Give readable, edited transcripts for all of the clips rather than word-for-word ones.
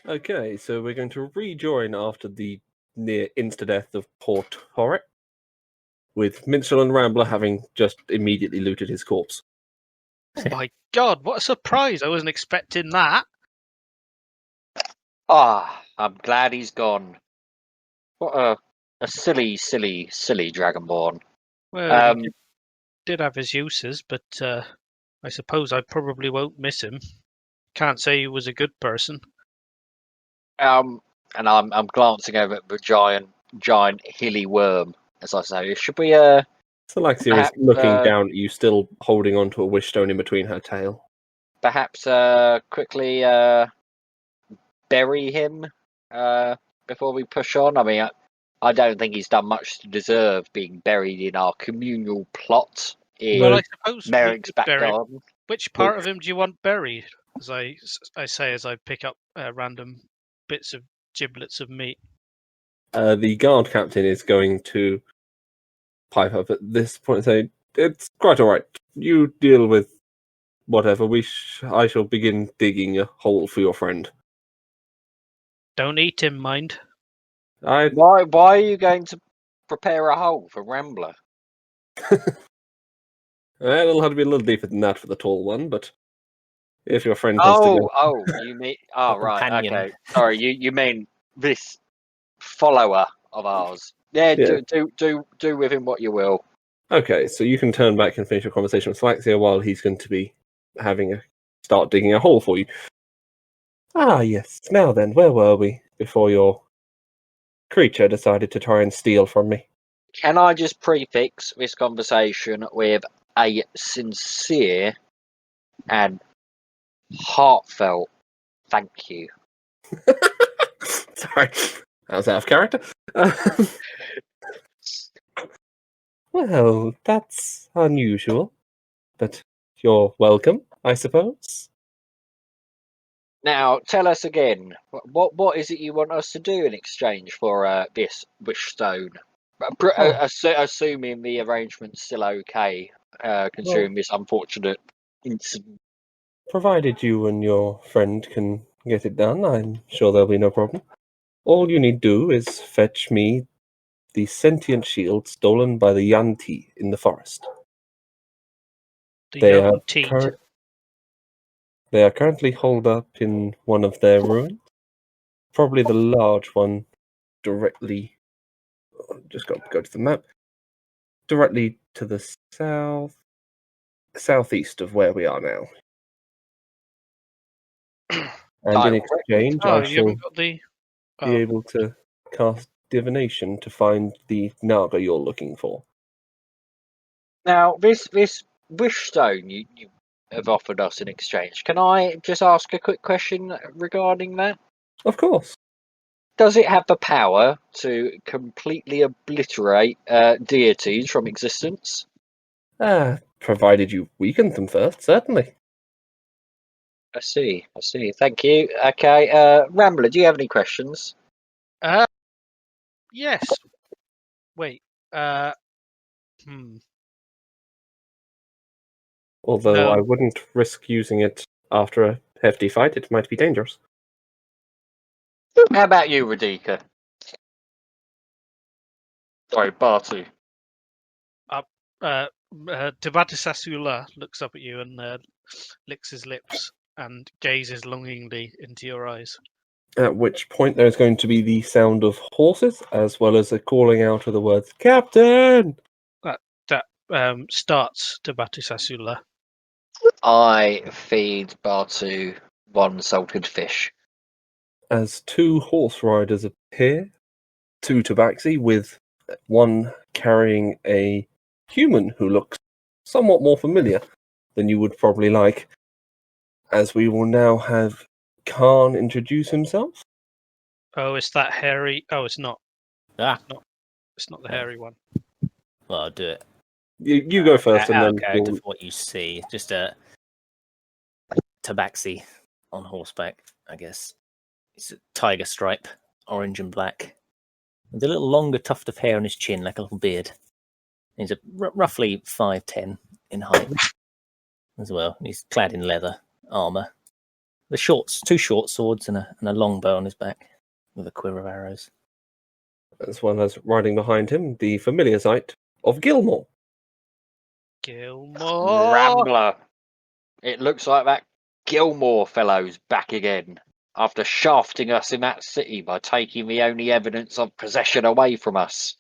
Okay, so we're going to rejoin after the near insta-death of poor Torret, with Minstrel and Rambler having just immediately looted his corpse. Oh my god, what a surprise! I wasn't expecting that. I'm glad he's gone. What a silly Dragonborn. Well, he did have his uses, but I suppose I probably won't miss him. Can't say he was a good person. And I'm glancing over at the giant hilly worm, as I say. Should we Salaxia is looking down at you, still holding onto a wish stone in between her tail. Perhaps quickly bury him before we push on? I mean, I don't think he's done much to deserve being buried in our communal plot in I suppose Merrick's back garden. Which part of him do you want buried? As I say, as I pick up random bits of giblets of meat. The guard captain is going to pipe up at this point and say, "It's quite all right. You deal with whatever. I shall begin digging a hole for your friend." Don't eat him, mind. Why are you going to prepare a hole for Rambler? It'll have to be a little deeper than that for the tall one, but if your friend has to go... you mean... Oh, right, companion. Okay. Sorry, you mean this follower of ours. Yeah. Do with him what you will. Okay, so you can turn back and finish your conversation with Salaxia while he's going to be start digging a hole for you. Ah, yes. Now then, where were we before your creature decided to try and steal from me? Can I just prefix this conversation with a sincere and heartfelt thank you? Sorry, that was out of character. Well, that's unusual, but you're welcome, I suppose. Now, tell us again, what is it you want us to do in exchange for this wish stone? Assuming the arrangement's still okay, considering this unfortunate incident. Provided you and your friend can get it done, I'm sure there'll be no problem. All you need do is fetch me the sentient shield stolen by the Yuan-ti in the forest. They are currently holed up in one of their ruins. Probably the large one directly... Just got to go to the map. Directly to the southeast of where we are now. And in exchange, I shall be able to cast divination to find the Naga you're looking for. Now, this wish stone you have offered us in exchange, can I just ask a quick question regarding that? Of course. Does it have the power to completely obliterate deities from existence? Provided you weakened them first, certainly. I see. Thank you. Okay, Rambler, do you have any questions? Yes. Wait. Although no. I wouldn't risk using it after a hefty fight. It might be dangerous. How about you, Radika? Sorry, Bartu. Tabatisasula looks up at you and licks his lips and gazes longingly into your eyes. At which point there's going to be the sound of horses, as well as a calling out of the words, "Captain!" That starts Tabatisasula. I feed Bartu one salted fish. As two horse riders appear to Tabaxi, with one carrying a human who looks somewhat more familiar than you would probably like, as we will now have Khan introduce himself. Oh, it's that hairy... Oh, it's not. It's not the hairy one. Well, I'll do it. You go first, and then character for what you see. Just a Tabaxi on horseback, I guess. It's a tiger stripe, orange and black, with a little longer tuft of hair on his chin, like a little beard. He's roughly 5'10" in height as well. He's clad in leather armor, two short swords and a long bow on his back with a quiver of arrows. As well as riding behind him, the familiar sight of Gilmore. Gilmore. Rambler. It looks like that Gilmore fellow's back again after shafting us in that city by taking the only evidence of possession away from us.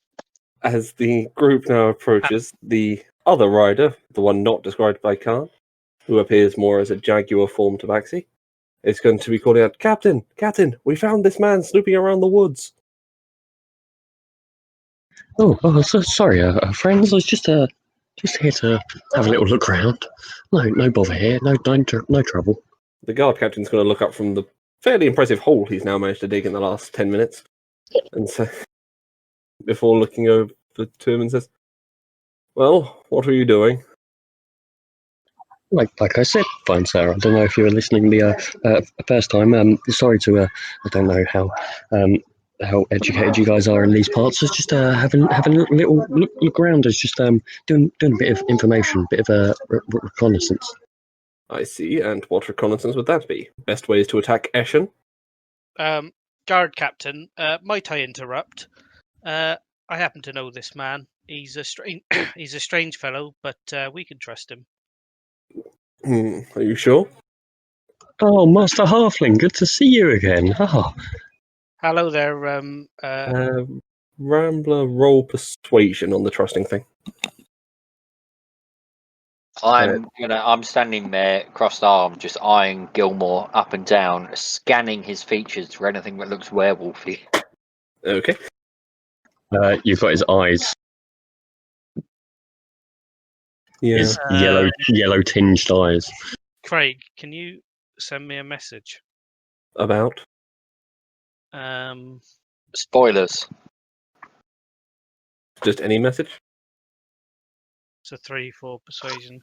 As the group now approaches, the other rider, the one not described by Khan, who appears more as a jaguar form tabaxi, is going to be calling out, Captain, we found this man snooping around the woods. So sorry, friends. I was just here to have a little look around. No bother here. No trouble. The guard captain's going to look up from the fairly impressive hole he's now managed to dig in the last 10 minutes, and so before looking over to him and says, "Well, what are you doing?" Like I said, fine, sir. I don't know if you were listening the first time. Sorry to I don't know how educated you guys are in these parts. It's just having a little look around. It's just doing a bit of information, bit of a reconnaissance. I see, and what reconnaissance would that be? Best ways to attack Eshen? Guard captain, might I interrupt? I happen to know this man. He's a strange fellow, but we can trust him. Are you sure? Oh, Master Halfling, good to see you again. Oh. Hello there. Rambler, roll persuasion on the trusting thing. I'm standing there, crossed armed, just eyeing Gilmore up and down, scanning his features for anything that looks werewolfy. Okay. You've got his eyes. Yeah. His yellow tinged eyes. Craig, can you send me a message? About? Spoilers. Just any message? It's a 3-4 persuasion.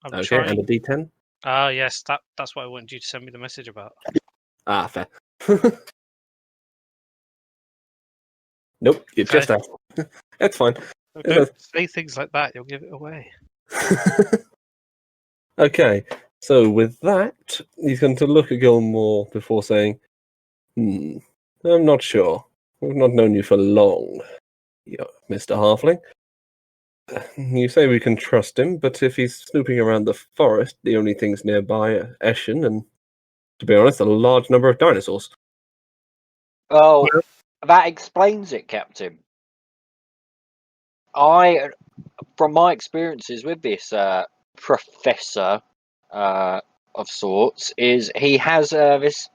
I'm Okay, trying. and a D10? Ah, yes, that's what I wanted you to send me the message about. Ah, fair. Nope, you Okay. just asked. That's fine. Don't say things like that, you'll give it away. Okay, so with that, he's going to look at Gilmore before saying, I'm not sure. We've not known you for long, Mr. Halfling. You say we can trust him, but if he's snooping around the forest, the only things nearby are Eshen and, to be honest, a large number of dinosaurs. Well, that explains it, Captain. From my experiences with this professor of sorts, is he has this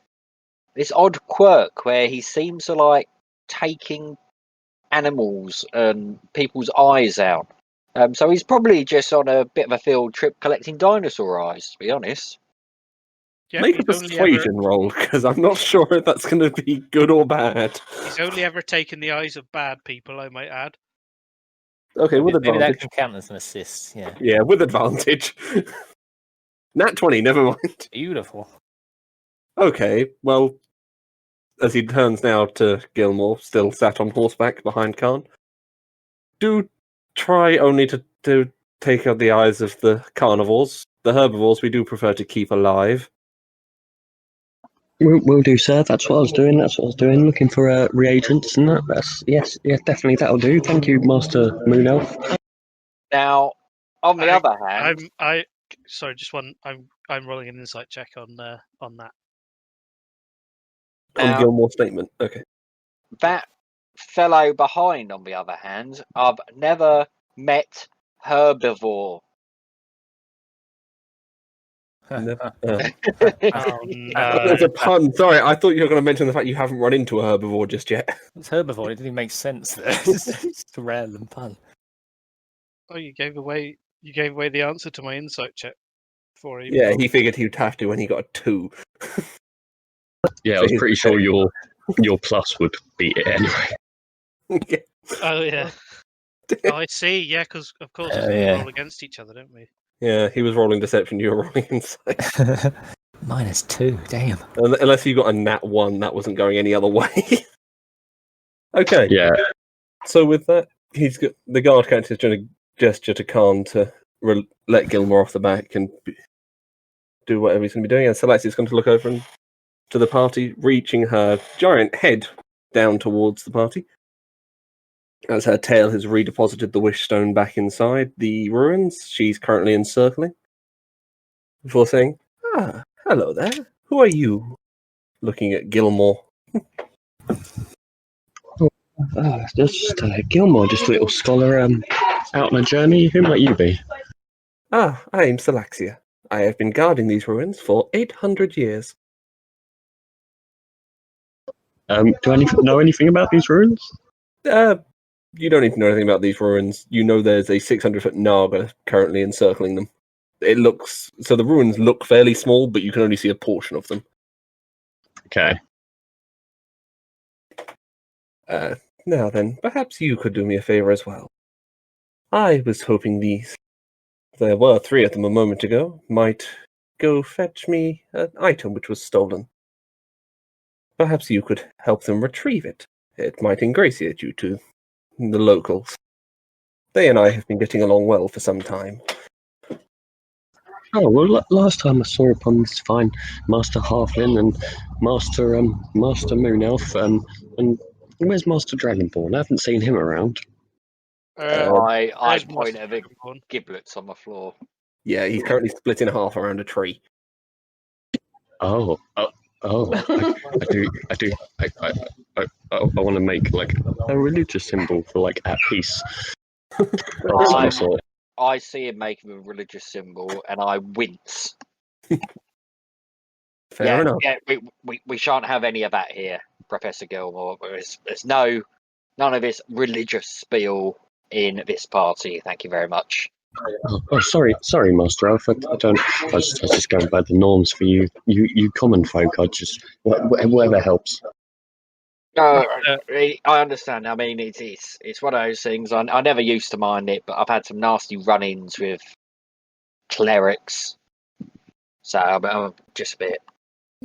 odd quirk where he seems to like taking animals and people's eyes out. So he's probably just on a bit of a field trip collecting dinosaur eyes, to be honest. Yeah, Make a he's only persuasion roll, because I'm not sure if that's going to be good or bad. He's only ever taken the eyes of bad people, I might add. Okay, with Maybe that advantage. can count as an assist. Yeah. Yeah, with advantage. Nat 20, never mind. Beautiful. Okay, well, as he turns now to Gilmore, still sat on horseback behind Khan, do try only to take out the eyes of the carnivores. The herbivores we do prefer to keep alive. Will do, sir. That's what I was doing. Looking for reagents and that. Yes, definitely that'll do. Thank you, Master Moon Elf. Now, on the other hand, Sorry, just one. I'm rolling an insight check on that. On Now- Gilmore's statement. Okay. that fellow behind, on the other hand, I've never met herbivore. Never, Oh no! there's a pun. Sorry, I thought you were going to mention the fact you haven't run into a herbivore just yet. It's herbivore. It didn't even make sense there. It's just a random pun. Oh, you gave away the answer to my insight check for him. Yeah, he figured he'd have to when he got a 2. Yeah, I was pretty sure your plus would beat it anyway. Oh yeah. Oh, I see. Yeah, because of course we yeah. roll against each other, don't we? Yeah, he was rolling deception, you were rolling insight. -2. Damn. Unless you got a nat 1, that wasn't going any other way. Okay. Yeah. So with that, the guard captain is trying to gesture to Khan to let Gilmore off the back and do whatever he's going to be doing. And Celestia's going to look over to the party, reaching her giant head down towards the party. As her tail has redeposited the wish stone back inside the ruins, she's currently encircling. Before saying, hello there. Who are you? Looking at Gilmore. That's just Gilmore, just a little scholar out on a journey. Who might you be? I am Salaxia. I have been guarding these ruins for 800 years. Do I know anything about these ruins? You don't need to know anything about these ruins. You know there's a 600-foot Naga currently encircling them. So the ruins look fairly small, but you can only see a portion of them. Okay. Now then, perhaps you could do me a favor as well. I was hoping there were 3 of them a moment ago, might go fetch me an item which was stolen. Perhaps you could help them retrieve it. It might ingratiate you to the locals. They and I have been getting along well for some time. Oh, well, last time I saw upon this fine Master Halfling and Master Moon Elf, and where's Master Dragonborn? I haven't seen him around. I there's point Master at the Dragonborn. giblets on the floor. Yeah, he's currently split in half around a tree. Oh, I want to make like a religious symbol for like at peace. Of some sort. I see him making a religious symbol, and I wince. Fair enough. Yeah, we shan't have any of that here, Professor Gilmore. There's none of this religious spiel in this party. Thank you very much. Oh, sorry, Master Elf. I was just going by the norms for you common folk. Whatever helps. No, I understand. I mean, it's one of those things. I never used to mind it, but I've had some nasty run-ins with clerics, so I'm just a bit.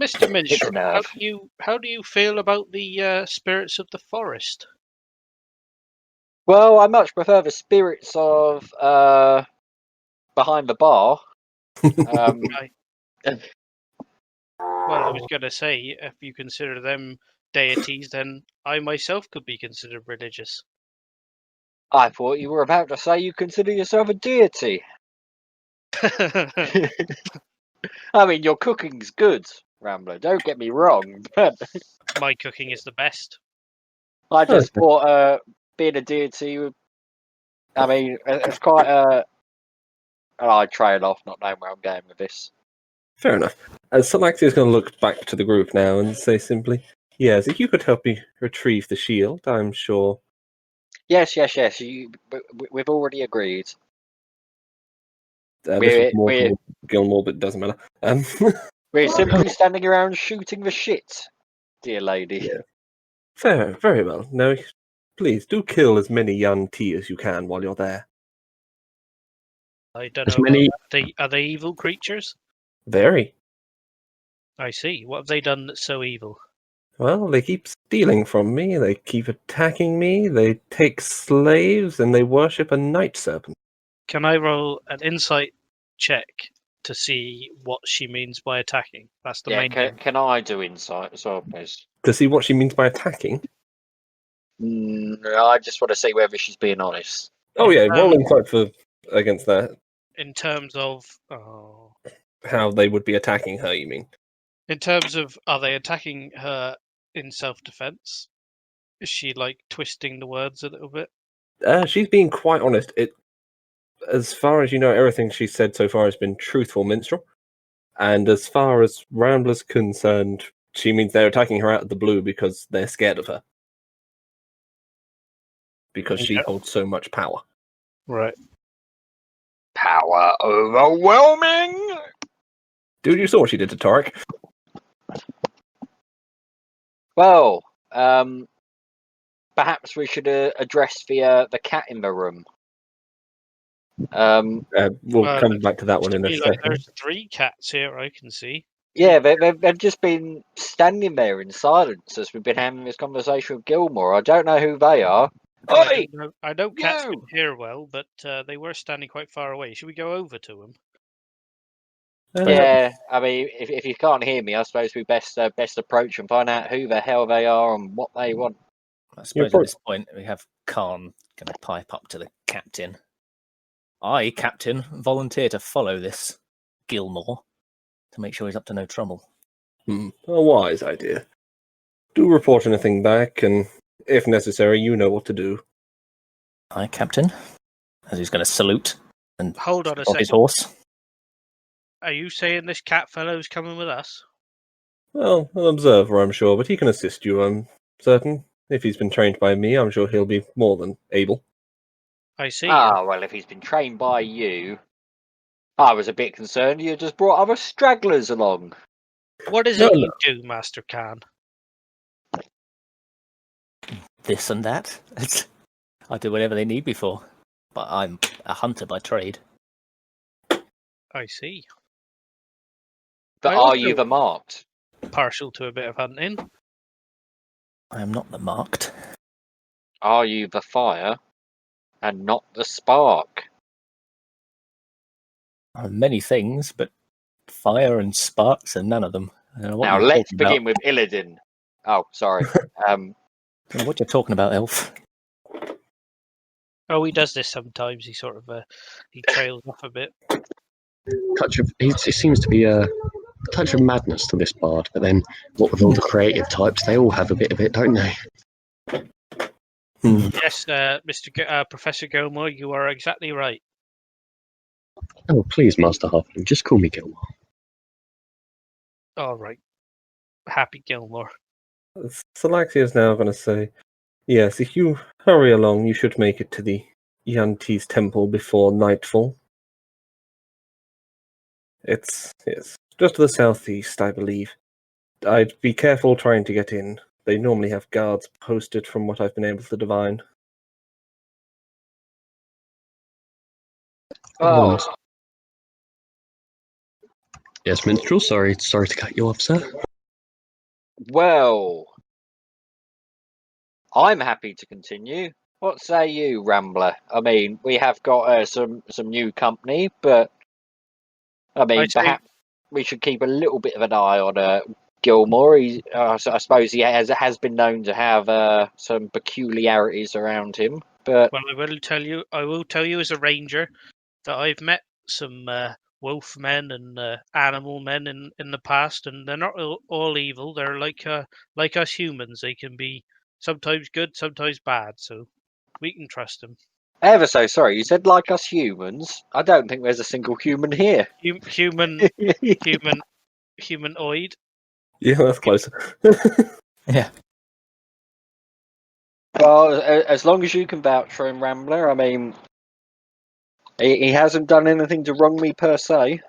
Mr. Minstrel, nerve. how do you feel about the spirits of the forest? Well, I much prefer the spirits of behind the bar. Right. Well, I was going to say, if you consider them deities, then I myself could be considered religious. I thought you were about to say you consider yourself a deity. I mean, your cooking's good, Rambler. Don't get me wrong, but My cooking is the best. I just thought being a deity. I mean, it's quite a. And I trail off, not knowing where I'm going with this. Fair enough. Salaxia is going to look back to the group now and say simply, yes, if you could help me retrieve the shield, I'm sure. Yes. We've already agreed. This was more for Gilmore, but it doesn't matter. We're simply standing around shooting the shit, dear lady. Yeah. Fair, very well. Now, please do kill as many young T as you can while you're there. I don't As know. many- Are they evil creatures? Very. I see. What have they done that's so evil? Well, they keep stealing from me, they keep attacking me, they take slaves, and they worship a night serpent. Can I roll an insight check to see what she means by attacking? That's the main thing. Can I do insight as well, please? To see what she means by attacking? I just want to see whether she's being honest. Oh yeah, roll insight against that. In terms of... How they would be attacking her, you mean? In terms of, are they attacking her in self-defense? Is she, twisting the words a little bit? She's being quite honest. As far as you know, everything she's said so far has been truthful, Minstrel. And as far as Rambler's concerned, she means they're attacking her out of the blue because they're scared of her. Because she holds so much power. Right. Power overwhelming! Dude, you saw what she did to Torek. Well, perhaps we should address the cat in the room. We'll come back to that one in a second. There's 3 cats here I can see. Yeah, they've just been standing there in silence as we've been having this conversation with Gilmore. I don't know who they are. Oi! I know cats You! can hear well, but they were standing quite far away. Should we go over to them? Yeah, I mean, if you can't hear me, I suppose we best approach and find out who the hell they are and what they want. I suppose at this point we have Khan going to pipe up to the captain. I, Captain, volunteer to follow this Gilmore to make sure he's up to no trouble. A wise idea. Do report anything back, and if necessary, you know what to do. I, Captain, as he's going to salute and Hold on a off his second. horse. Are you saying this cat fellow's coming with us? Well, an observer, I'm sure, but he can assist you, I'm certain. If he's been trained by me, I'm sure he'll be more than able. I see. Ah, well, if he's been trained by you, I was a bit concerned you just brought other stragglers along. What is it you do, Master Khan? This and that. I do whatever they need me for. But I'm a hunter by trade. I see. But I are also- you the marked? Partial to a bit of hunting. I am not the marked. Are you the fire and not the spark? I'm many things, but fire and sparks are none of them. I don't know what Now you're let's talking begin with Illidan. Oh, sorry. Don't know what you're talking about, Elf. Oh, he does this sometimes. He sort of he trails off a bit. It seems to be a touch of madness to this bard, but then what with all the creative types, they all have a bit of it, don't they? Yes, Professor Gilmore, you are exactly right. Oh, please, Master Halfling, just call me Gilmore. All right. Happy Gilmore. Salaxi is now going to say, yes, if you hurry along, you should make it to the Yanti's temple before nightfall. It's just to the southeast, I believe. I'd be careful trying to get in. They normally have guards posted from what I've been able to divine. Oh, Yes, Minstrel, sorry to cut you off, sir. well, I'm happy to continue. What say you, Rambler? I mean, we have got some new company, but I mean, I'd say- perhaps we should keep a little bit of an eye on Gilmore. I suppose he has been known to have some peculiarities around him, but Well, I will tell you as a ranger that I've met some wolf men and animal men in the past, and they're not all evil. They're like us humans. They can be sometimes good, sometimes bad. So we can trust them. ever so sorry. You said like us humans. I don't think there's a single human here. Humanoid. Yeah, that's closer. Yeah. Well, as long as you can vouch for him, Rambler. I mean, he hasn't done anything to wrong me per se.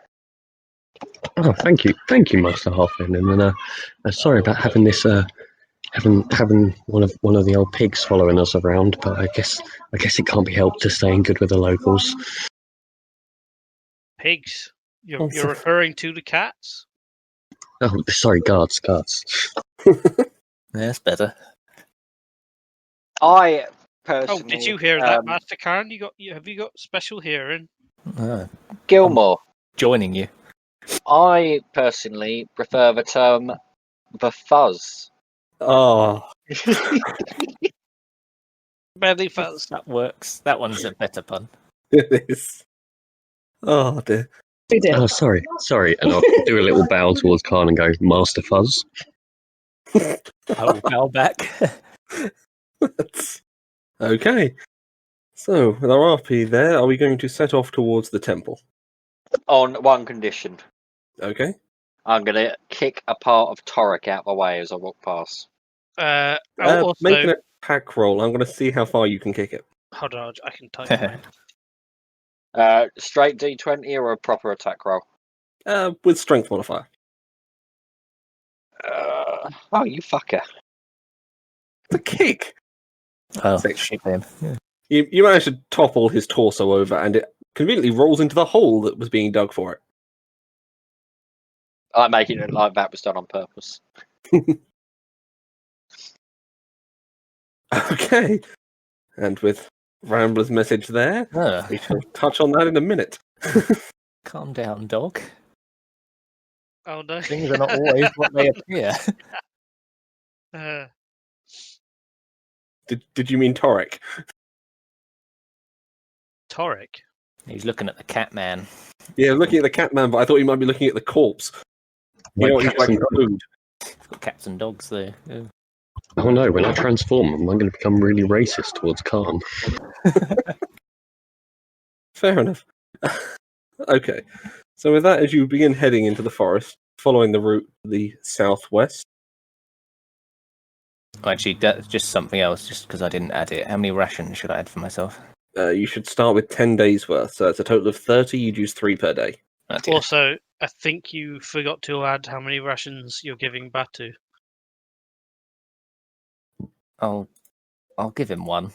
Oh, thank you, Master Halfling, and then sorry about having this having one of the old pigs following us around, but I guess it can't be helped to staying good with the locals. Pigs. Oh, You're referring to the cats? Oh, sorry, guards. That's better. I Oh, personally. did you hear that, Master Karen? Have you got special hearing? Gilmore? Joining you. I personally prefer the term the fuzz. Oh, Belly fuzz. That works. That one's a better pun. it is. Oh, dear. Oh, sorry, and I'll do a little bow towards Khan and go, Master Fuzz. Oh, bow back. Okay. So, with our RP there, are we going to set off towards the temple? On one condition. Okay. I'm going to kick a part of Torek out the way as I walk past. Also, Make an attack roll. I'm going to see how far you can kick it. hold on, I can type mine. Straight D20 or a proper attack roll? With strength modifier. Oh, you fucker. The kick! Oh, Six. shit him. Yeah. You managed to topple his torso over, and it conveniently rolls into the hole that was being dug for it. I'm making it like that was done on purpose. Okay. And with Rambler's message there, we shall touch on that in a minute. Calm down, dog. Oh no. Things are not always what they appear. Uh, Did you mean Torek? Torek. He's looking at the cat man. Yeah, looking at the Catman, but I thought you might be looking at the corpse. You know what he's like Cats and dogs. food. He's got cats and dogs there. Yeah. Oh no, when I transform, I'm going to become really racist towards Khan. Fair enough. Okay. So with that, as you begin heading into the forest, following the route to the southwest, Actually, that's just something else, just because I didn't add it. How many rations should I add for myself? you should start with 10 days worth. So it's a total of 30. You'd use 3 per day. Oh, dear. Also, I think you forgot to add how many rations you're giving Batu. I'll give him 1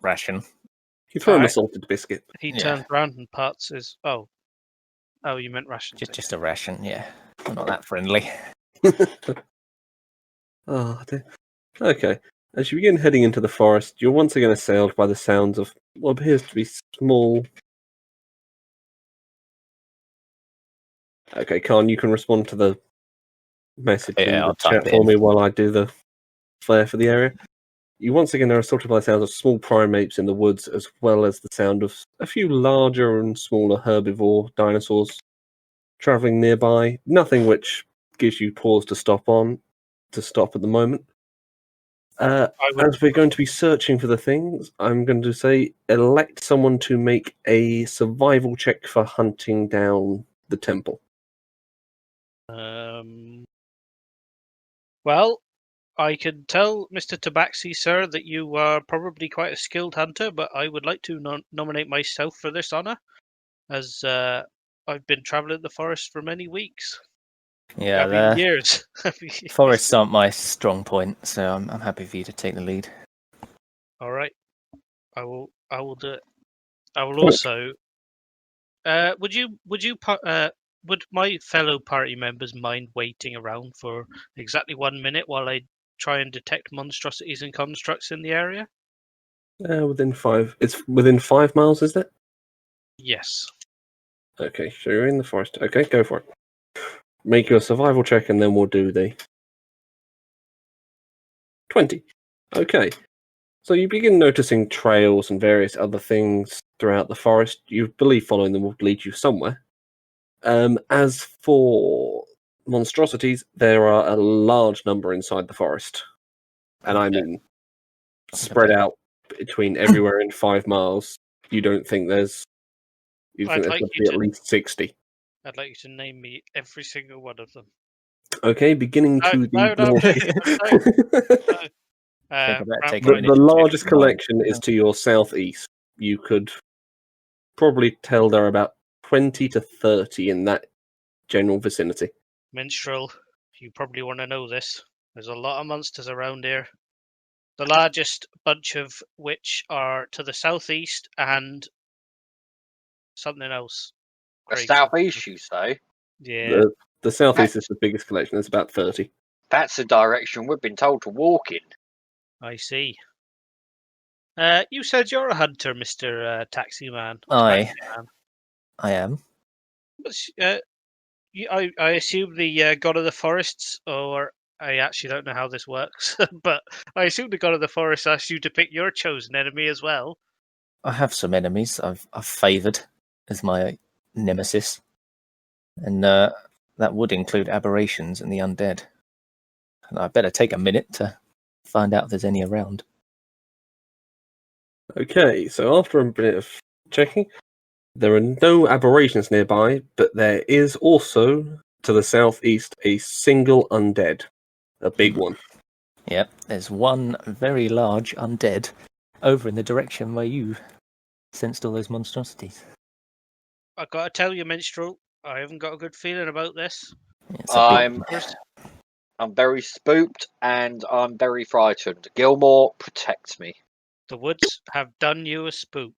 ration. You throw him a Alright. salted biscuit. He Yeah. turns around and parts his. Oh, you meant rations. Just a ration, yeah. I'm not that friendly. Oh, dear. Okay. As you begin heading into the forest, you're once again assailed by the sounds of what appears to be small. Okay, Khan, you can respond to the message in Yeah, the I'll type chat it for in. me while I do the flare for the area. You once again are assaulted by the sounds of small primates in the woods, as well as the sound of a few larger and smaller herbivore dinosaurs travelling nearby. Nothing which gives you pause to stop at the moment. I would. As we're going to be searching for the things, I'm going to say elect someone to make a survival check for hunting down the temple. Well, I can tell Mr. Tabaxi, sir, that you are probably quite a skilled hunter, but I would like to nominate myself for this honour, as I've been travelling the forest for many weeks. Yeah, I mean, the years. forests aren't my strong point, so I'm happy for you to take the lead. All right, I will do it. I will also. Would my fellow party members mind waiting around for exactly 1 minute while I try and detect monstrosities and constructs in the area? Within 5. It's within 5 miles, is it? Yes. Okay, so you're in the forest. Okay, go for it. Make your survival check, and then we'll do the 20. Okay. So you begin noticing trails and various other things throughout the forest. You believe following them will lead you somewhere. As for monstrosities, there are a large number inside the forest. And I mean, spread out between everywhere in 5 miles. You don't think there's... You think I'd there's like going to you be at to- least 60. I'd like you to name me every single one of them. Okay, beginning No, to the no, no, north. Think about Brown taking a County. The minute to check largest mine. collection is to your southeast. You could probably tell there are about 20 to 30 in that general vicinity. Minstrel, you probably want to know this. There's a lot of monsters around here. The largest bunch of which are to the southeast and something else. The Crazy. southeast, you say? Yeah, The southeast is the biggest collection. There's about 30. That's the direction we've been told to walk in. I see. You said you're a hunter, Mr. Taxi Man. Aye. Taxi Man. I am. I assume the god of the forests, or I actually don't know how this works, but I assume the god of the forest asked you to pick your chosen enemy as well. I have some enemies I've favoured as my nemesis, and that would include aberrations and the undead. And I better take a minute to find out if there's any around. Okay, so after a bit of checking, there are no aberrations nearby, but there is also, to the southeast, a single undead. A big one. Yep, there's one very large undead over in the direction where you sensed all those monstrosities. I gotta tell you, Minstrel, I haven't got a good feeling about this. It's a big... I'm very spooked and I'm very frightened. Gilmore, protect me. The woods have done you a spoop.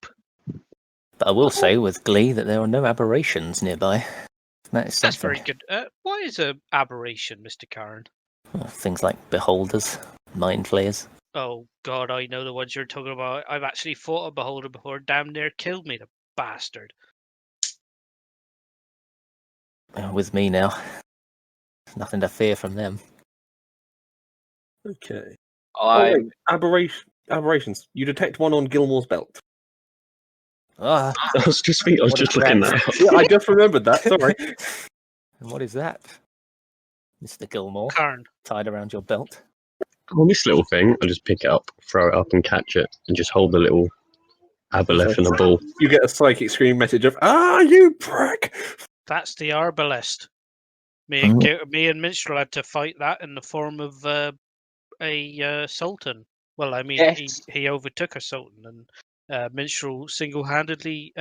But I will say with glee that there are no aberrations nearby. That is That's something. very good. What is an aberration, Mr. Karen? Well, things like beholders, mind flayers. Oh God, I know the ones you're talking about. I've actually fought a beholder before. Damn near killed me, the bastard. with me now. Nothing to fear from them. Okay. I'm Aberrations. You detect one on Gilmore's belt. Ah, I was just looking that up. Yeah, I just remembered that. Sorry. and what is that, Mr. Gilmore? Karn. Tied around your belt. On this little thing, I just pick it up, throw it up, and catch it, and just hold the little aboleth in a ball. You get a psychic scream message of you prick! That's the arbalest. Me and Minstrel had to fight that in the form of a sultan. Well, I mean, Yes. he overtook a sultan, and Minstrel single-handedly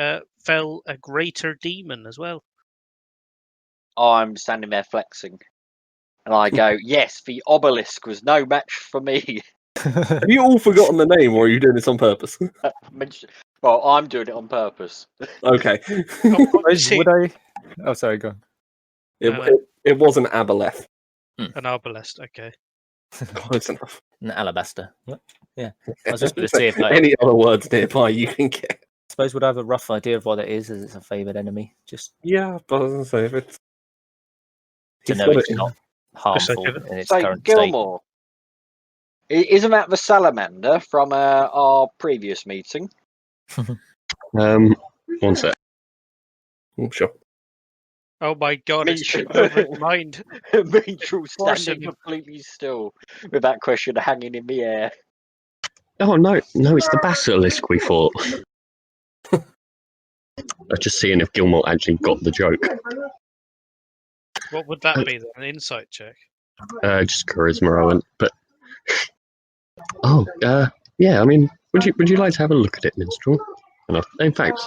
fell a greater demon as well. I'm standing there flexing, and I go, "Yes, the obelisk was no match for me." Have you all forgotten the name, or are you doing this on purpose? Well, I'm doing it on purpose. Okay. Would I? Oh, sorry, go on. It was an aboleth. An arbalest, okay. Close enough. An alabaster. What? Yeah. I was just going to see if any other words nearby you can get. I suppose would I have a rough idea of what it is, as it's a favoured enemy. Just Yeah, but I was gonna say if it's to he's know got it's it- not harmful give it- in its So, current state. Gilmore, isn't that the salamander from our previous meeting? One sec. Sure. Oh my god, it's Minstrel. taken over his mind. Minstrel course standing it- completely still with that question hanging in the air. Oh no, it's the basilisk we fought. I'm just seeing if Gilmore actually got the joke. What would that be then? An insight check? Just charisma, I went. But yeah. I mean, would you like to have a look at it, Minstrel? And in fact,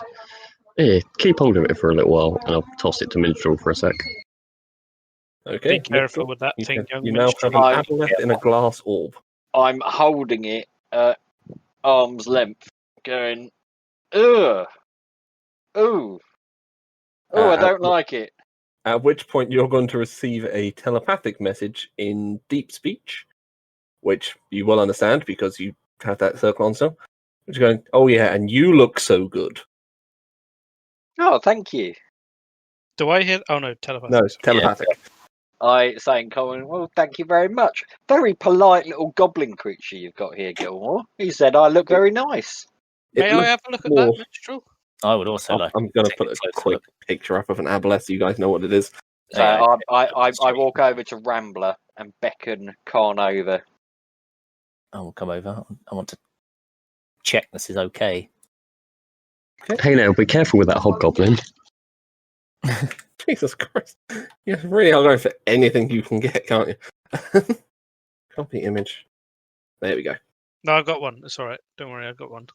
keep hold of it for a little while, and I'll toss it to Minstrel for a sec. Okay. Be careful with that thing, young You now have Minstrel. an aboleth in a glass orb. I'm holding it at arm's length, going, ugh, ooh, I don't like it. At which point you're going to receive a telepathic message in deep speech, which you will understand because you have that circle on still. Which is going, oh yeah, and you look so good. Oh, thank you. Do I hear? Oh no, telepathy. No, telepathic. I saying, Colin, well, thank you very much. Very polite little goblin creature you've got here, Gilmore. He said I look very nice. It May I looks have a look at more- that, Minstrel? I would also like. I'm going to take put a a closer quick look. picture up of an aboleth so you guys know what it is. So Yeah, I walk over to Rambler and beckon Karn over. I will come over. I want to check this is okay. Hey now, be careful with that hobgoblin. Jesus Christ. You really are going for anything you can get, can't you? Copy image. There we go. No, I've got one. It's all right. Don't worry, I've got one.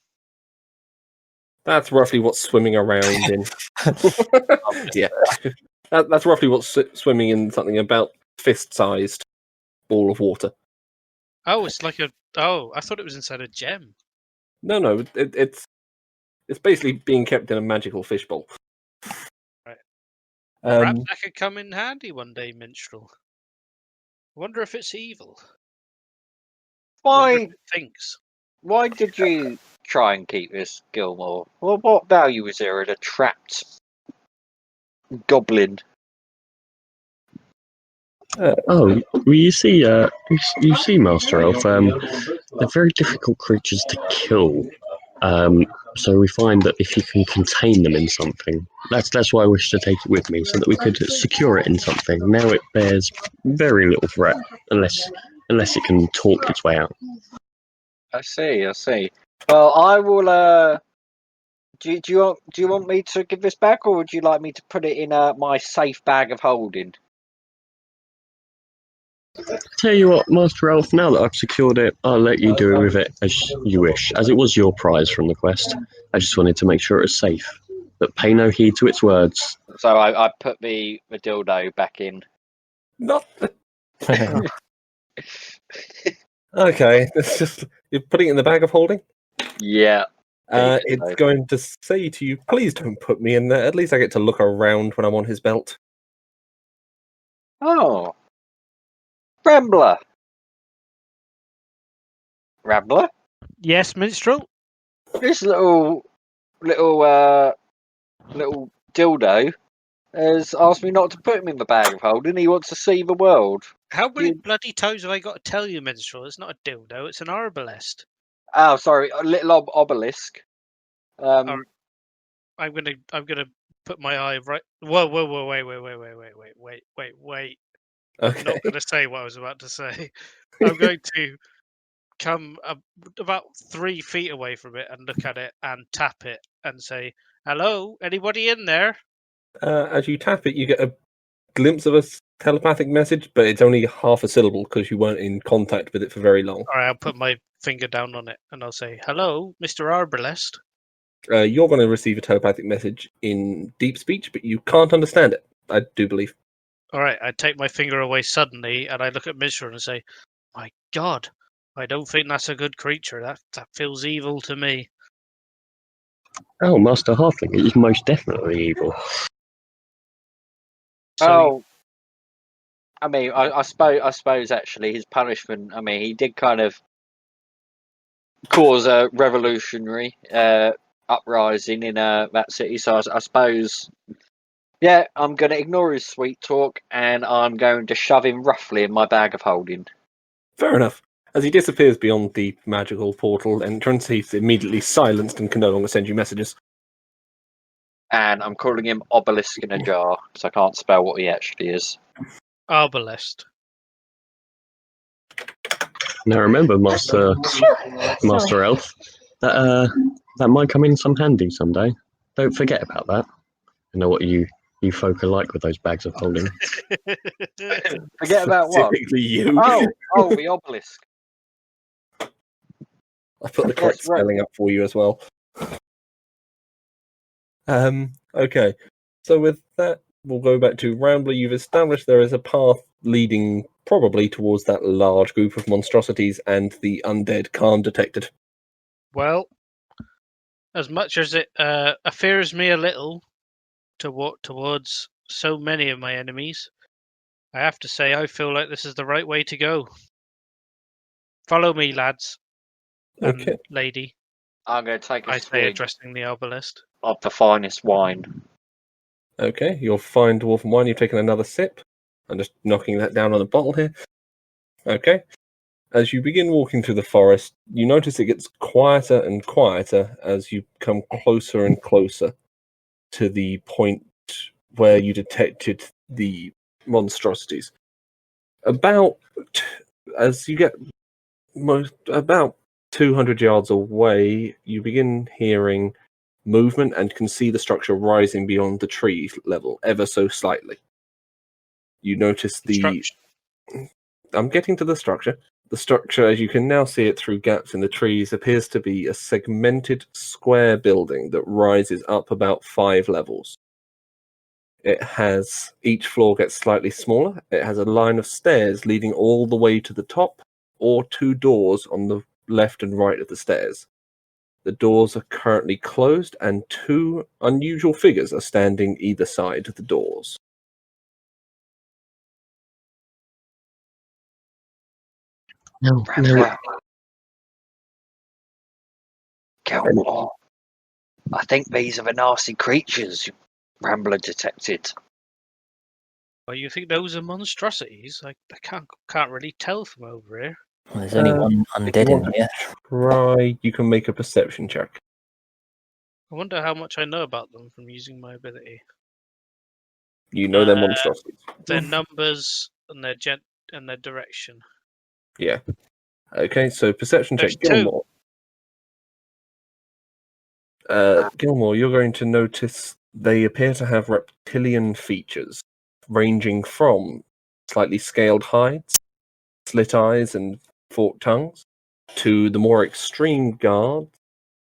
That's roughly what's swimming around in. Yeah. That's roughly what's swimming in something about fist-sized ball of water. Oh, it's like a. Oh, I thought it was inside a gem. No, it's basically being kept in a magical fishbowl. Right. Perhaps Um, that could come in handy one day, Minstrel. I wonder if it's evil. Wonder if Why? it thinks. Why did you try and keep this, Gilmore? Well, what value is there in a trapped goblin? Well, you see, you see, Master Elf. They're very difficult creatures to kill. So we find that if you can contain them in something, that's why I wish to take it with me, so that we could secure it in something. Now it bears very little threat, unless it can talk its way out. I see. Well, I will. Do you want me to give this back, or would you like me to put it in my safe bag of holding? Tell you what, Master Elf, now that I've secured it, I'll let you do with it as you wish, as it was your prize from the quest. I just wanted to make sure it was safe, but pay no heed to its words. So I put the dildo back in. not the... Okay, it's just you're putting it in the bag of holding. Yeah. It's going to say to you, please don't put me in there. At least I get to look around when I'm on his belt. Oh. Rambler. Yes, Minstrel. This little dildo has asked me not to put him in the bag of holding. He wants to see the world. How many You- bloody times have I got to tell you, minstrel? It's not a dildo. It's an arbalest. Oh, sorry, a little obelisk. Alright. I'm gonna put my eye right. Whoa! Wait! I'm Okay. not gonna say what I was about to say. I'm going to come about 3 feet away from it and look at it and tap it and say, "Hello, anybody in there?" As you tap it, you get a glimpse of a telepathic message, but it's only half a syllable because you weren't in contact with it for very long. All right, I'll put my finger down on it and I'll say, "Hello, Mr. Arbalest." You're going to receive a telepathic message in deep speech, but you can't understand it, I do believe. All right, I take my finger away suddenly and I look at Minstrel and say, "My God, I don't think that's a good creature. That feels evil to me." Oh, Master Halfling, he's most definitely evil. So I mean, I suppose actually his punishment. I mean, he did kind of cause a revolutionary uprising in that city. So I suppose, yeah, I'm going to ignore his sweet talk and I'm going to shove him roughly in my bag of holding. Fair enough. As he disappears beyond the magical portal entrance, he's immediately silenced and can no longer send you messages. And I'm calling him Obelisk in a jar because I can't spell what he actually is. Arbalest. Now remember, Master Elf, that might come in some handy someday. Don't forget about that. I know what you folk are like with those bags of holding. Forget about what? Typically you. Oh, the obelisk. I put the correct Yes, right. spelling up for you as well. Okay. So with that, we'll go back to Rambler. You've established there is a path leading probably towards that large group of monstrosities, and the undead can't detect it. Well, as much as it affairs me a little to walk towards so many of my enemies, I have to say I feel like this is the right way to go. Follow me, lads. Okay. And lady, I'm going to take a I say, swig addressing the arbalest. of the finest wine. Okay, you're fine, Dwarf and Wine. You've taken another sip. I'm just knocking that down on the bottle here. Okay. As you begin walking through the forest, you notice it gets quieter and quieter as you come closer and closer to the point where you detected the monstrosities. As you get about 200 yards away, you begin hearing movement and can see the structure rising beyond the tree level ever so slightly. You notice I'm getting to the structure. The structure, as you can now see it through gaps in the trees, appears to be a segmented square building that rises up about 5 levels. Each floor gets slightly smaller. It has a line of stairs leading all the way to the top, or 2 doors on the left and right of the stairs. The doors are currently closed, and 2 unusual figures are standing either side of the doors. No. Gilmore. I think these are the nasty creatures Rambler detected. Well, you think those are monstrosities? I can't really tell from over here. Well, there's only one undead in here. You can make a perception check. I wonder how much I know about them from using my ability. You know they're monstrosities. Their numbers and their direction. Yeah. Okay, so perception check. There's 2. Gilmore. Gilmore, you're going to notice they appear to have reptilian features, ranging from slightly scaled hides, slit eyes, and forked tongues, to the more extreme guard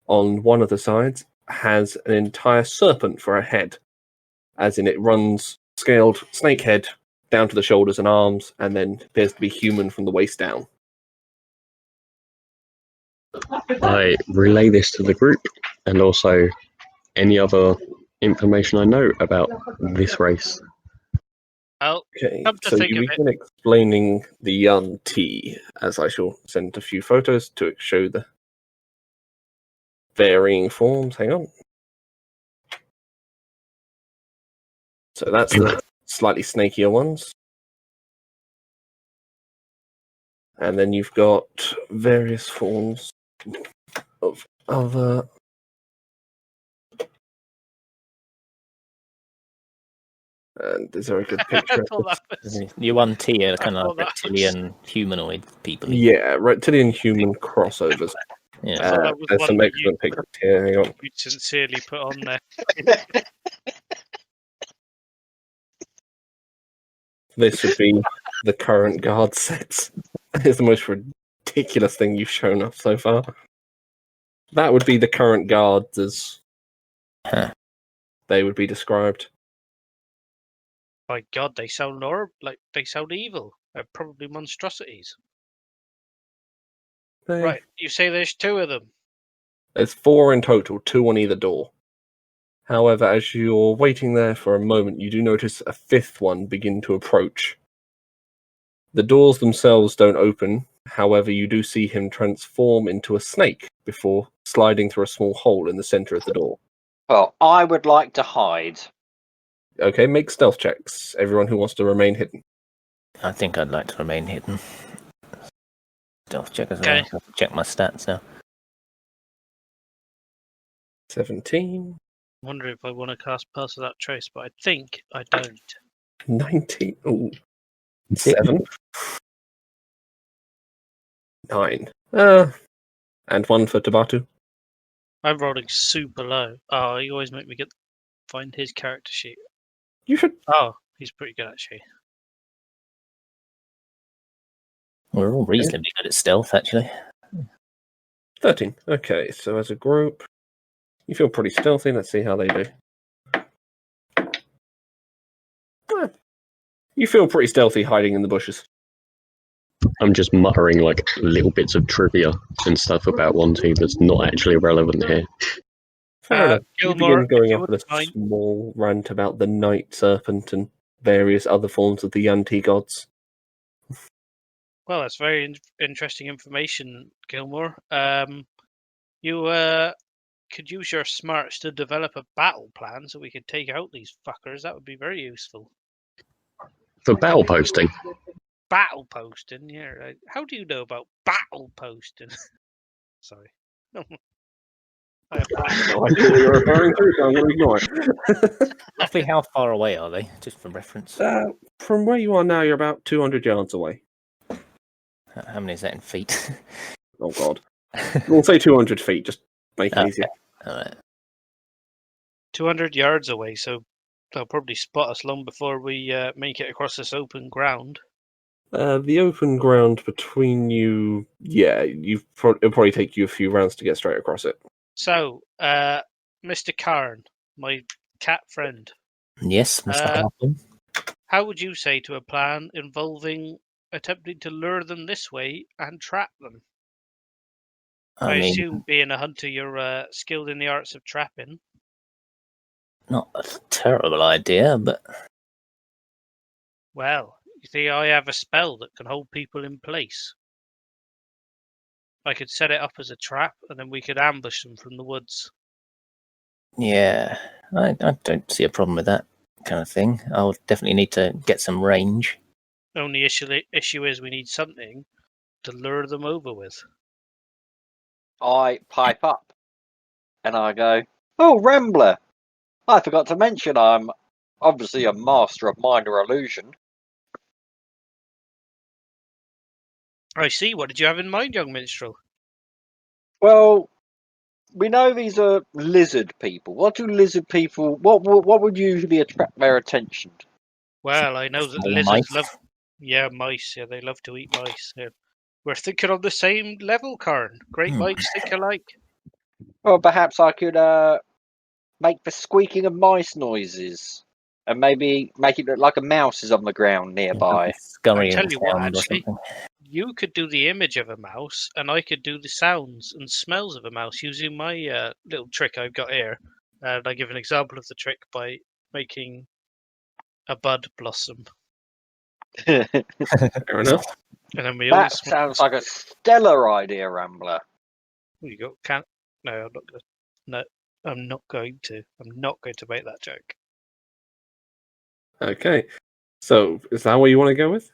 on one of the sides has an entire serpent for a head, as in it runs scaled snake head down to the shoulders and arms, and then appears to be human from the waist down. I relay this to the group and also any other information I know about this race. Well, Okay, come to so think you of it, begin explaining the Yuan-Ti, as I shall send a few photos to show the varying forms. Hang on. So that's the slightly snakier ones. And then you've got various forms of other. And is there a good picture? I thought that was... You one tier kind of thought that reptilian humanoid people. Yeah, reptilian human crossovers. Yeah. I thought that was There's one some that excellent pictures here. Hang on. you sincerely put on there. This would be the current guard sets. It's the most ridiculous thing you've shown us so far. That would be the current guards as they would be described. My God, they sound they sound evil. They're probably monstrosities. Right, you say there's 2 of them. There's 4 in total, 2 on either door. However, as you're waiting there for a moment, you do notice a 5th one begin to approach. The doors themselves don't open, however, you do see him transform into a snake before sliding through a small hole in the center of the door. Well, I would like to hide. Okay, make stealth checks, everyone who wants to remain hidden. I think I'd like to remain hidden. Stealth check as well. Okay. I have to check my stats now. 17. I wonder if I want to cast Pulse Without Trace, but I think I don't. 19. Ooh. 7. 9. And 1 for Tabatu. I'm rolling super low. Oh, you always make me find his character sheet. You should. Oh, he's pretty good actually. We're all reasonably good at stealth, actually. 13. Okay, so as a group, you feel pretty stealthy. Let's see how they do. You feel pretty stealthy hiding in the bushes. I'm just muttering like little bits of trivia and stuff about 1-2 that's not actually relevant here. Fair enough. You Gilmore, begin going if you off with a wouldn't mind- small rant about the night serpent and various other forms of the anti-gods. Well, that's very interesting information, Gilmore. You could use your smarts to develop a battle plan so we could take out these fuckers. That would be very useful. For battle posting, Battle posting, yeah. Right. How do you know about battle posting? Sorry. I apologize. I know what you're referring to, so I'm going to ignore it. Roughly how far away are they, just for reference? From where you are now, you're about 200 yards away. How many is that in feet? Oh, God. We'll say 200 feet, just make it Okay. easier. Alright. 200 yards away, so they'll probably spot us long before we make it across this open ground. The open ground between you, yeah, it'll probably take you a few rounds to get straight across it. So, Mr. Karn, my cat friend, Yes, Mr. Harpin. how would you say to a plan involving attempting to lure them this way and trap them? I I mean, assume, being a hunter, you're skilled in the arts of trapping. not a terrible idea, but Well, you see, I have a spell that can hold people in place. I could set it up as a trap, and then we could ambush them from the woods. yeah, I don't see a problem with that kind of thing. I'll definitely need to get some range. Only issue is we need something to lure them over with. I pipe up and I go, "Oh, Rambler! I forgot to mention I'm obviously a master of minor illusion." I see. What did you have in mind, young minstrel? Well, we know these are lizard people. What do lizard people? What would usually attract their attention? Well, I know that Small lizards mice. love... Yeah, mice. Yeah, they love to eat mice. Yeah. We're thinking on the same level, Karn. Great minds think alike. Well, perhaps I could make the squeaking of mice noises, and maybe make it look like a mouse is on the ground nearby. Scurrying I tell you what, sound or actually. something. You could do the image of a mouse, and I could do the sounds and smells of a mouse using my little trick I've got here. And I give an example of the trick by making a bud blossom. Fair enough. And then we all That sounds like a stellar idea, Rambler. You got can No, I'm not going to. No, I'm not going to. I'm not going to make that joke. Okay. So, is that what you want to go with?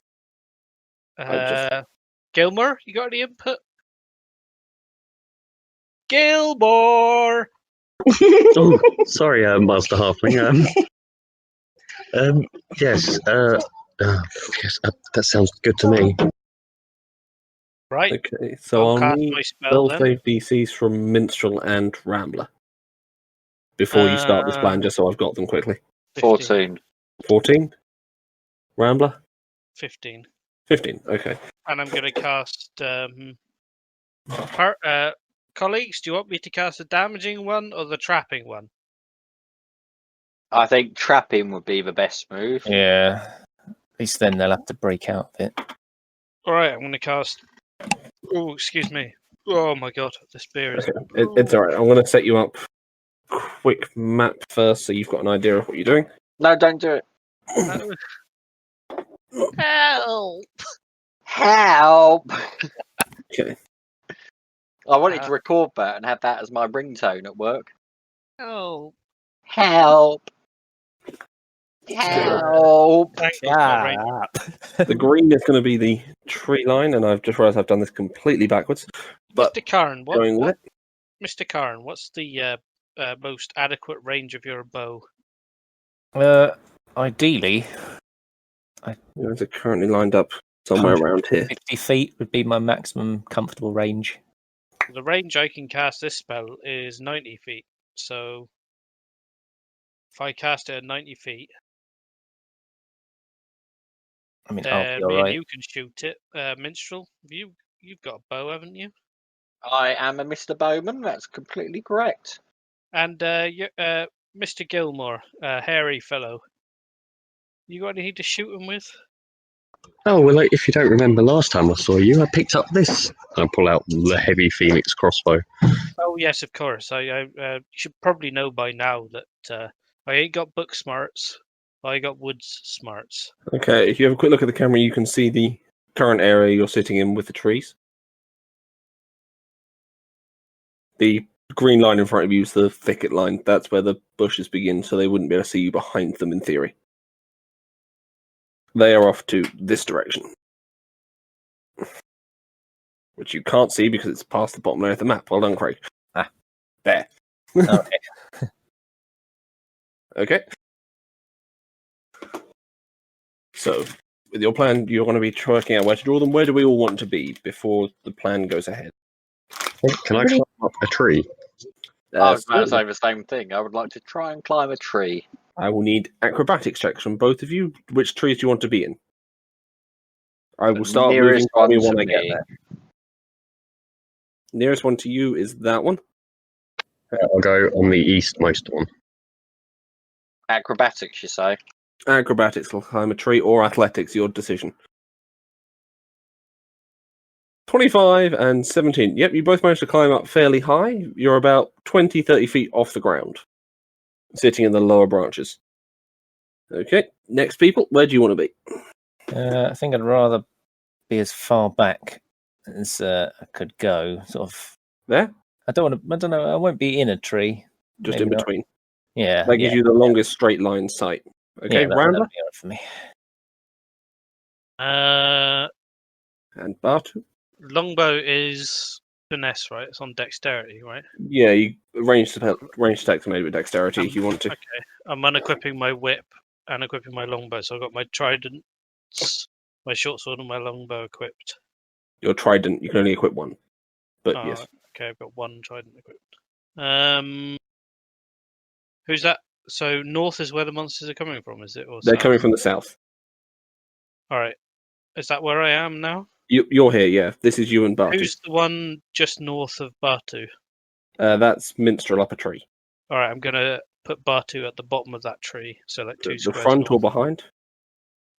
I just- Gilmore, you got any input? Gilmore! Oh, sorry, Master Halfling. Yes, yes, that sounds good to me. Right, Okay, so I'll I'll cast need my spell spell then. save DCs from Minstrel and Rambler before you start this plan, just so I've got them quickly. 14. 14? Rambler? 15. 15, okay. And I'm going to cast... colleagues, do you want me to cast the damaging one or the trapping one? I think trapping would be the best move. Yeah. At least then they'll have to break out a bit. Alright, I'm going to cast... Oh, excuse me. Oh my god, this beer is... It's alright, I'm going to set you up quick map first so you've got an idea of what you're doing. No, don't do it. Help! Help! Okay. I wanted to record that and have that as my ringtone at work. Help! Help! Help! Thank you, my ranger. The green is going to be the tree line, and I've just realised I've done this completely backwards. But Mr. Karn, going with it. Mr. Karn, what's the most adequate range of your bow? Ideally, They're currently lined up somewhere around here. 50 feet would be my maximum comfortable range. The range I can cast this spell is 90 feet. So if I cast it at 90 feet, I mean, I'll then be me and alright. you can shoot it. Minstrel, you've got a bow, haven't you? I am a Mr. Bowman, that's completely correct. And Mr. Gilmore, hairy fellow, you got anything to shoot him with? Oh, well, if you don't remember last time I saw you, I picked up this. I pull out the heavy Phoenix crossbow. Oh yes, of course. I you should probably know by now that I ain't got book smarts. I got woods smarts. Okay, if you have a quick look at the camera, you can see the current area you're sitting in with the trees. The green line in front of you is the thicket line. That's where the bushes begin, so they wouldn't be able to see you behind them in theory. They are off to this direction, which you can't see because it's past the bottom layer of the map. Well done, Craig. Ah. There. Okay. Okay. So, with your plan, you're going to be working out where to draw them. Where do we all want to be before the plan goes ahead? Can I climb up a tree? I was about to Certainly. say the same thing. I would like to try and climb a tree. I will need acrobatics checks from both of you. Which trees do you want to be in? I will start moving Nearest from you one when to I get me. there. Nearest one to you is that one. I'll go on the eastmost one. Acrobatics, you say? Acrobatics will climb a tree, or athletics, your decision. 25 and 17. Yep, you both managed to climb up fairly high. You're about 20, 30 feet off the ground, sitting in the lower branches. Okay, next people, where do you want to be? I think I'd rather be as far back as I could go. Sort of. There? I don't know. I won't be in a tree. Just Maybe in not. between. Yeah. That gives you the longest straight line sight. Okay, Yeah, that'll Rambler be alright for me. and Bartu. Longbow is finesse, right? It's on dexterity, right? Yeah, you range attacks made with dexterity if you want to. Okay. I'm unequipping my whip and equipping my longbow, so I've got my trident, my short sword, and my longbow equipped. Your trident, you can only equip one. But Oh, yes. okay, I've got one trident equipped. Who's that? So north is where the monsters are coming from, is it? Or They're south? coming from the south. All right. Is that where I am now? You're here, yeah. This is you and Bartu. Who's the one just north of Batu? That's Minstrel up a tree. All right, I'm gonna put Batu at the bottom of that tree, so like two The squares. front or north. behind?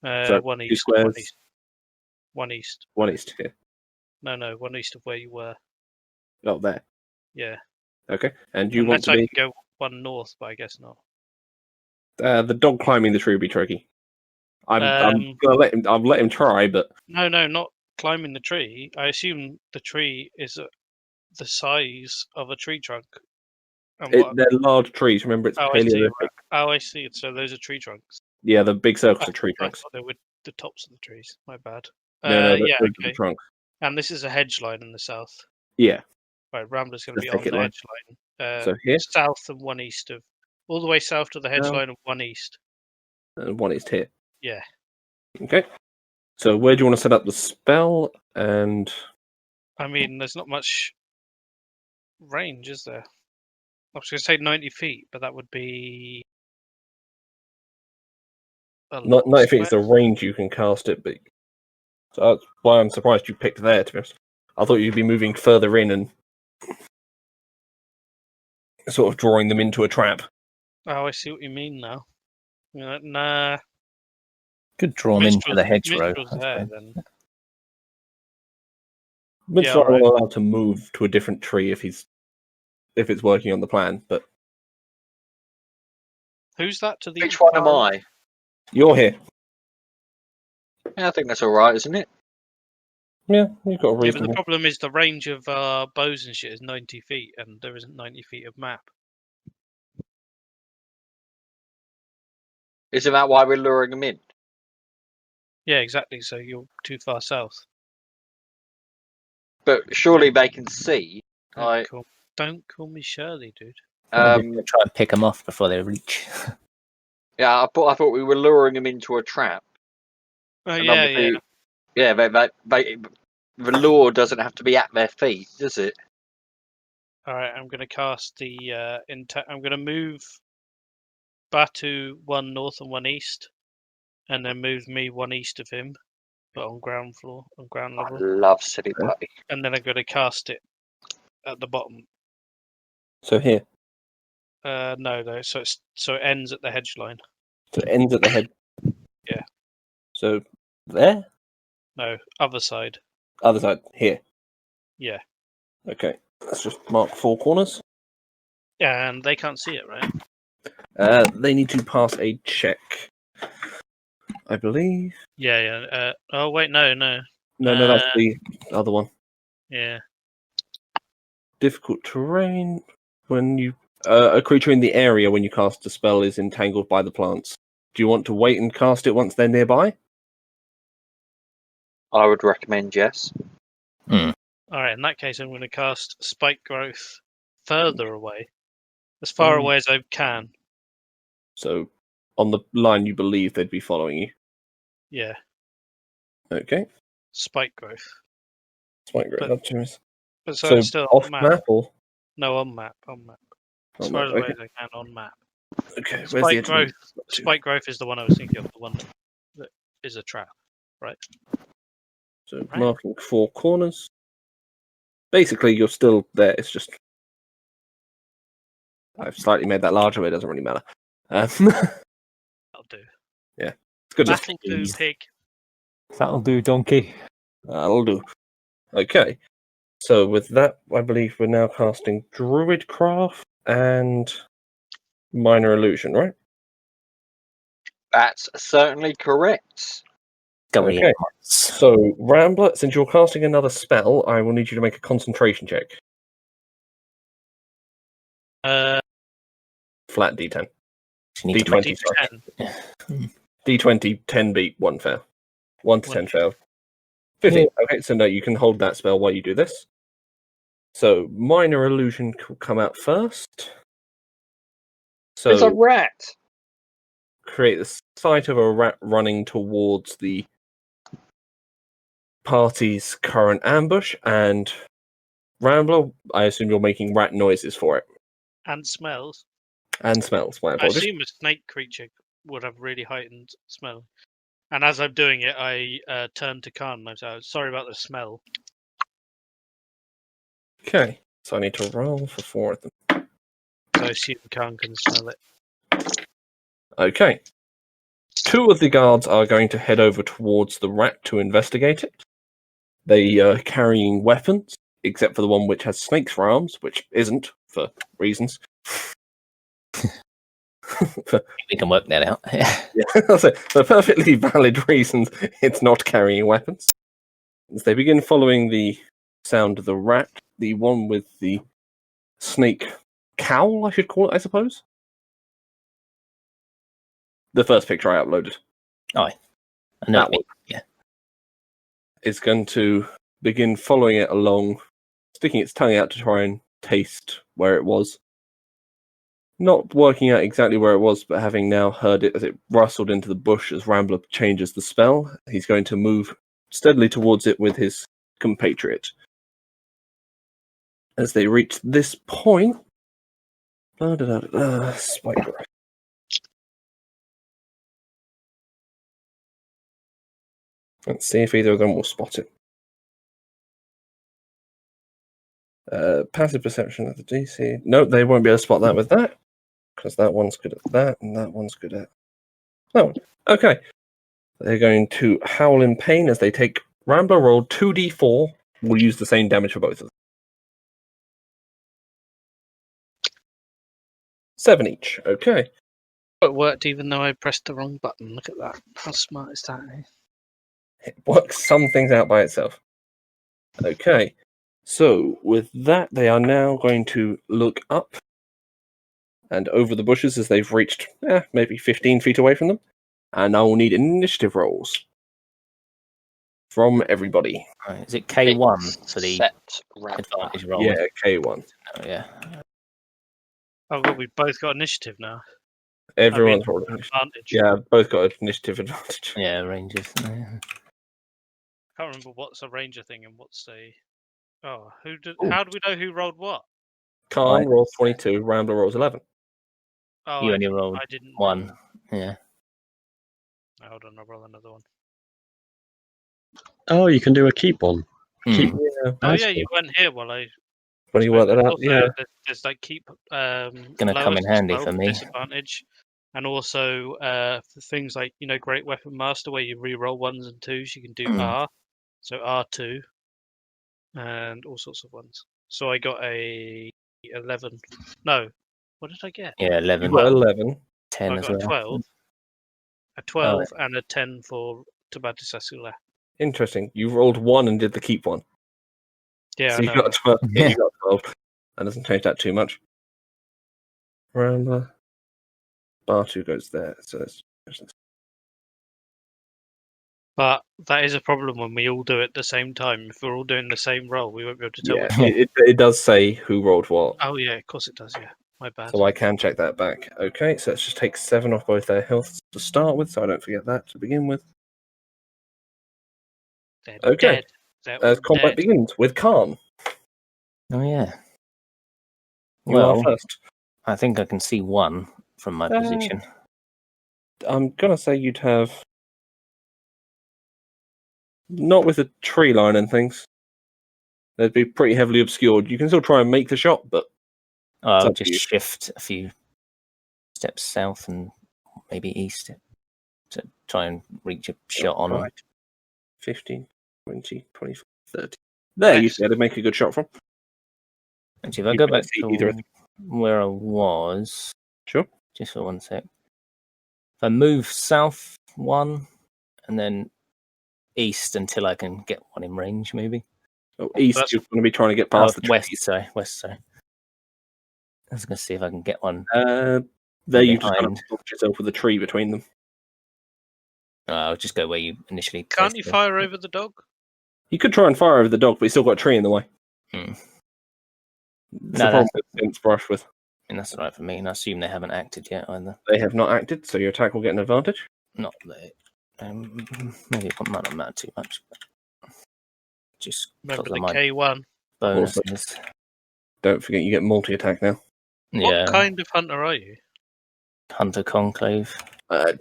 So, One two east. squares. One east. One east. One east here. No, one east of where you were. Oh, there. Yeah. Okay. And you Unless want to I be... can go one north, but I guess not. the dog climbing the tree would be tricky. I'm gonna let him try, but No, not climbing the tree. I assume the tree is the size of a tree trunk. And they're large trees. Remember, it's I see. Paleolithic. Oh, I see. So those are tree trunks. Yeah, the big circles I are tree I trunks. thought they were the tops of the trees. My bad. No, Yeah, they're okay. the trunks. And this is a hedge line in the south. Yeah. Right, Rambler's going to The be on thicket the line. hedge line. So here, South and one east of, all the way south to the hedge South. line and one east. and one is here. Yeah. Okay. So where do you want to set up the spell? And I mean, there's not much range, is there? I was going to say 90 feet, but that would be a lot. 90 feet is the range you can cast it, but so that's why I'm surprised you picked there. To be honest, I thought you'd be moving further in and sort of drawing them into a trap. Oh, I see what you mean now. Nah. Could draw them into the hedgerow. Minstrel's there, then. Minstrel Yeah, alright. allowed to move to a different tree if it's working on the plan. But Who's that to the Which one am far- I? you're here. Yeah, I think that's all right, isn't it? Yeah, you've got a Yeah, but the reasonable. problem is the range of bows and shit is 90 feet, and there isn't 90 feet of map. Isn't that why we're luring them in? Yeah, exactly. So you're too far south. But surely they can see. Don't call me Shirley, dude. Try and pick them off before they reach. Yeah, I thought we were luring them into a trap. Oh And yeah, obviously- yeah. Yeah, the lure doesn't have to be at their feet, does it? All right, I'm going to cast the. I'm going to move Batu one north and one east, and then move me one east of him, but on ground I level. love Silly Putty. And then I'm going to cast it at the bottom. So here. No. So it ends at the hedge line. So it ends at the head. Yeah. So there? No, other side. Other side. Here. Yeah. Okay. Let's just mark 4 corners. Yeah, and they can't see it, right? They need to pass a check. I believe. Yeah. Oh wait, no. No, that's the other one. Yeah. Difficult terrain. When you a creature in the area when you cast a spell is entangled by the plants. Do you want to wait and cast it once they're nearby? I would recommend yes. All right. In that case, I'm going to cast Spike Growth further away, as far away as I can. So on the line you believe they'd be following you. Yeah. Okay. Spike Growth. Spike Growth. But- Up to us. But so So it's still off on map or No, on map. As on far map? away Okay. as I can on map. Okay. Where's Spike the edge? Growth. Spike Growth is the one I was thinking of. The one that is a trap. So Right. marking 4 corners. Basically, you're still there. It's just I've slightly made that larger, but it doesn't really matter. It's That'll do. good. Just Batting poo pig. That'll do, donkey. that'll do. Okay. So with that, I believe we're now casting Druidcraft and Minor Illusion, right? That's certainly correct. Going Okay. in. So Rambler, since you're casting another spell, I will need you to make a concentration check. Flat D10. You need to D20. make- sorry. D20, 10 beat, 1 fail. 1 to 10 One. fail. 15. Okay, so no, you can hold that spell while you do this. So Minor Illusion will come out first. There's a So rat. create the sight of a rat running towards the party's current ambush, and Rambler, I assume you're making rat noises for it. And smells. And smells, my I apologies. assume a snake creature would have really heightened smell. And as I'm doing it, I turn to Khan and I say, sorry about the smell. Okay, so I need to roll for 4 of them. So I assume Khan can smell it. Okay. 2 of the guards are going to head over towards the rat to investigate it. They are carrying weapons, except for the one which has snakes for arms, which isn't, for reasons. We can work that out. Yeah, so for perfectly valid reasons, it's not carrying weapons. As they begin following the sound of the rat, the one with the snake cowl, I should call it, I suppose, The first picture I uploaded. I know That what you mean. Yeah. Is going to begin following it along, sticking its tongue out to try and taste where it was. Not working out exactly where it was, but having now heard it as it rustled into the bush as Rambler changes the spell, he's going to move steadily towards it with his compatriot. As they reach this point... Spike growth. Let's see if either of them will spot it. Passive perception of the DC. Nope, they won't be able to spot that with that. Because that one's good at that, and that one's good at that one. Okay. They're going to howl in pain as they take Rambler roll 2d4. We'll use the same damage for both of them. 7 each. Okay. It worked even though I pressed the wrong button. Look at that. How smart is that? Eh? It works some things out by itself. Okay. So, with that, they are now going to look up and over the bushes as they've reached maybe 15 feet away from them. And I will need initiative rolls from everybody. Right. Is it K1 for the Set Rambler. advantage roll? Yeah, K1. Oh, yeah. Oh, well, we've both got initiative now. Everyone's rolled initiative. Advantage. Yeah, both got initiative advantage. Yeah, Rangers. Yeah. I can't remember what's a ranger thing and what's a. Oh, Ooh. how do we know who rolled what? Khan Right. rolls 22, Rambler rolls 11. Oh, You only rolled I didn't. one. Yeah. Hold on, I'll roll another one. Oh, you can do a keep on. Keep. Hmm. Yeah. Oh That's yeah, cool. you weren't here while I. When you work that out, Also, yeah. There's like keep. Gonna come lowest in handy as well for me. Disadvantage, and also for things like Great Weapon Master, where you re-roll 1s and 2s, you can do Mm. R, so R2, and all sorts of ones. So I got a 11. No, what did I get? Yeah, You 11, got 11. 10 I as got well. a 12. A 12 and a 10 for Tabata Sasula. Interesting. You rolled 1 and did the keep one. Yeah, So I you know. got 12. Yeah, you got 12. That doesn't change that too much. Rambler. Bartu goes there. So that's But that is a problem when we all do it at the same time. If we're all doing the same roll, we won't be able to tell. yeah. which- It does say who rolled what. Oh yeah, of course it does. Yeah, my bad. So I can check that back. Okay, so let's just take 7 off both their health to start with, so I don't forget that to begin with. They're Okay. dead. They're As all combat dead. begins with Khan. Oh, yeah. You are Well, first. I think I can see one from my position. I'm gonna say you'd have not with a tree line and things. They'd be pretty heavily obscured. You can still try and make the shot, but I'll up to just you. shift a few steps south and maybe east to try and reach a shot on them. Right. 15, 20, 25, 30. There, Yes. you'd be able to make a good shot from. Actually, if I You go can't back see to either of them. where I was, Sure. just for 1 sec. If I move south 1 and then east until I can get one in range, maybe. Oh, east, That's- you're going to be trying to get past the west, trees. west, sorry. I was going to see if I can get one. There, you just kind of behind. blocked yourself with a tree between them. I'll just go where you initially. Can't placed you the- fire over the dog? You could try and fire over the dog, but you still got a tree in the way. Hmm. It's No, the problem with dense brush with. And that's all right for me. And I assume they haven't acted yet either. They have not acted, so your attack will get an advantage. Not that. Maybe it might not matter too much. But just Remember because the of my K1. bonuses. Don't forget you get multi-attack now. Yeah. What kind of hunter are you? Hunter Conclave.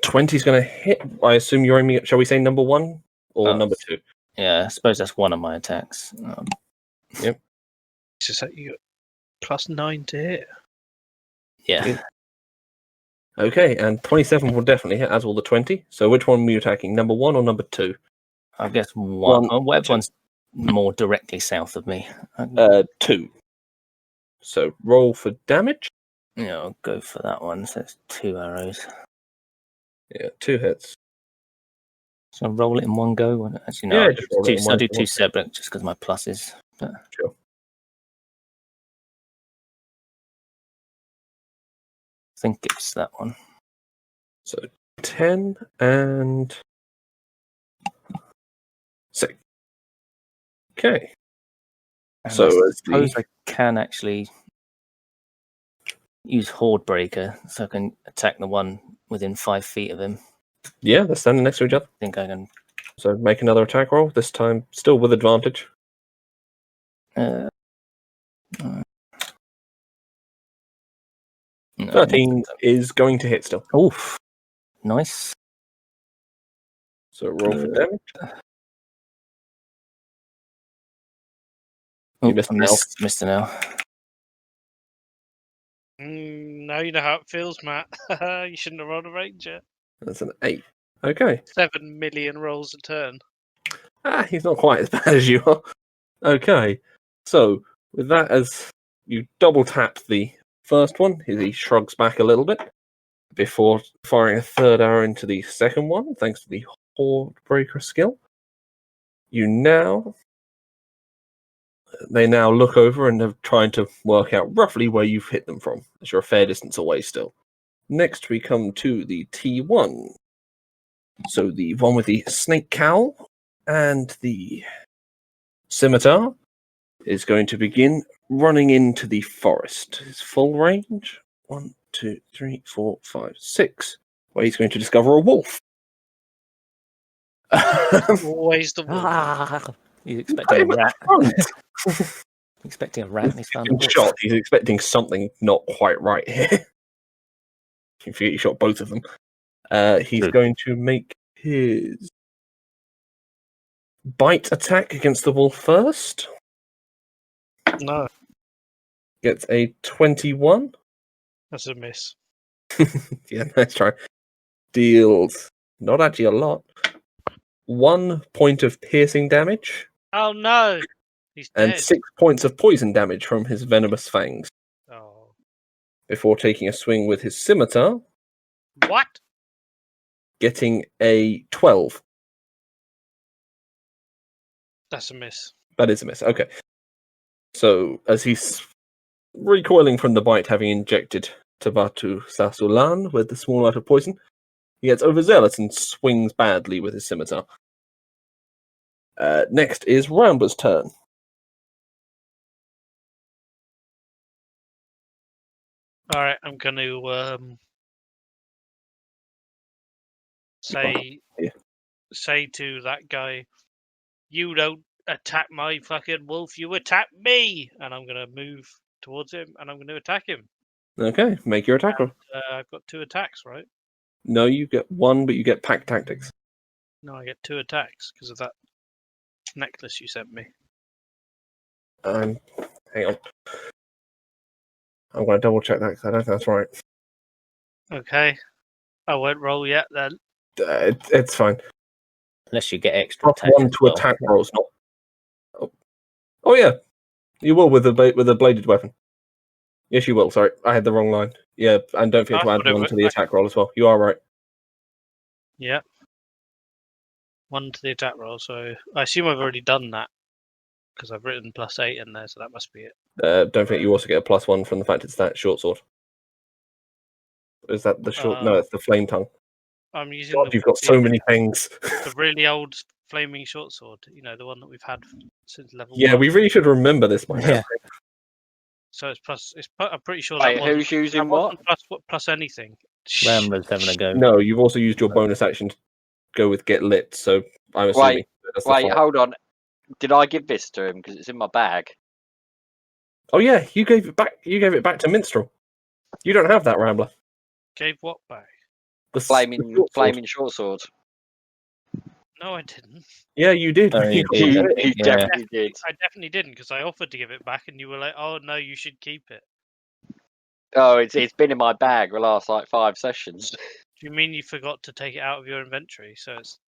20 is going to hit. I assume you're aiming at, shall we say, number 1 or Oh. number 2? Yeah, I suppose that's one of my attacks. So you got +9 to hit. Yeah. Okay, and 27 will definitely hit, as will the 20. So which one were you attacking, number 1 or number 2? I guess One, whatever one's more directly south of me. 2. So roll for damage. Yeah, I'll go for that one. So it's 2 arrows. Yeah, 2 hits. So I'll roll it in one go. Actually, no. Yeah, I'll just do roll it in one I'll do go. 2 separate just because my pluses. But Sure. I think it's that one. So 10 and 6. Okay. And So I as suppose the I can actually use Horde Breaker so I can attack the one within 5 feet of him. yeah, they're standing next to each other. I think I can. So make another attack roll. This time still with advantage. No, 13 is going to hit still. Oof. Nice. So roll for damage. You Oh, missed I an elf. missed an L. Now you know how it feels, Matt. You shouldn't have rolled a ranger. That's an 8. Okay. 7 million rolls a turn. He's not quite as bad as you are. Okay. So with that, as you double tap the first one, he shrugs back a little bit before firing a third arrow into the second one, thanks to the Horde Breaker skill. They now look over and are trying to work out roughly where you've hit them from, as you're a fair distance away still. Next, we come to the T1. So the one with the snake cowl and the scimitar is going to begin running into the forest. His full range, 1, 2, 3, 4, 5, 6, where he's going to discover a wolf. Always the wolf. He's expecting a rat. Expecting a rat and he's found a wolf. Shot. He's expecting something not quite right here. You forget you shot both of them. He's Good. going to make his bite attack against the wolf first. No, Gets a 21. that's a miss. Yeah, nice try. Deals not actually a lot. 1 point of piercing damage Oh no! He's and dead. 6 points of poison damage from his venomous fangs Oh. before taking a swing with his scimitar, What? getting a 12. That's a miss. That is a miss. Okay. So, as he's recoiling from the bite, having injected Tabatu Sasulan with the small amount of poison, he gets overzealous and swings badly with his scimitar. Next is Ramba's turn. Alright, I'm going to Yeah. say to that guy, you don't attack my fucking wolf, you attack me! And I'm going to move towards him and I'm going to attack him. Okay, make your attack roll. I've got 2 attacks, right? No, you get 1, but you get pack tactics. No, I get 2 attacks because of that necklace you sent me. Hang on. I'm going to double check that because I don't think that's right. Okay. I won't roll yet then. It's fine. Unless you get extra Plus attack 1 as to well. attack rolls, not. Oh yeah, you will with a bladed weapon. Yes, you will. Sorry, I had the wrong line. Yeah, and don't forget to I add thought it 1 was- to the attack roll as well. You are right. Yeah. 1 to the attack roll, so I assume I've already done that because I've written +8 in there, so that must be it. Don't forget you also get a +1 from the fact it's that short sword. Is that the short? No, it's the flame tongue. I'm using God, you've got so many things. the really old flaming short sword. You know, the one that we've had since level Yeah, 1. we really should remember this by now. Yeah. So it's plus. I'm pretty sure Wait, that wasn't, who's using that what? wasn't plus anything. Ramba's having a go. No, you've also used your bonus action to go with get lit. So I'm assuming that's the Wait, fire. hold on. Did I give this to him because it's in my bag? Oh yeah, you gave it back. You gave it back to Minstrel. You don't have that, Rambler. Gave what back? The Flaming short sword. flaming short sword. No, I didn't. Yeah, you did. Oh, you You did. got it. You Yeah. definitely did. I definitely didn't because I offered to give it back, and you were like, "Oh no, you should keep it." Oh, it's been in my bag the last like 5 sessions. Do you mean you forgot to take it out of your inventory? So it's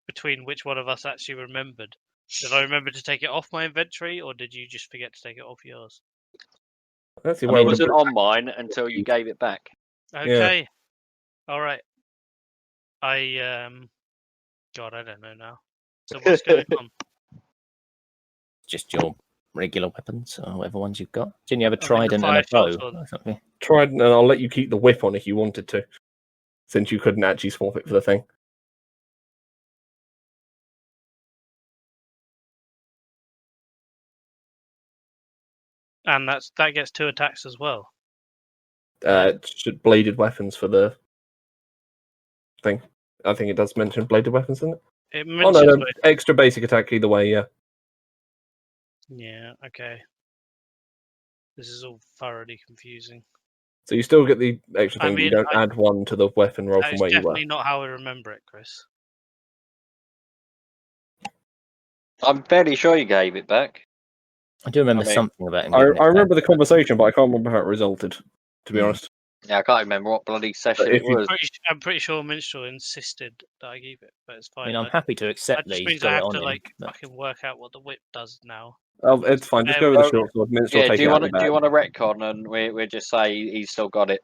between which one of us actually remembered. Did I remember to take it off my inventory, or did you just forget to take it off yours? That's the I way It mean, wasn't on mine until you gave it back. Okay. All right. God, I don't know now. So what's going on? Just your regular weapons or whatever ones you've got. Didn't you have a I mean, the trident and a fire bow short sword. or something? Tried, and I'll let you keep the whip on if you wanted to. since you couldn't actually swap it for the thing. And that gets 2 attacks as well. Bladed weapons for the thing. I think it does mention bladed weapons, doesn't it? It Oh mentions no, extra basic attack either way. Yeah. Yeah, okay. This is all thoroughly confusing. So you still get the extra thing, I but you mean, don't add 1 to the weapon roll That from is where you were. definitely not how I remember it, Chris. I'm fairly sure you gave it back. I do remember I mean, something about him. I giving it remember back. the conversation, but I can't remember how it resulted. To be honest, Yeah, I can't remember what bloody session if it you- was. I'm pretty sure Minstrel insisted that I gave it, but it's I fine. mean, I'm happy to that accept just that he's means got I it have on to him. but- fucking work out what the whip does now. it's fine. Just go with the short sword. Minstrel Yeah, take do you it out want of the do you bag. want a retcon and we just say he's still got it?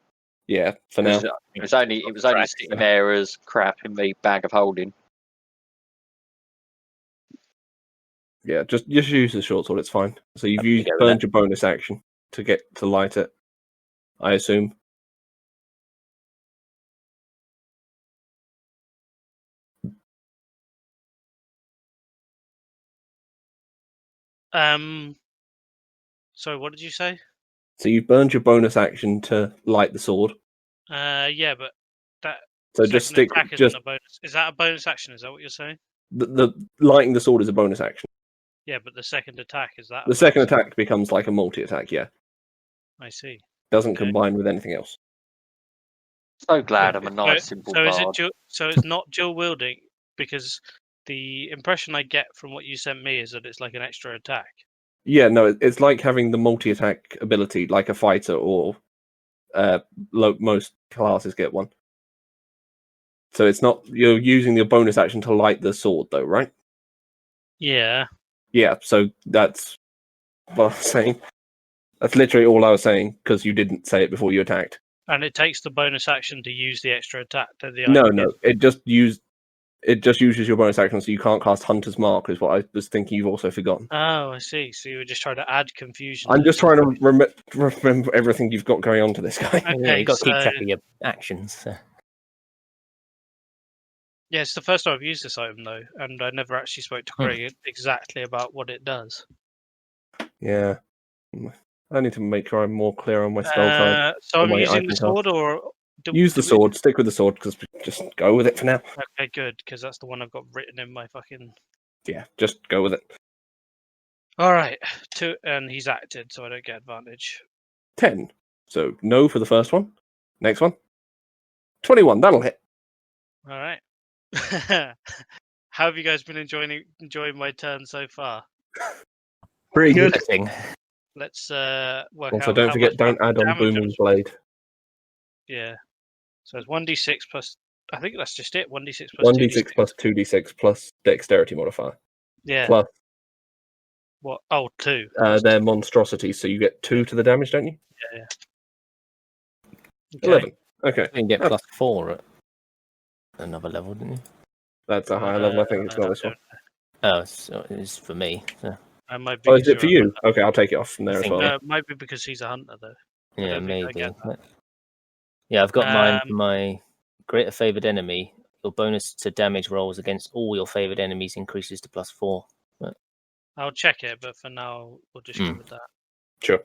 Yeah, for now. It was only sitting there as crap in the bag of holding. Yeah, just use the short sword. It's fine. So you've Happy to go with burned your bonus action to get to light it. I assume. So what did you say? So you've burned your bonus action to light the sword. Yeah, but that So just second stick. attack Just isn't a bonus. Is that a bonus action? Is that what you're saying? the lighting the sword is a bonus action. Yeah, but the second attack is that. The second attack becomes like a multi attack. Yeah, I see. doesn't Okay. combine with anything else. So glad I'm a nice, simple So is it bard. so it's not dual wielding, because the impression I get from what you sent me is that it's like an extra attack. Yeah, no, it's like having the multi attack ability, like a fighter, or most classes get one. So it's not, you're using your bonus action to light the sword, though, right? Yeah. Yeah, so that's what I was saying. That's literally all I was saying, because you didn't say it before you attacked. And it takes the bonus action to use the extra attack. No, it just uses your bonus action, so you can't cast Hunter's Mark, is what I was thinking you've also forgotten. Oh, I see. So you were just trying to add confusion. I'm just trying to remember everything you've got going on to this guy. Okay, Yeah, you've got to keep so- track of your actions. So. Yeah, it's the first time I've used this item though, and I never actually spoke to Craig exactly about what it does. Yeah. I need to make sure I'm more clear on my spell card. So I'm my using item the card. sword, or Use the sword. Stick with the sword, because just go with it for now. Okay, good, because that's the one I've got written in my fucking. Yeah, just go with it. All right, and he's acted, so I don't get advantage. 10. So no for the first one. Next one. 21. That'll hit. All right. How have you guys been enjoying my turn so far? Pretty good. Thing. Let's work Also, out. don't how forget, much don't add on damage Booming I'm- Blade. Yeah. So it's 1d6 plus. I think that's just it. 1d6 plus 1d6 plus 2d6 plus Dexterity modifier. Yeah. Plus What? Oh, 2. their monstrosities, so you get 2 to the damage, don't you? Yeah. 11. Okay. You can get +4 at another level, didn't you? That's a higher level. I think it's not this one. Oh, so it's for me. So. I might be. Oh, is it for you? Okay, I'll take it off from there as think well. No, it might be because he's a hunter though. Yeah, don't think I maybe. get that. Yeah, I've got mine for my greater favored enemy. Your bonus to damage rolls against all your favored enemies increases to +4. But I'll check it, but for now we'll just go with that. Sure.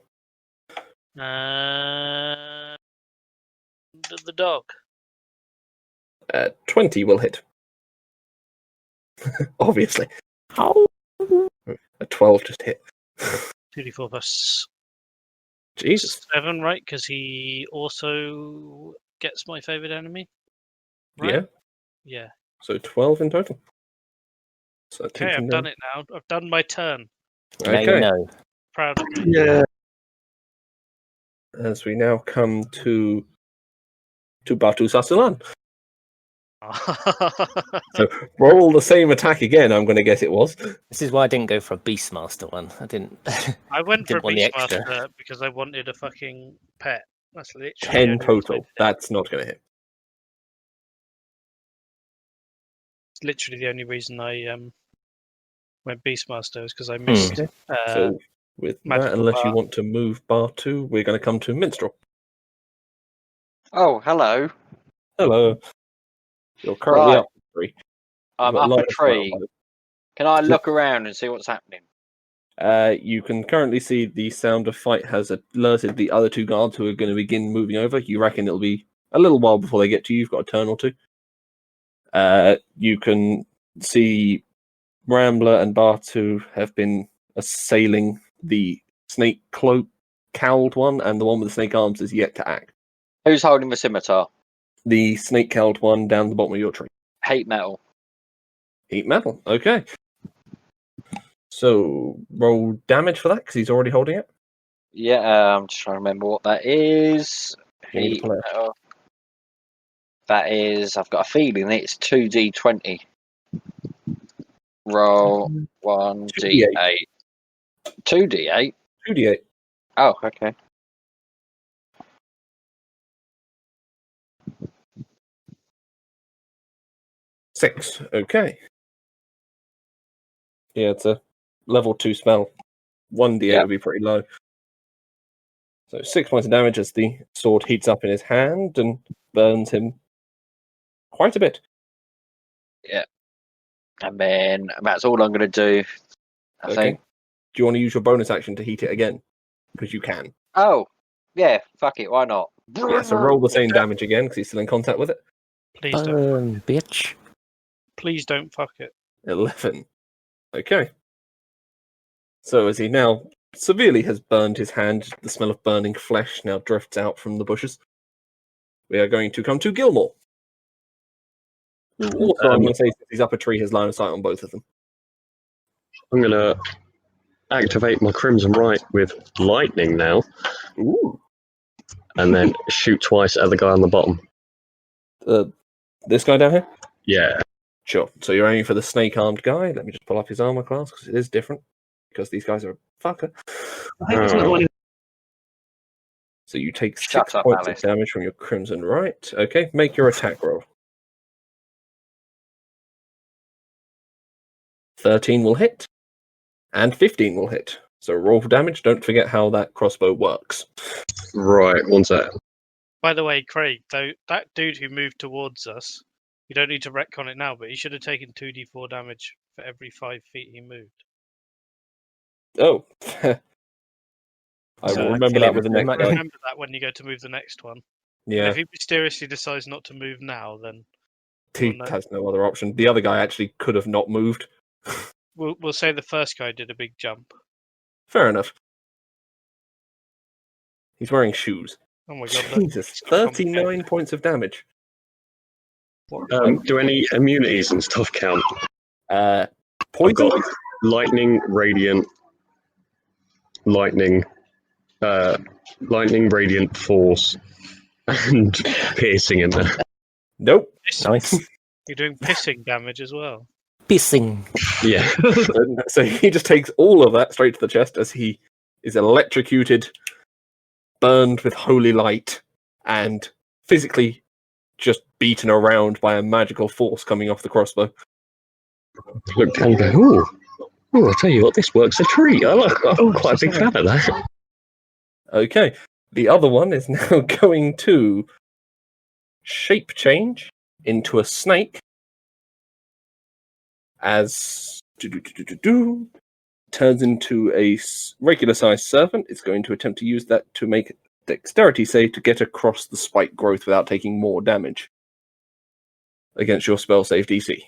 The dog. 20 will hit. Obviously. How? A 12 just hit. 2d4 plus Jesus. 7, right? Because he also gets my favorite enemy. Right? Yeah. Yeah. So 12 in total. So Okay, I've done it now. I've done my turn. now you Okay. know. Proud of me. Yeah. As we now come to Batu Sasulan. So roll the same attack again, I'm going to guess it was. This is why I didn't go for a Beastmaster one. I didn't. I went for a Didn't want the extra. Beastmaster because I wanted a fucking pet. That's literally the 10 only reason I total. did it. That's not going to hit. It's literally the only reason I went Beastmaster is because I missed. So with that, magical unless you bar. want to move Batu, we're going to come to Minstrel. Oh, hello. Hello. You're currently Right. up a tree. I'm You've got up line a of sight on tree. both. Can I look around and see what's happening? You can currently see the sound of fight has alerted the other two guards who are going to begin moving over. You reckon it'll be a little while before they get to you. You've got a turn or two. You can see Rambler and Bartu have been assailing the snake cloak cowled one, and the one with the snake arms is yet to act. Who's holding the scimitar? The snake cowled one down the bottom of your tree. Hate metal. Heat metal. Okay. So roll damage for that because he's already holding it. Yeah, I'm just trying to remember what that is. You need to Heat pull it. metal. That is, I've got a feeling it's 2d20. Roll 1d8. 2d8? 2d8. Oh, okay. Six. Okay. Yeah, it's a level 2 spell. 1d8 Yeah. would be pretty low. So 6 points of damage as the sword heats up in his hand and burns him quite a bit. And then that's all I'm going to do, I think. Do you want to use your bonus action to heat it again? Because you can. Oh, yeah, fuck it, why not? Yeah, so roll the same damage again because he's still in contact with it. Please don't. Burn, bitch. Please don't fuck it. 11. Okay. So as he now severely has burned his hand, the smell of burning flesh now drifts out from the bushes. We are going to come to Gilmore. Who also, I'm going to say, since he's up a tree, has line of sight on both of them. I'm going to activate my Crimson Right with lightning now, Ooh. and then shoot twice at the guy on the bottom. This guy down here? Yeah. Sure. So you're aiming for the snake-armed guy. Let me just pull up his armor class because it is different. Because these guys are a fucker. So you take Shut 6 up, points Alice. of damage from your Crimson Right. Okay, make your attack roll. 13 will hit, and 15 will hit. So roll for damage. Don't forget how that crossbow works. Right, one sec. By the way, Craig, though, that dude who moved towards us, you don't need to retcon it now, but he should have taken 2d4 damage for every 5 feet he moved. Oh. I So will remember that with the next Might- guy. Remember that when you go to move the next one. And Yeah, if he mysteriously decides not to move now, then he no. has no other option. The other guy actually could have not moved. we'll say the first guy did a big jump. Fair enough. He's wearing shoes. Oh my god, Jesus, that's 39 points of damage. Do any immunities and stuff count? I've Poison? got lightning, radiant, lightning, radiant, force, and piercing in there. Nope. Nice. You're doing pissing damage as well. Pissing. Yeah. So he just takes all of that straight to the chest as he is electrocuted, burned with holy light, and physically just beaten around by a magical force coming off the crossbow. Look down and go, ooh, I tell you what, this works a treat. I'm quite a big fan of that. Okay, the other one is now going to shape change into a snake as turns into a regular sized serpent. It's going to attempt to use that to make a dexterity save to get across the spike growth without taking more damage against your spell save DC,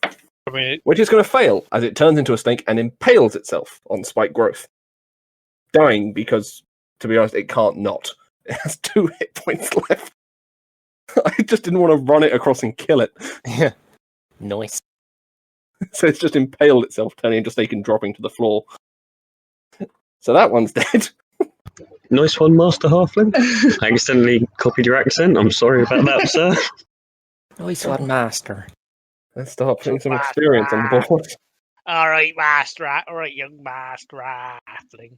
I mean, which is going to fail as it turns into a snake and impales itself on spike growth, dying because, to be honest, it can't not. It has 2 hit points left. I just didn't want to run it across and kill it. Yeah. Nice. So it's just impaled itself, turning into a snake and dropping to the floor. So that one's dead. Nice one, Master Halfling. I accidentally copied your accent. I'm sorry about that, sir. Nice one, master. Let's start putting some experience on the board. all right, all right, young master halfling.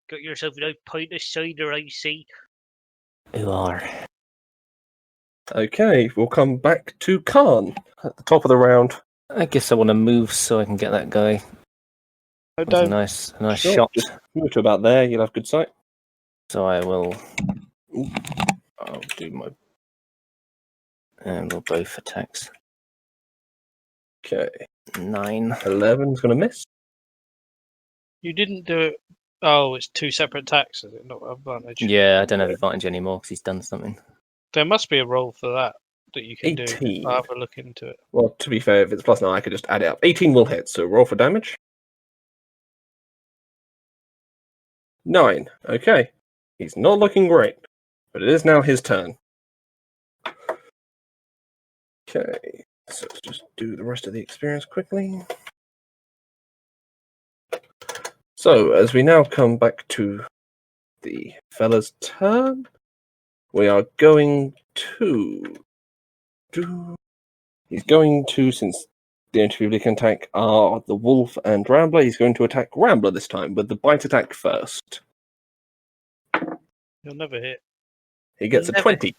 Got yourself a nice pint of cider, I see. You are. Okay, we'll come back to Khan at the top of the round. I guess I want to move so I can get that guy. I That's a don't. nice Sure, shot. just move to about there, you'll have good sight. So I will. I'll do my And we'll both attacks. Okay. 9. 11's going to miss. You didn't do it. Oh, it's 2 separate attacks, is it? Not advantage. Yeah, I don't have advantage anymore because he's done something. There must be a roll for that you can 18. do. I'll have a look into it. Well, to be fair, if it's +9, I could just add it up. 18 will hit, so roll for damage. 9. Okay. He's not looking great, but it is now his turn. Okay. So let's just do the rest of the experience quickly. So, as we now come back to the fella's turn, we are going to he's going to, since the only people he can attack are the wolf and Rambler, he's going to attack Rambler this time with the bite attack first. He'll never hit. He gets a Never. 20.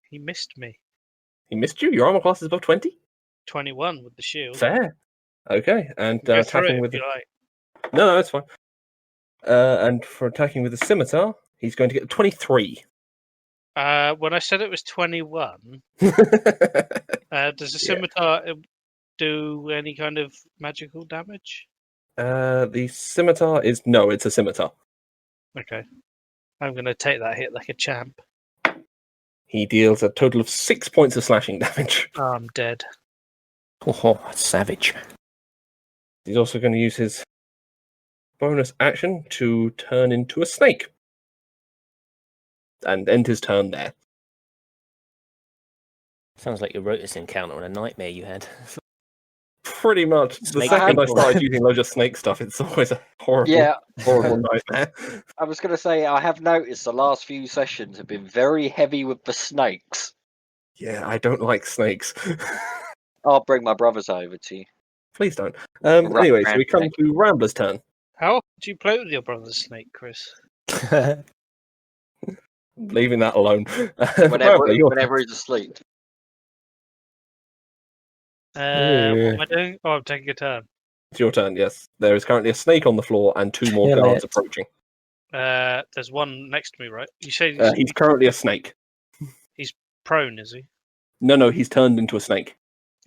He missed me. He missed you? Your armor class is above 20? 21 with the shield. Fair. Okay, and Go through attacking it with if the... you like. No, that's fine. And for attacking with the scimitar, he's going to get a 23. When I said it was 21, does the scimitar do any kind of magical damage? The scimitar is... No, it's a scimitar. Okay. I'm going to take that hit like a champ. He deals a total of 6 points of slashing damage. Oh, I'm dead. Oh, savage. He's also going to use his bonus action to turn into a snake. And end his turn there. Sounds like you wrote this encounter on a nightmare you had. Pretty much. The Snake second I people. started using loads of snake stuff, it's always a horrible, Yeah, horrible nightmare. I was going to say, I have noticed the last few sessions have been very heavy with the snakes. Yeah, I don't like snakes. I'll bring my brothers over to you. Please don't. Right, Anyway, so we come snake. to Rambler's turn. How do you play with your brother's snake, Chris? Leaving that alone. Whenever, Rambler, your whenever he's asleep. What am I doing? Oh, I'm taking a turn. It's your turn, yes. There is currently a snake on the floor and 2 more Kill guards it. approaching. There's one next to me, right? You say He's currently a snake. prone, is he? No, he's turned into a snake.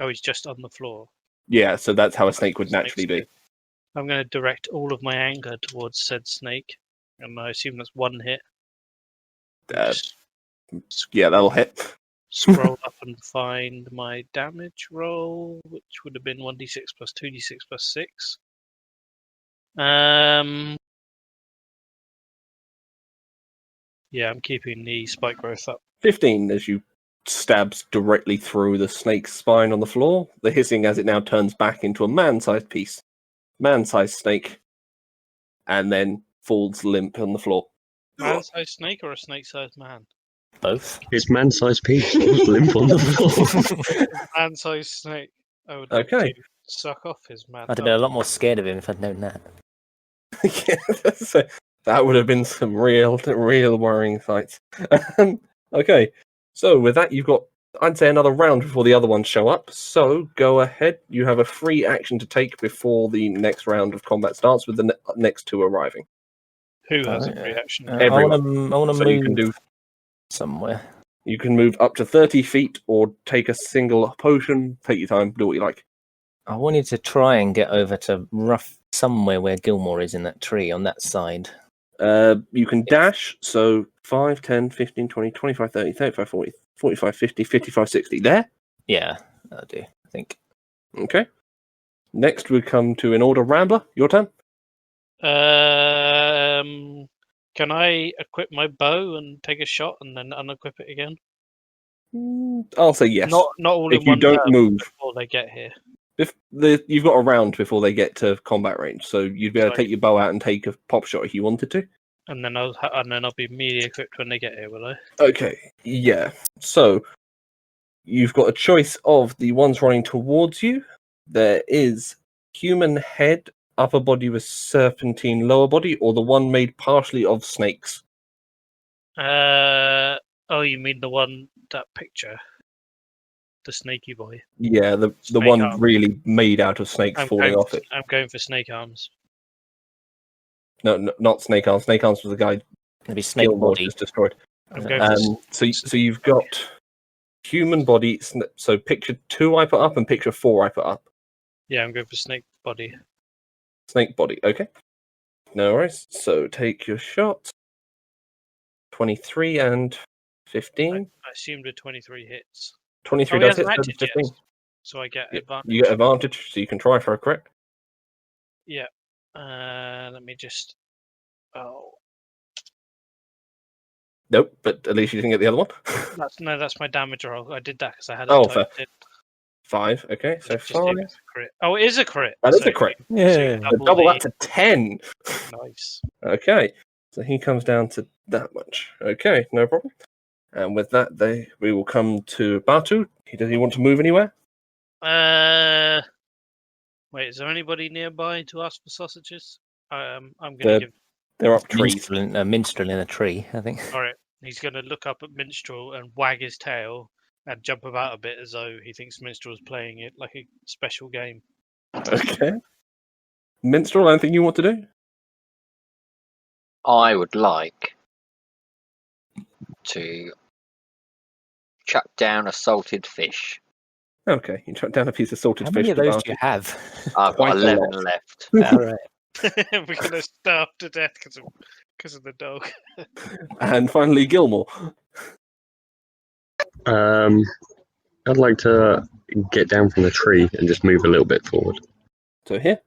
Oh, he's just on the floor. Yeah, so that's how a snake would Snake's naturally be. good. I'm going to direct all of my anger towards said snake, and I assume that's one hit. Uh, Just yeah, that'll hit. scroll up and find my damage roll, which would have been 1d6 plus 2d6 plus 6. Yeah, I'm keeping the spike growth up. 15 as you stabs directly through the snake's spine on the floor, the hissing as it now turns back into a man-sized piece. Man-sized snake. And then falls limp on the floor. Man-sized snake or a snake-sized man? Both. His man-sized piece was limp on the floor. Man-sized snake. I would like Okay. to suck off his man. I'd have been a lot more scared of him if I'd known that. Yeah, so that would have been some real worrying sights. Okay, so with that, you've got, I'd say, another round before the other ones show up. So go ahead. You have a free action to take before the next round of combat starts, with the next 2 arriving. Who has a yeah. reaction? I Everyone. want to So move you can do. somewhere. You can move up to 30 feet or take a single potion. Take your time. Do what you like. I wanted to try and get over to somewhere where Gilmore is in that tree on that side. You can dash. So 5, 10, 15, 20, 25, 30, 35, 40, 45, 50, 55, 60. There. Yeah, that'll do, I think. Okay. Next we come to an order Rambler. Your turn. Can I equip my bow and take a shot and then unequip it again? I'll say yes. Not all if in you one don't turn move. before they get here. You've got a round before they get to combat range, so you'd be able to Sorry. take your bow out and take a pop shot if you wanted to. And then I'll be immediately equipped when they get here, will I? Okay, yeah. So you've got a choice of the ones running towards you. There is human head, upper body with serpentine lower body, or the one made partially of snakes. Oh, you mean that picture? The snaky boy. Yeah, the Snake one arm. really made out of snakes falling off it. I'm going for snake arms. No, not snake arms. Snake arms was the guy It'll be snake Gilmore body. just destroyed. I'm going for So you've got human body. So picture 2 I put up and picture 4 I put up. Yeah, I'm going for snake body. Snake body. Okay. No worries. So take your shot. 23 and 15. I assumed a 23 hits. 23 Oh, he does hit. hasn't So acted yet, 15. so I get Yeah, advantage. you get advantage, so you can try for a crit. Yeah. Let me just. Oh, Nope, but at least you didn't get the other one. that's my damage roll. I did that because I had it Oh, typed in. 5. Okay, so Just see if 5. it's a crit. Oh, it is a crit. That is So a crit. Yeah. So double the- that to 10. Nice. Okay, so he comes down to that much. Okay, no problem. And with that, we will come to Batu. Does he want to move anywhere? Wait, is there anybody nearby to ask for sausages? I'm going They're- to give. They're up trees. Minstrel in a tree, I think. All right, he's going to look up at Minstrel and wag his tail and jump about a bit as though he thinks Minstrel's playing it like a special game. Okay. Minstrel, anything you want to do? I would like to chuck down a salted fish. Okay, you chuck down a piece of salted How fish. many of to those Batu. do you have? I've Quite got a 11 lot. left. All right. We're going to starve to death because of the dog. And finally, Gilmore. I'd like to get down from the tree and just move a little bit forward. So here.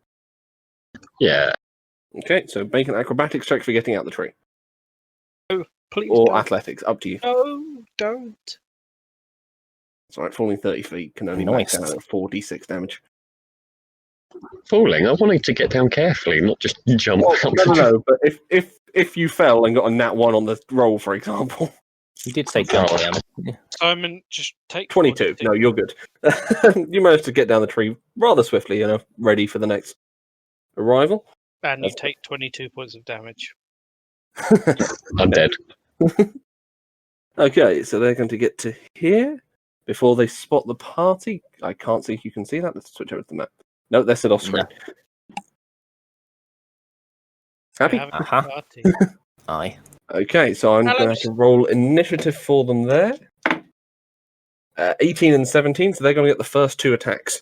Yeah. Okay, so make an acrobatics check for getting out the tree. Please Or don't. athletics, up to you. No, don't. It's alright, falling 30 feet can only max Nice. out at 4d6 damage. Falling. I wanted to get down carefully, not just jump Well, out. no, but if you fell and got a nat 1 on the roll, for example. You did say jump Oh. down. Simon, just take 22. 42. No, you're good. You managed to get down the tree rather swiftly, ready for the next arrival. And you That's take 22 points of damage. I'm dead. Okay, so they're going to get to here before they spot the party. I can't see if you can see that. Let's switch over to the map. No, they're still off screen. Happy? We're having a Uh-huh. party. Aye. Okay, so I'm Hello, going to have to roll initiative for them there. 18 and 17, so they're going to get the first 2 attacks.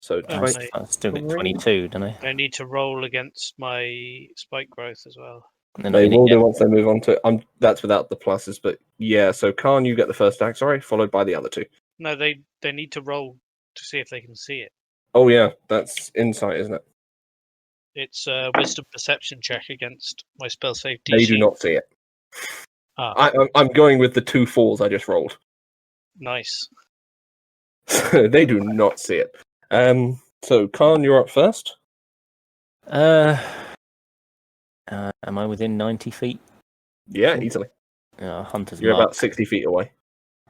So Oh, twice. mate. I still get 22, don't I? I need to roll against my spike growth as well. And then They we will get- do once they move on to. That's without the pluses, but yeah. So Khan, you get the first attack, sorry, followed by the other 2. No, they need to roll to see if they can see it. Oh yeah, that's insight, isn't it? It's a wisdom perception check against my spell save DC. They do not see it. Ah, I'm going with the 2 4s I just rolled. nice. They do not see it. So Khan, you're up first. Am I within 90 feet? Yeah, easily. Hunter's You're mark. about 60 feet away.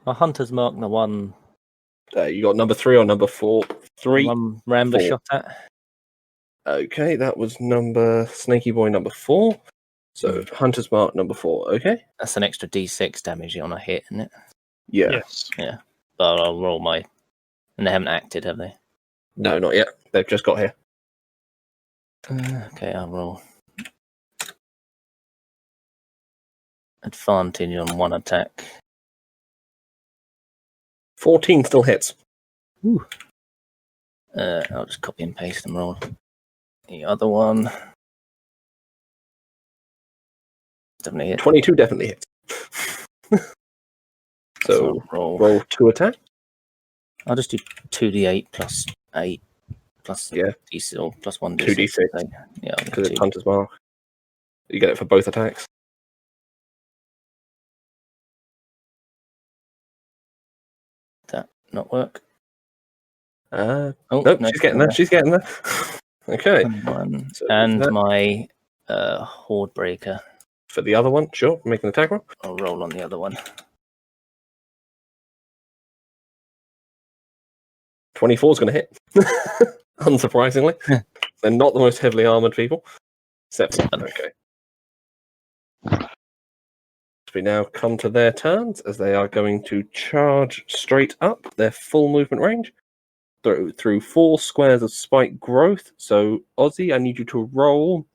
Hunter's mark, the one You got number 3 or number 4? 3. one Rambler 4. shot at. Okay, that was Snaky Boy number 4. So Hunter's Mark number 4. Okay. That's an extra D6 damage on a hit, isn't it? Yeah. Yes. But I'll roll my. And they haven't acted, have they? No, not yet. They've just got here. Okay, I'll roll. Advantage on one attack. 14 still hits. I'll just copy and paste and roll. The other one. Definitely hit. 22 definitely hits. So I'll roll. roll 2 attack. I'll just do 2d8 plus 8 plus Yeah. D6 or plus 1 2d6. D6. Yeah, I'll Because do it's 2. Hunter's Mark. You get it for both attacks. That not work. Oh, no, she's getting there. She's getting there. Okay. One. So And that- my Horde Breaker. For the other one, sure. Make an attack roll. I'll roll on the other one. 24 is going to hit. Unsurprisingly. They're not the most heavily armoured people. 7. Okay. We now come to their turns as they are going to charge straight up their full movement range through 4 squares of spike growth. So, Ozzy, I need you to roll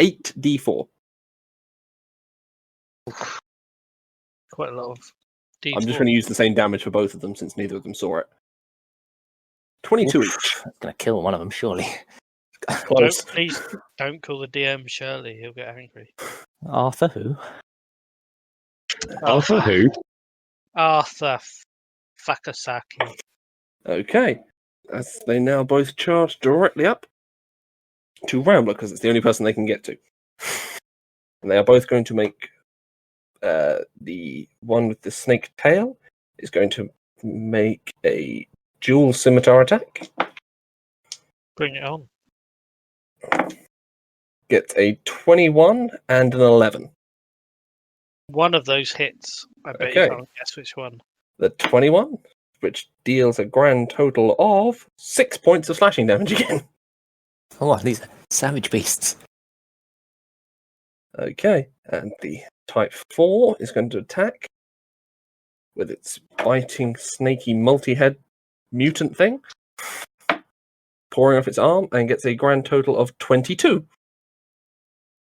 8d4. Quite a lot of D4. I'm just going to use the same damage for both of them since neither of them saw it. 22 Oof, each. That's gonna kill one of them, surely. Close. Please don't call the DM Shirley. He'll get angry. Arthur, who? Arthur, who? Arthur Fakasaki. Okay. As they now both charge directly up to Rambler, because it's the only person they can get to. And they are both going to make the one with the snake tail is going to make a dual scimitar attack. Bring it on. Gets a 21 and an 11. One of those hits. I bet Okay. you can't guess which one. The 21, which deals a grand total of 6 points of slashing damage again. Oh, these are savage beasts. Okay, and the type 4 is going to attack with its biting, snaky, multi-head mutant thing, pouring off its arm, and gets a grand total of 22.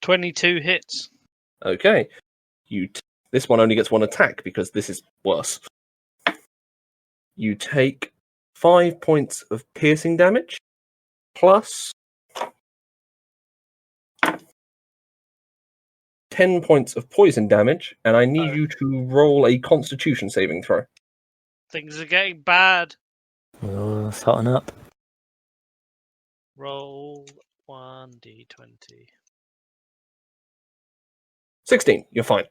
22 hits. Okay, this one only gets one attack because this is worse. You take 5 points of piercing damage, plus 10 points of poison damage, and I need you to roll a Constitution saving throw. Things are getting bad. Oh, starting up. Roll 1d20. 16, you're fine.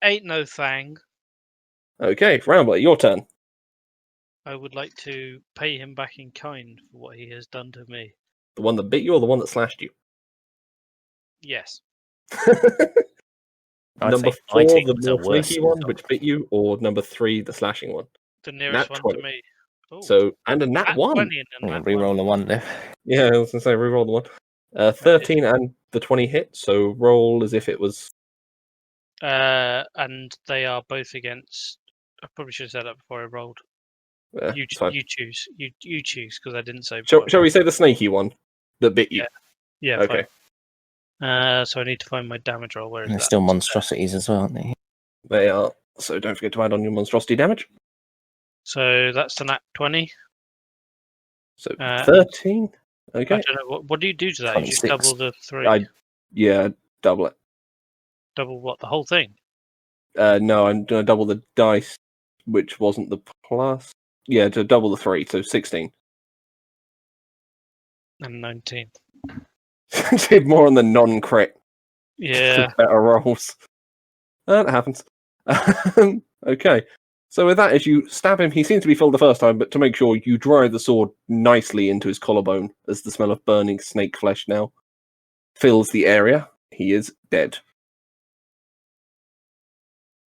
Ain't no thing. Okay, Rambler, your turn. I would like to pay him back in kind for what he has done to me. The one that bit you or the one that slashed you? Yes. I'd Number say 4, fighting the was a more worse sneaky one, result. which bit you, or number 3, the slashing one. The nearest Nat one 20. to me. Oh, So, and a nat 1. 20 and I'm a gonna nat reroll 1. the one there. Yeah, I was going to say, reroll the one. 13 and the 20 hit, so roll as if it was... And they are both against. I probably should have said that before I rolled. You it's fine. choose. You choose because I didn't say. Shall we say the snaky one that bit you? Yeah. Okay. Fine. So I need to find my damage roll. Where is And there's that? still monstrosities as well, aren't they? They are. So don't forget to add on your monstrosity damage. So that's the nat 20. So Uh, 13. I Okay. don't know what do you do to that? You just 26. double the 3. Yeah, double it. Double what? The whole thing? No, I'm going to double the dice, which wasn't the plus. Yeah, to double the 3, so 16. And 19. Did more on the non-crit. Yeah. Better rolls. That happens. Okay. So with that, as you stab him, he seems to be filled the first time, but to make sure, you drive the sword nicely into his collarbone as the smell of burning snake flesh now fills the area. He is dead.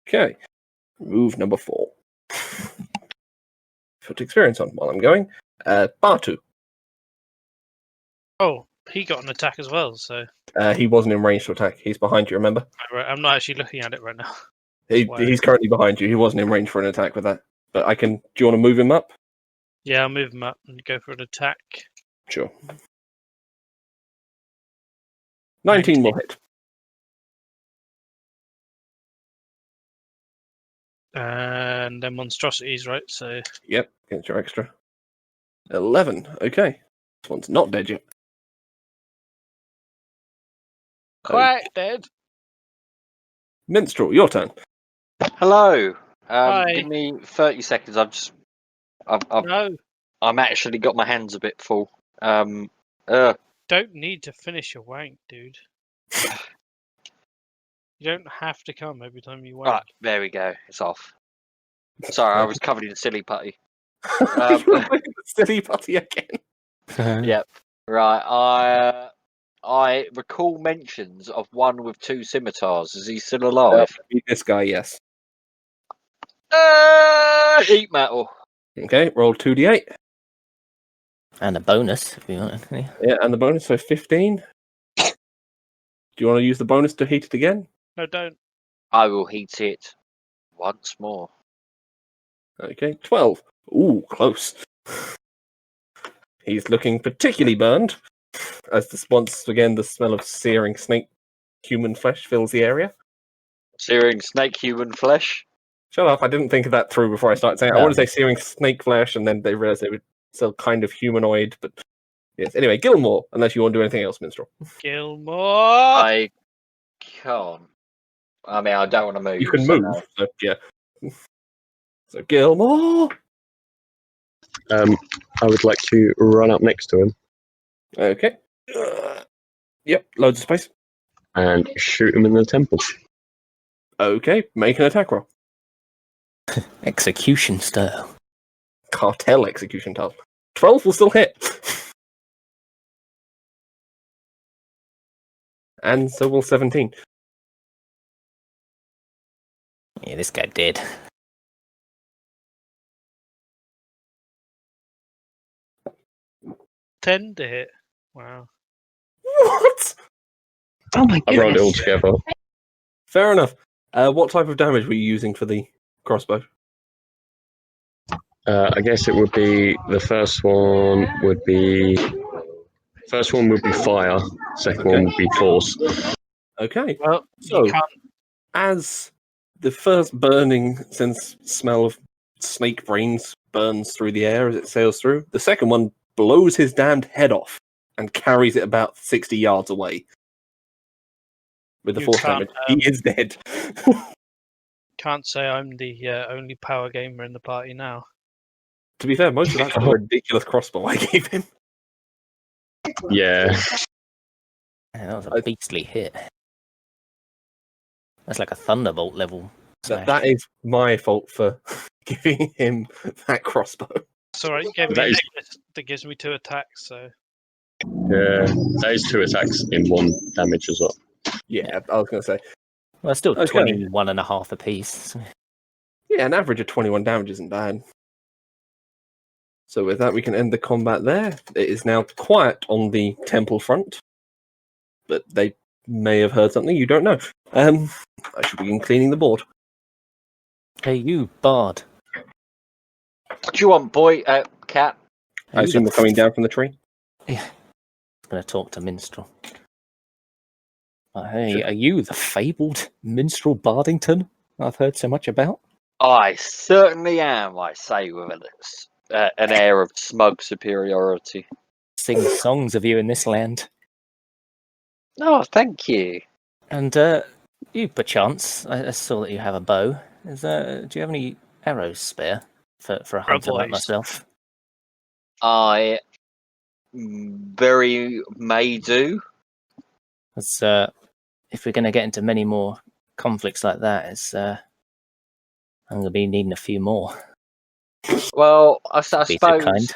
Okay. Move number 4. Put experience on while I'm going. Bartu. Oh, he got an attack as well. So He wasn't in range to attack. He's behind you, remember? I'm not actually looking at it right now. Wow. He's currently behind you. He wasn't in range for an attack with that. But I can... Do you want to move him up? Yeah, I'll move him up and go for an attack. Sure. 19 will hit. And then monstrosities, right? So Yep, against your extra. 11. Okay. This one's not dead yet. quite dead. Minstrel, your turn. Hello. Hi. Give me 30 seconds. No, I'm actually got my hands a bit full. don't need to finish your wank, dude. You don't have to come every time you wank. Right, there we go. It's off. Sorry, I was covered in silly putty. Silly putty again. Yep. Right, I recall mentions of one with 2 scimitars. Is he still alive? This guy, yes. Heat metal. Okay, roll 2d8. And a bonus, if you want. Yeah. Yeah, and the bonus, so 15. Do you want to use the bonus to heat it again? No, don't. I will heat it once more. Okay, 12. Ooh, close. He's looking particularly burned, as once again the smell of searing snake human flesh fills the area. Searing snake human flesh. Shut up! I didn't think of that through before I started saying it. I No. want to say searing snake flesh, and then they realised they were still kind of humanoid. But yes. Anyway, Gilmore. Unless you want to do anything else, Minstrel. Gilmore. I can't. I mean, I don't want to move. You can so move. no. So, yeah. So Gilmore. I would like to run up next to him Okay. Yep. Loads of space. and shoot him in the temple. Okay. Make an attack roll. Execution style. Cartel execution task. 12 will still hit. And so will 17. Yeah, this guy did. Ten to hit. Wow. What? Oh my I rolled it all goodness. together. Fair enough. What type of damage were you using for the crossbow? I guess it would be the first one would be fire. Second one would be force. Okay. Well, So, you can't. as the first burning smell of snake brains burns through the air as it sails through, the second one blows his damned head off and carries it about 60 yards away. With the You force can't, damage, he is dead. Can't say I'm the only power gamer in the party now. To be fair, most of that's from the ridiculous crossbow I gave him. Yeah. Yeah, that was a beastly hit. That's like a thunderbolt level. So smash. that is my fault for giving him that crossbow. It's alright, you gave me That a is- necklace that gives me 2 attacks, so Yeah. That is 2 attacks in 1 damage as well. Yeah, I was going to say. Well, it's still Okay. 21.5 apiece. Yeah, an average of 21 damage isn't bad. So with that, we can end the combat there. It is now quiet on the temple front, but they may have heard something you don't know. I should begin cleaning the board. Hey, you, Bard. What do you want, boy? Cat? I assume they're coming down from the tree. I'm going to talk to Minstrel. Hey, are you the fabled Minstrel Bardington I've heard so much about? I certainly am, I say with an air of smug superiority. Sing songs of you in this land. Oh, thank you. And you, perchance, I saw that you have a bow. Do you have any arrows spare for a hunter like boys. myself? I very may do. Because if we're going to get into many more conflicts like that, I'm going to be needing a few more. Well, I Be so suppose kind.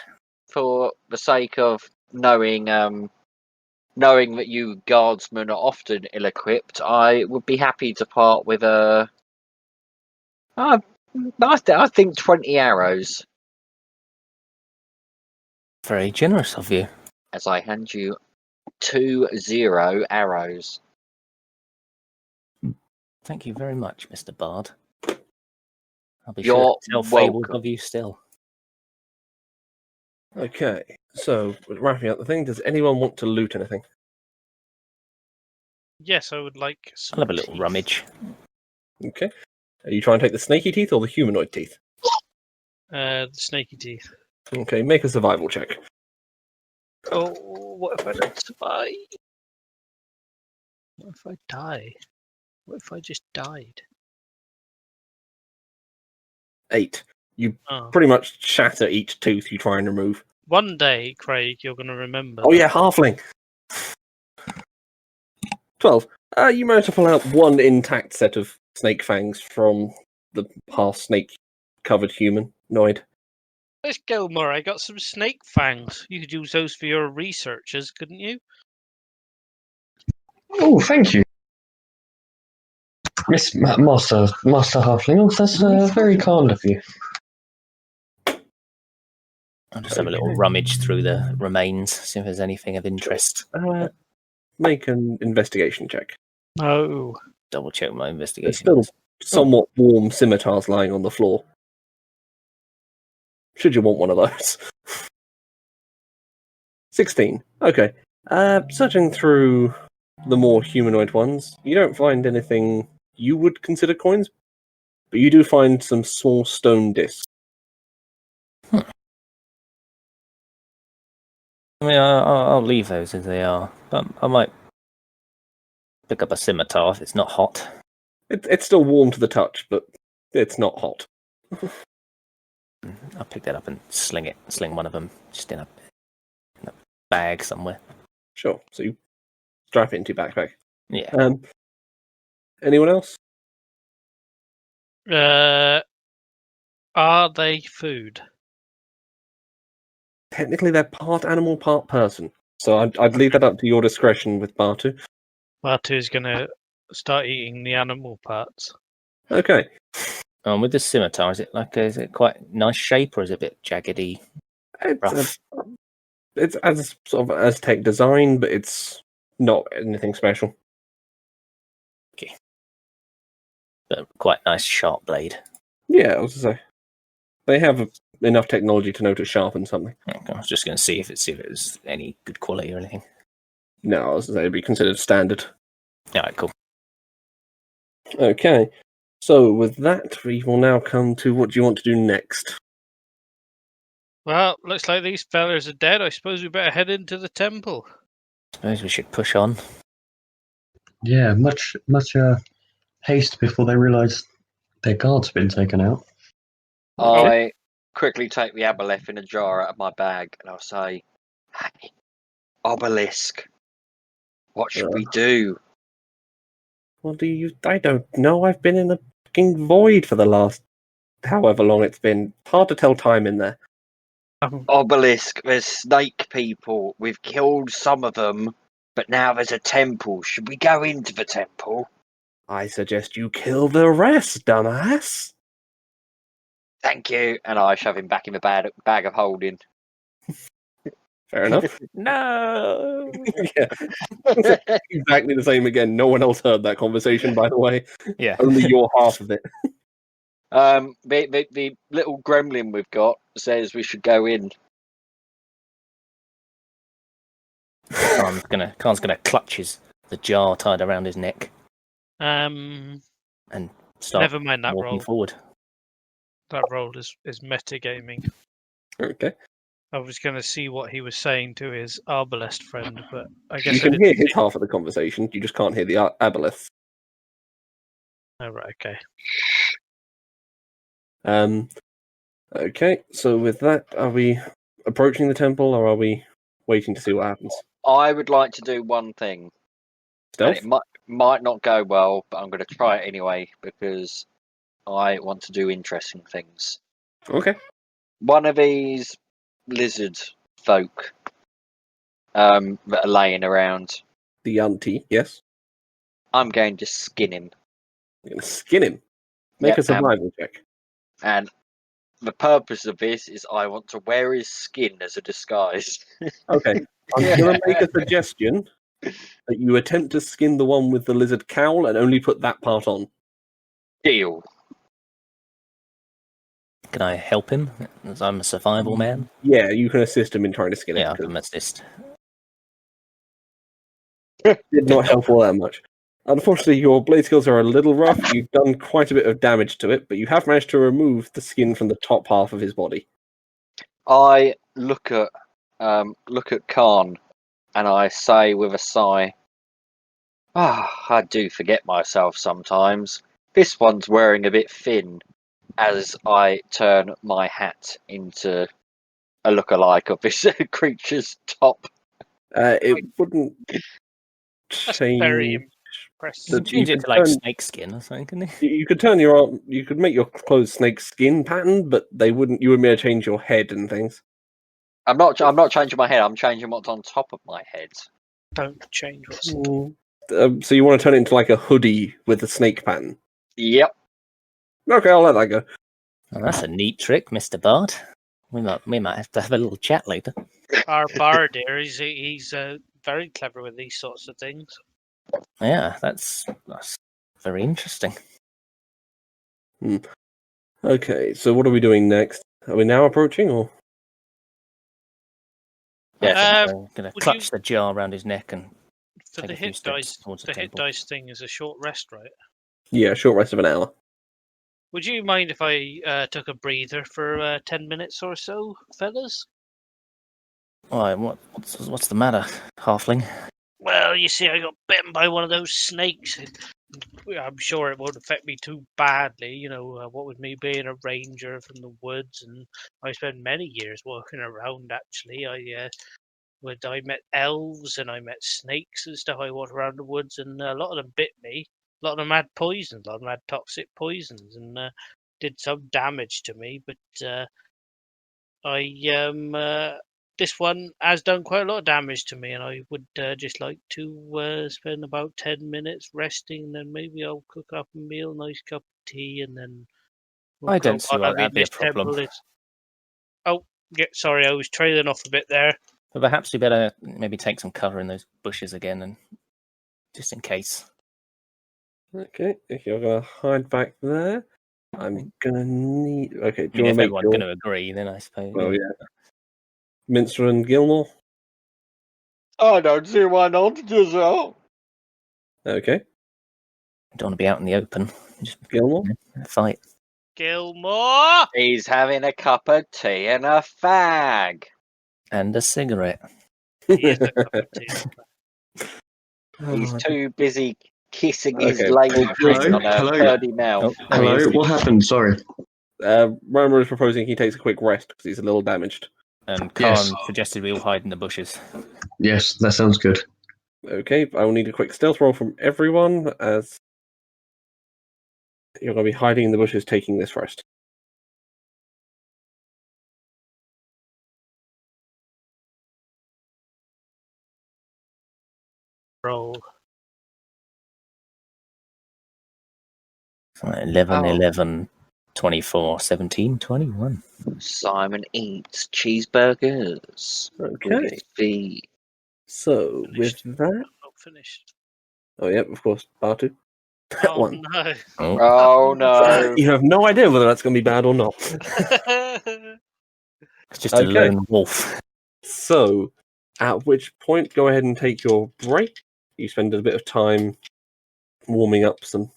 for the sake of knowing that you guardsmen are often ill-equipped, I would be happy to part with I think 20 arrows Very generous of you. as I hand you 20 arrows. Thank you very much, Mr. Bard. I'll be You're sure to tell fables welcome. of you still. Okay, so with wrapping up the thing, does anyone want to loot anything? yes, I would like some I'll have a little teeth. rummage. Okay. Are you trying to take the snaky teeth or the humanoid teeth? The snaky teeth. Okay, make a survival check. Oh, what if I don't survive? What if I die? What if I just died? 8. Oh. Pretty much shatter each tooth you try and remove. One day, Craig, you're going to remember. Oh yeah, halfling. 12. You managed to pull out one intact set of snake fangs from the half snake covered humanoid. Let's go, Murray. I got some snake fangs. You could use those for your researches, couldn't you? Oh, thank you. Miss Master Halfling. Oh, that's very kind of you. I'll just have a little rummage through the remains, see if there's anything of interest. Make an investigation check. No. Double check my There's investigation. still somewhat warm scimitars lying on the floor. Should you want one of those? 16. Okay. Searching through the more humanoid ones, you don't find anything you would consider coins. But you do find some small stone discs. I mean, I'll leave those as they are. But I might pick up a scimitar if it's not hot. It's still warm to the touch, but it's not hot. I'll pick that up and sling one of them just in a bag somewhere. Sure. So you strap it into your backpack. Yeah. Anyone else? Are they food? Technically, they're part animal, part person. So I'd leave that up to your discretion with Bartu. Batu's gonna start eating the animal parts. Okay. With the scimitar, is it quite nice shape or is it a bit jaggedy? It's as sort of Aztec design, but it's not anything special. Okay. But quite nice sharp blade. Yeah, I was to say they have enough technology to know to sharpen something. Okay, I was just going to see if it was any good quality or anything. No, I was to say it'd be considered standard. Alright, cool. Okay. So with that, we will now come to what do you want to do next? Well, looks like these fellas are dead. I suppose we better head into the temple. Suppose we should push on. Yeah, much haste before they realise their guard's been taken out. I quickly take the aboleth in a jar out of my bag and I'll say, "Hey, Obelisk, what should we do?" Well, I don't know. I've been in a fucking void for the last however long it's been. Hard to tell time in there. Obelisk, there's snake people. We've killed some of them, but now there's a temple. Should we go into the temple? I suggest you kill the rest, dumbass. Thank you. And I shove him back in the bag of holding. Fair enough. No! Yeah. Exactly the same again. No one else heard that conversation, by the way. Yeah. Only your half of it. The little gremlin we've got says we should go in. Khan's gonna clutch the jar tied around his neck Um, and start never mind that walking roll. forward. That roll is metagaming. Okay. I was going to see what he was saying to his arbalest friend, but I guess You I can didn't hear see- his half of the conversation. You just can't hear the aboleth. Oh, right, okay. Okay, so with that, are we approaching the temple or are we waiting to see what happens? I would like to do one thing. And Stealth? it might not go well, but I'm going to try it anyway because I want to do interesting things. Okay. One of these lizard folk that are laying around, The auntie, yes. I'm going to skin him. You're going to skin him. Make Yeah, a survival check. And the purpose of this is I want to wear his skin as a disguise. Okay. I'm going to make a suggestion that you attempt to skin the one with the lizard cowl and only put that part on. Deal. Can I help him? As I'm a survival man. Yeah, you can assist him in trying to skin it. Yeah, I 'cause can assist. it did not help all that much. Unfortunately, your blade skills are a little rough. You've done quite a bit of damage to it, but you have managed to remove the skin from the top half of his body. I look at Khan and I say with a sigh, I do forget myself sometimes. This one's wearing a bit thin, as I turn my hat into a lookalike of this creature's top. It wouldn't That's change. very You impressive. can change it to like snake skin or something, couldn't you? You could turn your arm. You could make your clothes snake skin pattern, but they wouldn't. You wouldn't be able to change your head and things. I'm not changing my head. I'm changing what's on top of my head. Don't change what's... So you want to turn it into like a hoodie with a snake pattern? Yep. Okay, I'll let that go. Well, that's a neat trick, Mr. Bart. We might have to have a little chat later. Our bard here, he's very clever with these sorts of things. Yeah, that's very interesting. Okay, so what are we doing next? Are we now approaching, or Yes. I'm going to would clutch you- the jar around his neck and For take the a few hit steps dice, towards the the hit temple. dice thing is a short rest, right? yeah, short rest of an hour? Would you mind if I took a breather for 10 minutes or so, fellas? Why? What's the matter, halfling? Well, you see, I got bitten by one of those snakes. I'm sure it won't affect me too badly. What with me being a ranger from the woods, and I spent many years walking around. Actually, I met elves and I met snakes and stuff. I walked around the woods, and a lot of them bit me. A lot of them had poisons. A lot of them had toxic poisons, and did some damage to me. But this one has done quite a lot of damage to me, and I would just like to spend about 10 minutes resting, and then maybe I'll cook up a meal, nice cup of tea, and then we'll I go don't see on. why I mean, that'd be a this temple problem. is... Oh, yeah, sorry, I was trailing off a bit there. But perhaps you better maybe take some cover in those bushes again, and just in case. Okay, if you're going to hide back there, I'm going to need... Okay, do I mean, you if want to make everyone's your... going to agree, then I suppose. Oh, yeah. Minster and Gilmore? I don't see why not, Giselle. Okay, Don't want to be out in the open. Just Gilmore? fight. Gilmore! He's having a cup of tea and a fag. And a cigarette. He is a cup of tea. He's Oh, too busy kissing his Okay. lady Hello? friend on her Hello? purdy mouth. Oh, there he Hello, is. what happened? Sorry. Romer is proposing he takes a quick rest because he's a little damaged. And Khan Yes. suggested we all hide in the bushes. Yes, that sounds good. Okay, I will need a quick stealth roll from everyone as you're going to be hiding in the bushes taking this rest. Roll. 11, Oh. 11, 24, 17, 21. Simon eats cheeseburgers. Okay, With his feet. so with Finished. that... Not finished. Oh, yeah, of course, Bartu. Oh, One. no. Oh, Oh no. You have no idea whether that's going to be bad or not. it's just a Okay. lone wolf. So, at which point, go ahead and take your break. You spend a bit of time warming up some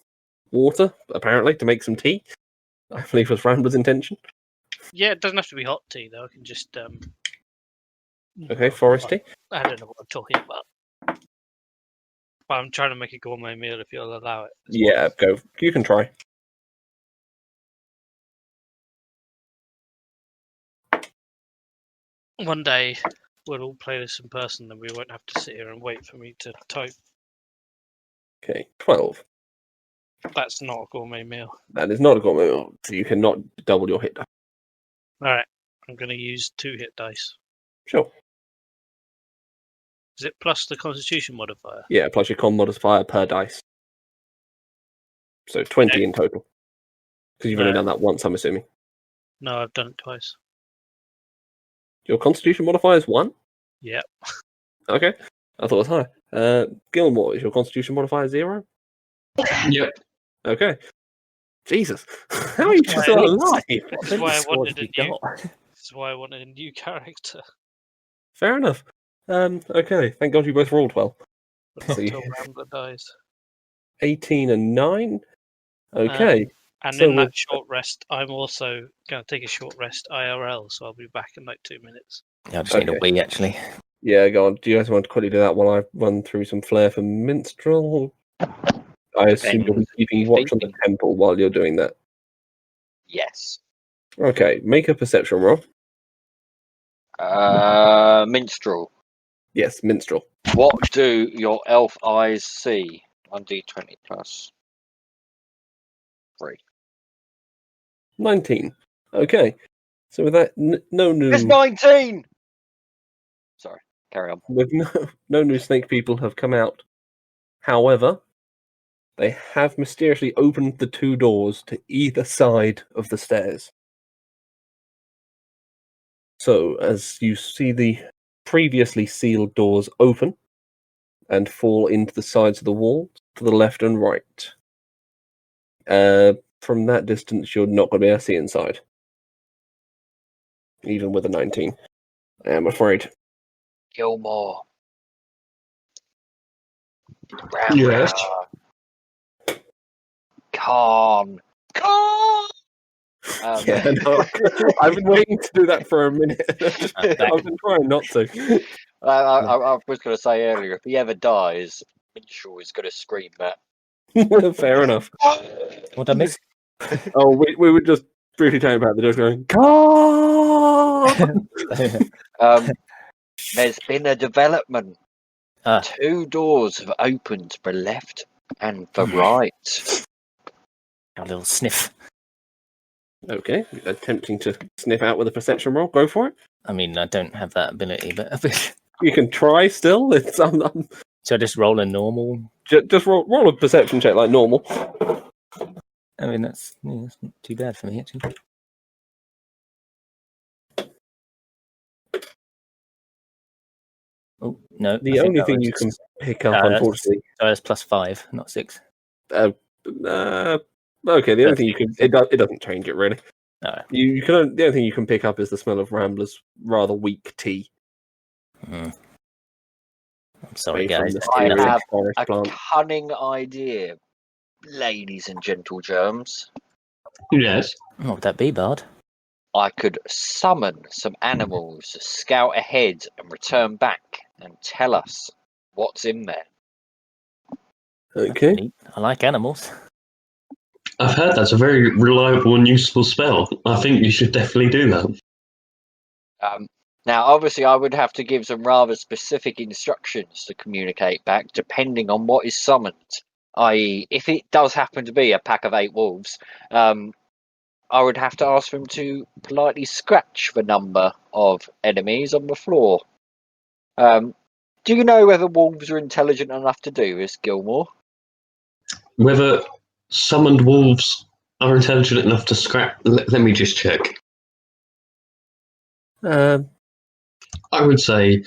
water, apparently, to make some tea. I believe was Rambler's intention. Yeah, it doesn't have to be hot tea, though. I can just... Okay, forest tea. I don't know what I'm talking about. But I'm trying to make a gourmet meal if you'll allow it. Yeah, go. You can try. One day, we'll all play this in person, and we won't have to sit here and wait for me to type. Okay, 12. That's not a gourmet meal. That is not a gourmet meal, so you cannot double your hit die. Alright, I'm going to use 2 hit dice. Sure. Is it plus the constitution modifier? Yeah, plus your con modifier per dice. So 20 Okay. in total. Because you've only Right. done that once, I'm assuming. No, I've done it twice. Your constitution modifier is 1? Yep. Okay. I thought it was high. Gilmore, is your constitution modifier 0? Yep. Okay. Jesus. How are you Right. still alive? This is why I Squad wanted a you new. got? This is why I wanted a new character. Fair enough. Okay. Thank God you both rolled well. But Let's not see. till Rambler dies. 18 and 9. Okay. And So in that with- short rest, I'm also going to take a short rest IRL, so I'll be back in like 2 minutes. Yeah, I just need a Okay. wee, actually. Yeah, go on. Do you guys want to quickly do that while I run through some flair for Minstrel? I assume you'll be Depends keeping if watch on the feeding. temple while you're doing that. Yes. Okay, make a perception roll. Minstrel. Yes, Minstrel. What do your elf eyes see? 1d20 plus 3. 19. Okay. So with that, no new... It's 19! Sorry, carry on. with no new snake people have come out. However, they have mysteriously opened the 2 doors to either side of the stairs. So, as you see the previously sealed doors open and fall into the sides of the wall to the left and right. From that distance, you're not going to be able to see inside. Even with a 19. I am afraid. Gilmore. Yes. Khan. Khan! Yeah, no, I've been waiting to do that for a minute. That- I've been trying not to. I was going to say earlier, if he ever dies, Minstrel is going to scream that. Fair enough. What I miss? Oh, we were just briefly talking about the just going, "Car!" There's been a development. Ah. 2 doors have opened for left and for right. A little sniff. Okay, attempting to sniff out with a perception roll. Go for it. I mean, I don't have that ability, but You can try still. It's so I just roll a normal. just roll a perception check like normal. I mean, that's not too bad for me, actually. Oh no! The only thing you can pick up, unfortunately. So that's +5, not 6. Okay, the only thing you can it doesn't change it really. No. You can the only thing you can pick up is the smell of Rambler's rather weak tea. I'm sorry, made from guys. the I mysterious have forest A plant. cunning idea, ladies and gentle germs. Yes. What would that be, Bard? I could summon some animals to scout ahead and return back and tell us what's in there. Okay. Neat. I like animals. I've heard that's a very reliable and useful spell. I think you should definitely do that. Now, obviously, I would have to give some rather specific instructions to communicate back, depending on what is summoned. I.e., if it does happen to be a pack of 8 wolves, I would have to ask them to politely scratch the number of enemies on the floor. Do you know whether wolves are intelligent enough to do this, Gilmore? Whether summoned wolves are intelligent enough to scrap. Let me just check. I would say,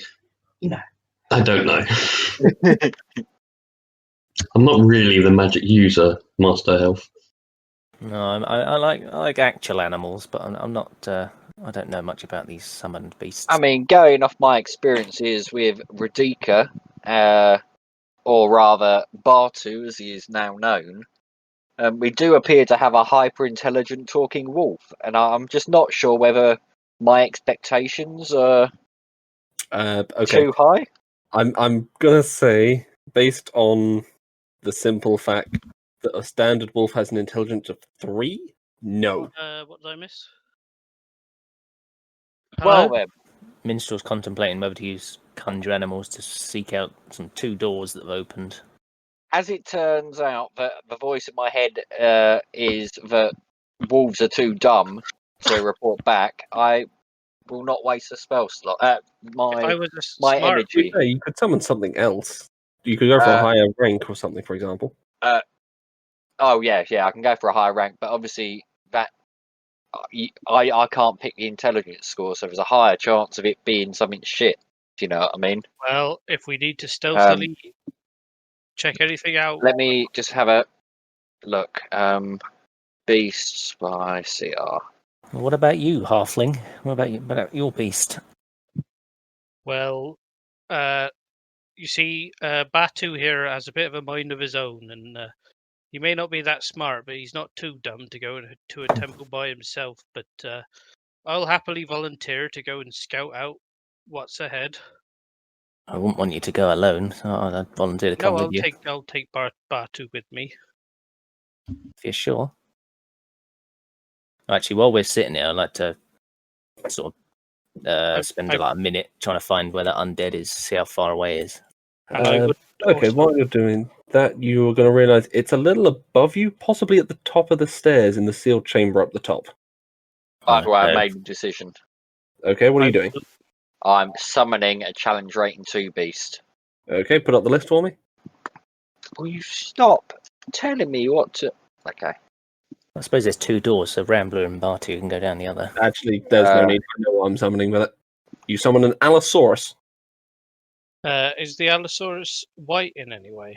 I don't know. I'm not really the magic user, Master Health. No, I like actual animals, but I'm not. I don't know much about these summoned beasts. I mean, going off my experiences with Radika, or rather Bartu, as he is now known, we do appear to have a hyper-intelligent talking wolf, and I'm just not sure whether my expectations are Okay. too high. I'm gonna say, based on the simple fact that a standard wolf has an intelligence of 3, no. What did I miss? Well, Hello? then, Minstrel's contemplating whether to use conjure animals to seek out some 2 doors that have opened. as it turns out, that the voice in my head is that wolves are too dumb to report back. I will not waste a spell slot. If My I was a my smart, energy. You could summon something else. You could go for a higher rank or something, for example. Oh yeah, I can go for a higher rank, but obviously that I can't pick the intelligence score, so there's a higher chance of it being something shit. If you know what I mean. well, if we need to stealthily check anything out, Let me just have a look. Beasts by CR. Well, what about you, halfling? What about your beast? well, you see, Batu here has a bit of a mind of his own, and he may not be that smart, but he's not too dumb to go to a temple by himself. But I'll happily volunteer to go and scout out what's ahead. I wouldn't want you to go alone, so I'd volunteer to come No, with you. I'll take Batu with me. If you're sure. Actually, while we're sitting here, I'd like to sort of spend like a minute trying to find where that undead is, see how far away it is. And I would Okay, also- while you're doing that, you're going to realise it's a little above you, possibly at the top of the stairs in the sealed chamber up the top. Either way, I Okay. made a decision. Okay, what are you doing? I'm summoning a challenge rating 2 beast. Okay, put up the list for me. Will you stop telling me what to? Okay. I suppose there's 2 doors, so Rambler and Bartu can go down the other. Actually, there's no need. I know what I'm summoning with it. You summon an Allosaurus. is the Allosaurus white in any way?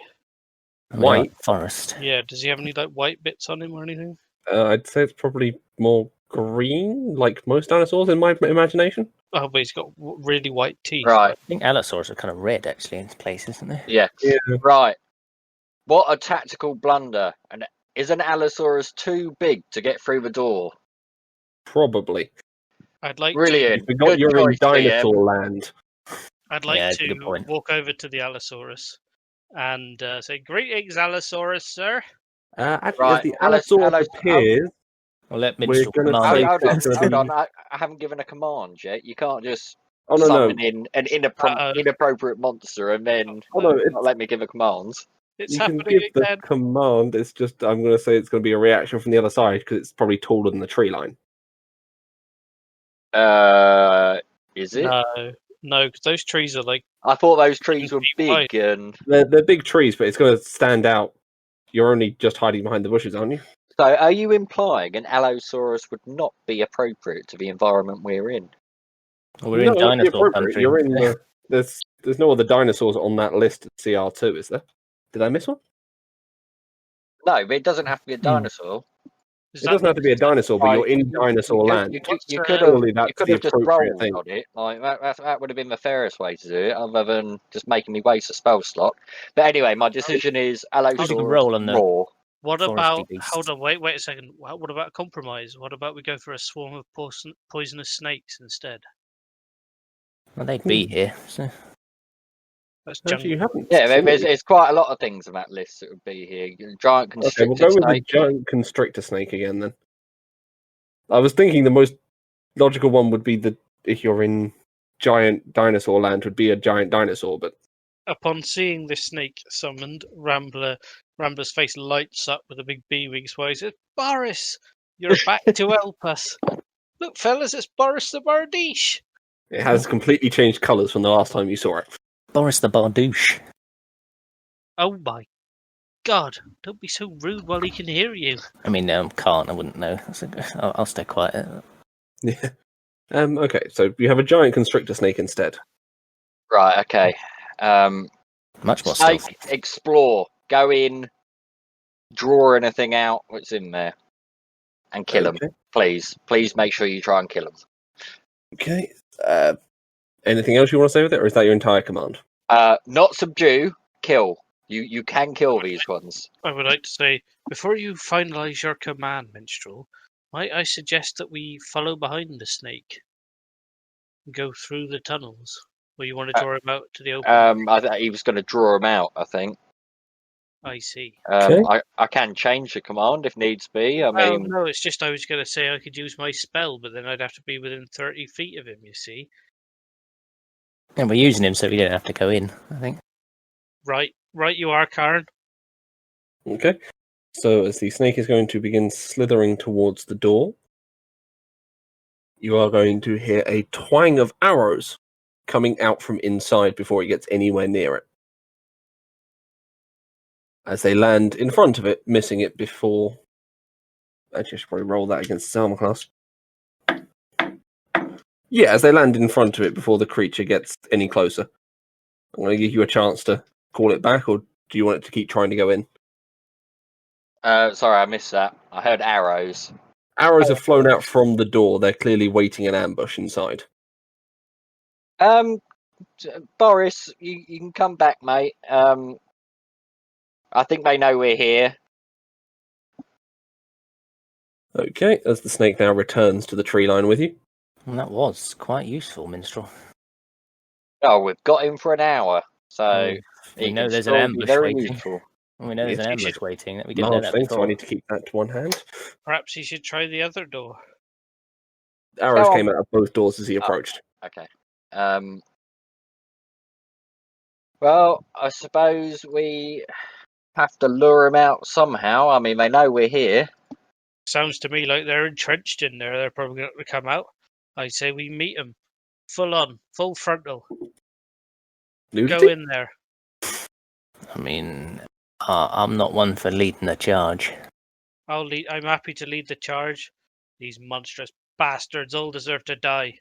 I mean, White? like forest. Yeah, does he have any like white bits on him or anything? I'd say it's probably more green, like most dinosaurs in my imagination. Oh, but he's got really white teeth. Right. I think Allosaurs are kind of red, actually, in places, isn't they? Yeah. Yeah. Right. What a tactical blunder. And is an Allosaurus too big to get through the door? Probably. I'd like Brilliant. You forgot Good you're in choice, DM. dinosaur land. I'd like Yeah, that's a good to point. walk over to the Allosaurus and say, "Greetings, Allosaurus, sir." Actually, Right, as the Alice- Allosaurus Alice- appears, I'll let We're Minstrel gonna command say- it. Hold on. I haven't given a command yet. You can't just oh no, summon in an Uh-oh. inappropriate monster and then Oh, no, not let me give a command. It's you can happening give the again. command. It's just I'm going to say it's going to be a reaction from the other side because it's probably taller than the tree line. Is it? No, because those trees are like I thought those trees were 10 feet big wide. and They're big trees, but it's going to stand out. You're only just hiding behind the bushes, aren't you? so are you implying an Allosaurus would not be appropriate to the environment we're in? We're in No, it'd be dinosaur appropriate. country. You're in the. There's no other dinosaurs on that list at CR2, is there? Did I miss one? No, but it doesn't have to be a dinosaur. Does It that doesn't have to be a dinosaur, but Right, you're in dinosaur land. You What's, could have Surely that's the just appropriate rolled thing. on it. Like that would have been the fairest way to do it, other than just making me waste a spell slot. But anyway, my decision is You can Allosaurus roll on the- raw. What Foresty about? beast. Hold on, wait a second. What about a compromise? What about we go for a swarm of poisonous snakes instead? Well, they'd be here. So. That's Actually, you haven't. Yeah, seen it. there's quite a lot of things on that list that would be here. Giant Okay, we'll constrictor go with the snake. giant constrictor snake again then. I was thinking the most logical one would be if you're in giant dinosaur land, would be a giant dinosaur, but Upon seeing the snake summoned, Rambler's face lights up with a big beaming smile. He says, "Boris, you're back to help us. Look, fellas, it's Boris the Bardiche." it has completely changed colours from the last time you saw it. Boris the Bardouche. Oh my God! Don't be so rude while he can hear you. I mean, can't. I wouldn't know. I'll stay quiet. Yeah. Okay, so you have a giant constrictor snake instead. Right. Okay. Much more Snake, stealthy. explore, go in, draw anything out what's in there, and kill them. Okay. Please make sure you try and kill them. Okay. Anything else you want to say with it, or is that your entire command? Not subdue, kill. You can kill these ones. I would like to say, before you finalise your command, Minstrel, might I suggest that we follow behind the snake and go through the tunnels? Or you want to draw him out to the open? He was going to draw them out, I think. I see. Okay. I can change the command if needs be. I Well, mean, no, it's just I was going to say I could use my spell, but then I'd have to be within 30 feet of him, you see. And we're using him so we don't have to go in, I think. Right you are, Karen. Okay. So as the snake is going to begin slithering towards the door, you are going to hear a twang of arrows coming out from inside before it gets anywhere near it. As they land in front of it, missing it before... Actually, I should probably roll that against the armor class. Yeah, as they land in front of it before the creature gets any closer. I'm going to give you a chance to call it back, or do you want it to keep trying to go in? sorry, I missed that. I heard arrows. Arrows have flown out from the door. They're clearly waiting an ambush inside. Boris, you can come back, mate. I think they know we're here. Okay, as the snake now returns to the tree line with you. And that was quite useful, Minstrel. Oh, we've got him for an hour, so We he know can there's an still be ambush very waiting. useful. We know there's Yes, an you ambush should- waiting. We didn't know Large that thing, so I before. need to keep that to one hand. Perhaps you should try the other door. Arrows Go on. came out of both doors as he approached. Okay. Well, I suppose we have to lure him out somehow. I mean, they know we're here. Sounds to me like they're entrenched in there. They're probably going to come out. I say we meet them. Full on. Full frontal. Nudity? Go in there. I mean, I'm not one for leading a charge. I'm happy to lead the charge. These monstrous bastards all deserve to die.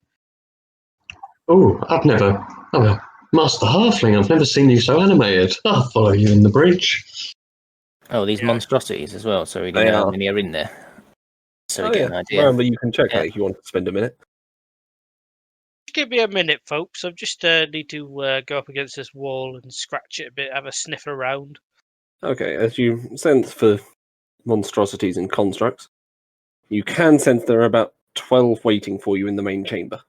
Oh, I'm a master halfling. I've never seen you so animated. I'll follow you in the breach. Oh, these Yeah. monstrosities as well, so we They can know how are. many are in there. So we Oh, get yeah. an idea. Well, but you can check Yeah. that if you want to spend a minute. Just give me a minute, folks. I just need to go up against this wall and scratch it a bit, have a sniff around. Okay, as you sense for monstrosities and constructs, you can sense there are about 12 waiting for you in the main chamber.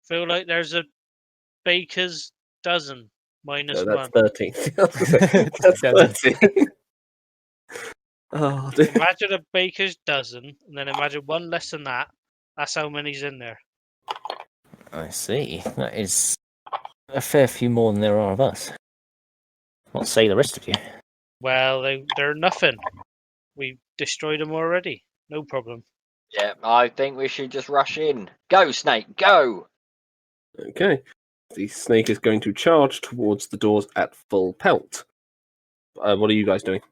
Feel like there's a baker's dozen minus No, that's one. 13. That's 13. Oh, dear. Imagine a baker's dozen, and then imagine one less than that. That's how many's in there. I see. That is a fair few more than there are of us. What say the rest of you? Well, they're nothing. We destroyed them already. No problem. Yeah, I think we should just rush in. Go, Snake, go! Okay. The snake is going to charge towards the doors at full pelt. What are you guys doing?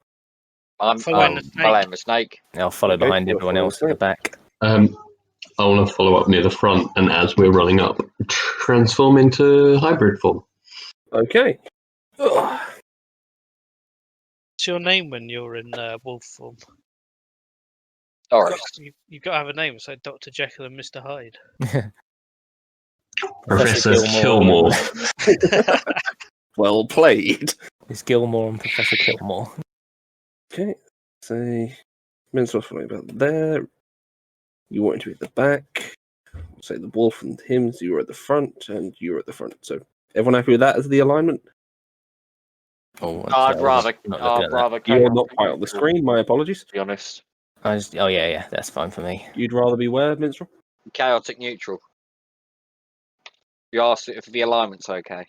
I'm Following the snake. following the snake. I'll follow Okay, behind you're everyone following else at the back. I want to follow up near the front, and as we're running up, transform into hybrid form. Okay. Ugh. What's your name when you're in wolf form? Doris. You've got to have a name. It's like Dr. Jekyll and Mr. Hyde. Professor Gilmore. Gilmore. Well played. It's Gilmore and Professor Gilmore. Okay. Say, Minstrel following about there. You want to be at the back. Say the wolf and him, so you're at the front, and you're at the front. So, everyone happy with that as the alignment? Oh, I'd rather. not looking at that. rather. You're not quite on the screen, my apologies. To be honest, Oh yeah, that's fine for me. You'd rather be where, Minstrel? chaotic neutral. You asked if the alignment's okay.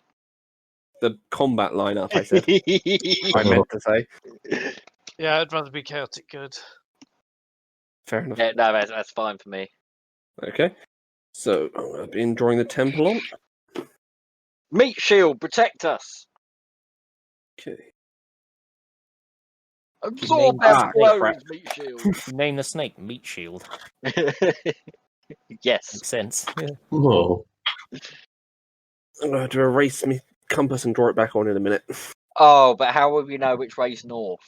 The combat lineup, I said. I meant to say. Yeah, I'd rather be chaotic good. Fair enough. Yeah, no, that's fine for me. Okay. So, I've been drawing the temple on. Meat shield, protect us. Okay. Absorb Ah, their blows, crap. meat shield. Name the snake Meat Shield. Yes. Makes sense. Yeah. Oh, I'm going to have to erase my compass and draw it back on in a minute. Oh, but how will we know which way's north?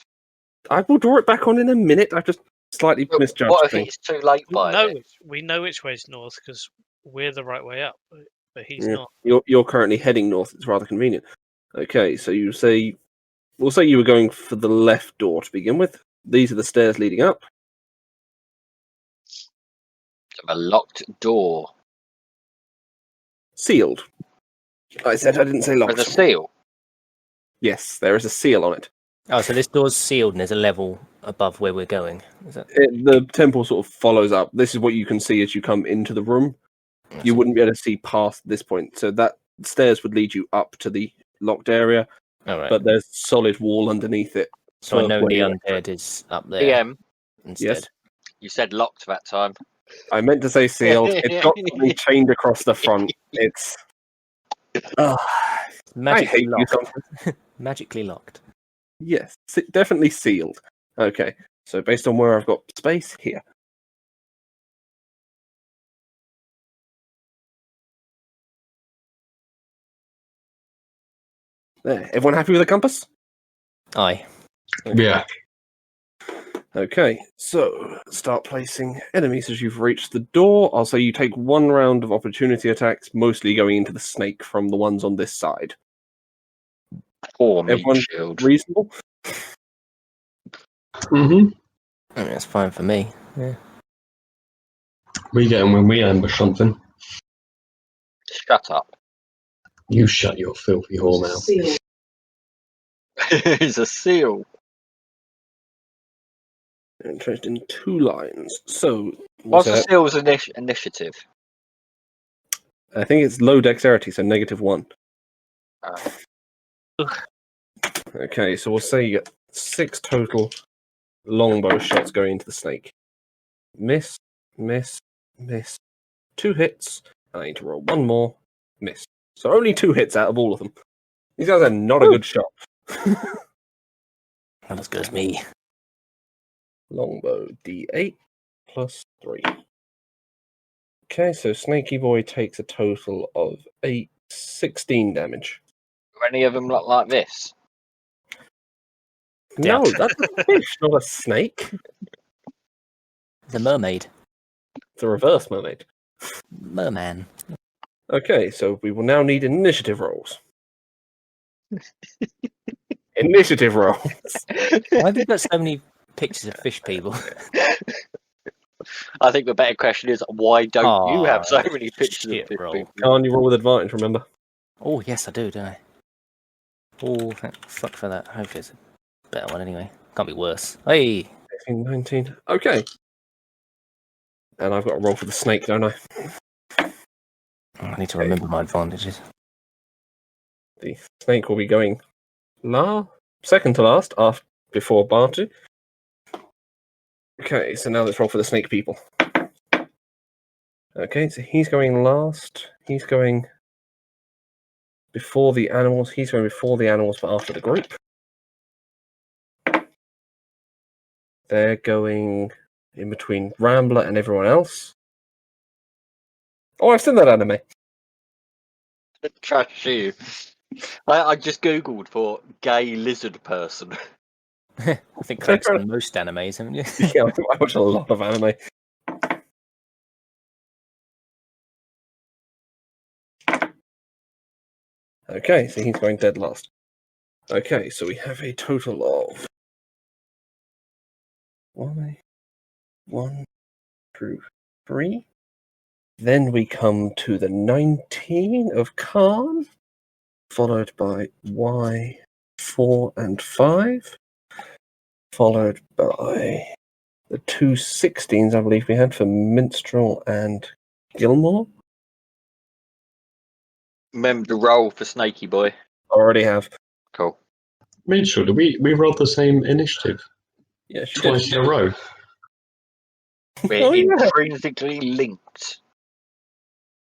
I will draw it back on in a minute. I've just slightly misjudged What if things. it's too late by then? We know which way's north because we're the right way up, but he's Yeah. not. You're currently heading north. It's rather convenient. Okay, so we'll say you were going for the left door to begin with. These are the stairs leading up. A locked door. Sealed. I said I didn't say locked. There's a seal. Yes, there is a seal on it. Oh, so this door's sealed and there's a level above where we're going. Is that? The temple sort of follows up. This is what you can see as you come into the room. You wouldn't be able to see past this point. So that stairs would lead you up to the locked area, All right. but there's solid wall underneath it. So I know where the you're- undead is up there PM, instead. Yes. you said locked that time. I meant to say sealed. It's got something chained across the front. It's. I Magically hate you locked. sometimes. Magically locked. Yes, definitely sealed. Okay, so based on where I've got space here. There. Everyone happy with the compass? Aye. yeah. Okay, so start placing enemies as you've reached the door. I'll say you take one round of opportunity attacks, mostly going into the snake from the ones on this side. Poor meat Everyone shield. reasonable? Mm-hmm. I mean, that's fine for me. Yeah. We get them when we ambush something. Shut up. You shut your filthy whore mouth. It's a seal. They're entrenched in 2 lines. So, What's the that? seal's initiative? I think it's low dexterity, so -1. Okay, so we'll say you get 6 total longbow shots going into the snake. Miss, miss, miss. 2 hits. I need to roll 1 more. Miss. So only 2 hits out of all of them. These guys are not a good shot. Not as good as me. Longbow D8 plus 3. Okay, so Snaky Boy takes a total of 16 damage. Do any of them look like this? No, Yeah. that's a fish, not a snake. The mermaid. It's a reverse mermaid. Merman. Okay, so we will now need initiative rolls. Initiative rolls. Why have you got so many pictures of fish people? I think the better question is, why don't you have so Oh, many pictures shit of this roll. people? Can't you roll with advantage, remember? Oh, yes, I do, don't I? Oh, thank fuck for that. Hopefully it's a better one anyway. Can't be worse. Hey! 18, 19. Okay. And I've got to roll for the snake, don't I? I need to remember my advantages. The snake will be going second to last, before Bartu. Okay, so now let's roll for the snake people. Okay, so he's going last. He's going before the animals. He's going before the animals, but after the group. They're going in between Rambler and everyone else. Oh, I've seen that anime. Trash you. I just googled for gay lizard person. I think Craig's done most animes, haven't you? Yeah, I watch a lot of anime. Okay, so he's going dead last. Okay, so we have a total of 1 through 3. Then we come to the 19 of Khan, followed by Y, 4 and 5, followed by the 2 16s, I believe we had for Minstrel and Gilmore. Remember to roll for Snaky Boy. Already have. Cool. Mitchell, did we rolled the same initiative Yeah, she twice did. in a row? We're Oh, yeah. intrinsically linked.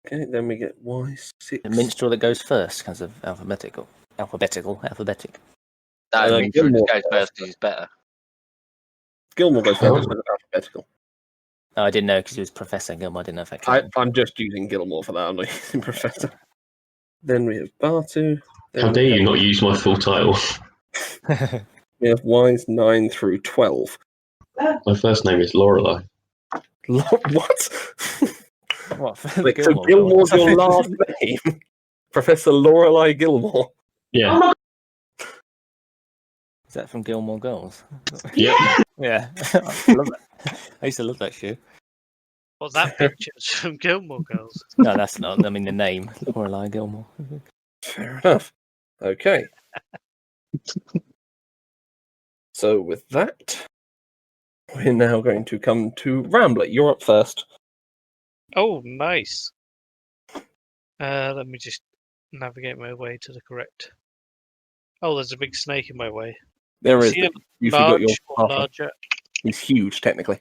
Okay, then we get Y6. The minstrel that goes first because of alphabetic. No, Uh, Minstrel Gilmore just goes first because he's better. Gilmore goes first with alphabetical. Oh, I didn't know because he was Professor Gilmore. I didn't know if that counted. I'm just using Gilmore for that. I'm not using Professor. Then we have Bartu. How dare you not use my full title? We have Y's 9 through 12. My first name is Lorelei. What? What? For Wait, the so Gilmore Gilmore's Girls? your last name? Professor Lorelei Gilmore. Yeah. Is that from Gilmore Girls? Yep. Yeah. I love that. I used to love that show. Well, that picture's from Gilmore Girls. No, that's not. I mean, the name. Lorelei Gilmore. Fair enough. Okay. So with that, we're now going to come to Rambler. You're up first. Oh, nice. Let me just navigate my way to the correct. Oh, there's a big snake in my way. There is. See him You forgot your large or half. larger? He's huge, technically.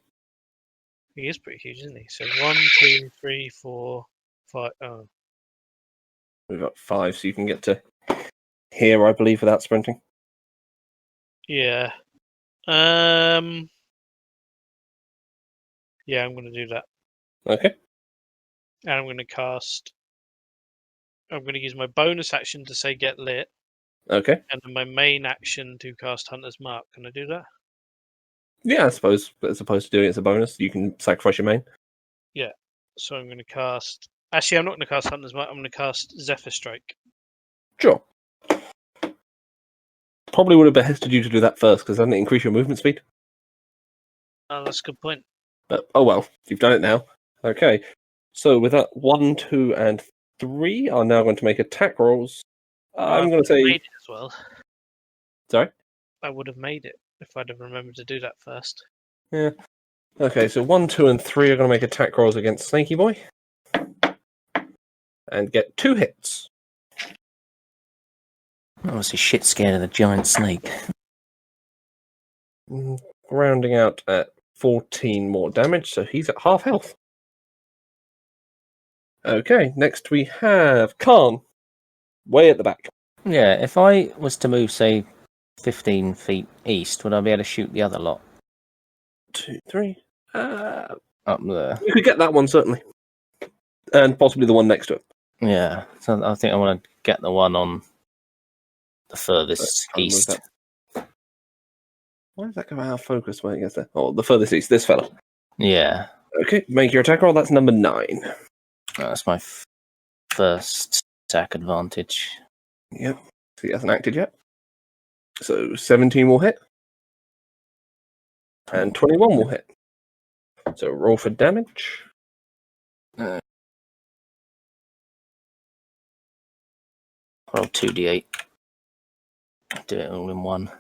He is pretty huge, isn't he? So 1, 2, 3, 4, 5. Oh, We've got 5, so you can get to here, I believe, without sprinting. yeah. Yeah, I'm going to do that. Okay. And I'm going to cast. I'm going to use my bonus action to say get lit, Okay. and then my main action to cast Hunter's Mark. Can I do that? Yeah, I suppose, as opposed to doing it as a bonus, you can sacrifice your main. So I'm going to cast. Actually, I'm not going to cast Hunter's Mark. I'm going to cast Zephyr Strike. Sure. Probably would have beheaded you to do that first, because doesn't it increase your movement speed? Oh, that's a good point. But, oh well, you've done it now. Okay. So with that, 1, 2, and 3 are now going to make attack rolls. I'm going to say... Made it as well. Sorry? I would have made it if I'd have remembered to do that first. Yeah. Okay, so 1, 2, and 3 are going to make attack rolls against Snaky Boy. And get 2 hits. I was shit scared of the giant snake. Rounding out at 14 more damage, so he's at half health. Okay, next we have Khan. Way at the back. Yeah, if I was to move, say, 15 feet east, would I be able to shoot the other lot 2, 3. up there? You could get that one, certainly. And possibly the one next to it. Yeah, so I think I want to get the one on the furthest I'll move east. that. Why does that go out of focus when it gets there? Oh, the furthest east, this fella. Yeah, Okay, make your attack roll. That's number 9. that's my first attack advantage. Yep. So he hasn't acted yet. So 17 will hit. And 21 will hit. So roll for damage. Roll 2d8. Do it all in one. How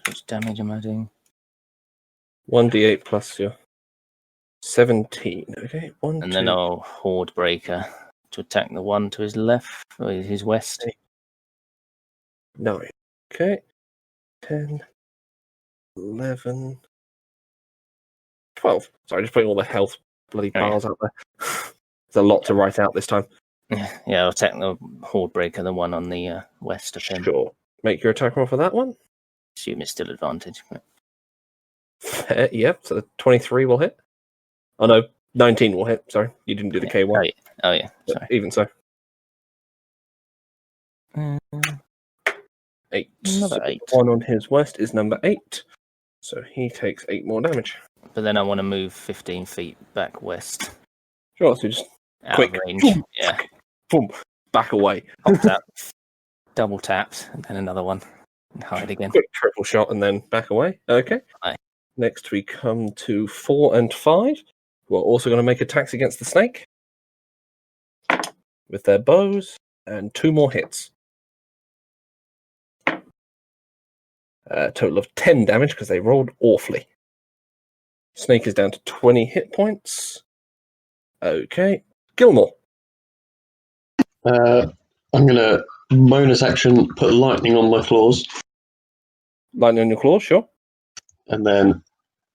much damage am I doing? 1d8 plus your 17. Okay, 1, And 2, then I'll Horde Breaker to attack the one to his left, or his west. 9. Okay. 10, 11, 12. Sorry, just putting all the health bloody Oh, yeah. bars out there. There's a lot to write out this time. Yeah, I'll attack the Horde Breaker, the one on the west of him. Sure. Make your attack roll for that one. Assume it's still advantage. Fair, yep, so the 23 will hit. Oh no, 19 will hit. Sorry, you didn't do the K1. Oh, yeah. Oh, yeah. But Sorry. even so. Uh, 8. Another So 8. the one on his west is number 8. So he takes 8 more damage. But then I want to move 15 feet back west. Sure, so just Out quick. of range. Boom, Yeah. boom, back away. Popped up. Double tapped. And then another one. And hide again. Quick triple shot and then back away. Okay. Aye. Next we come to 4 and 5, who are also going to make attacks against the snake with their bows, and 2 more hits. Total of 10 damage because they rolled awfully. Snake is down to 20 hit points. Okay. Gilmore. I'm going to bonus action put lightning on my claws, Lightning on your claws, sure. and then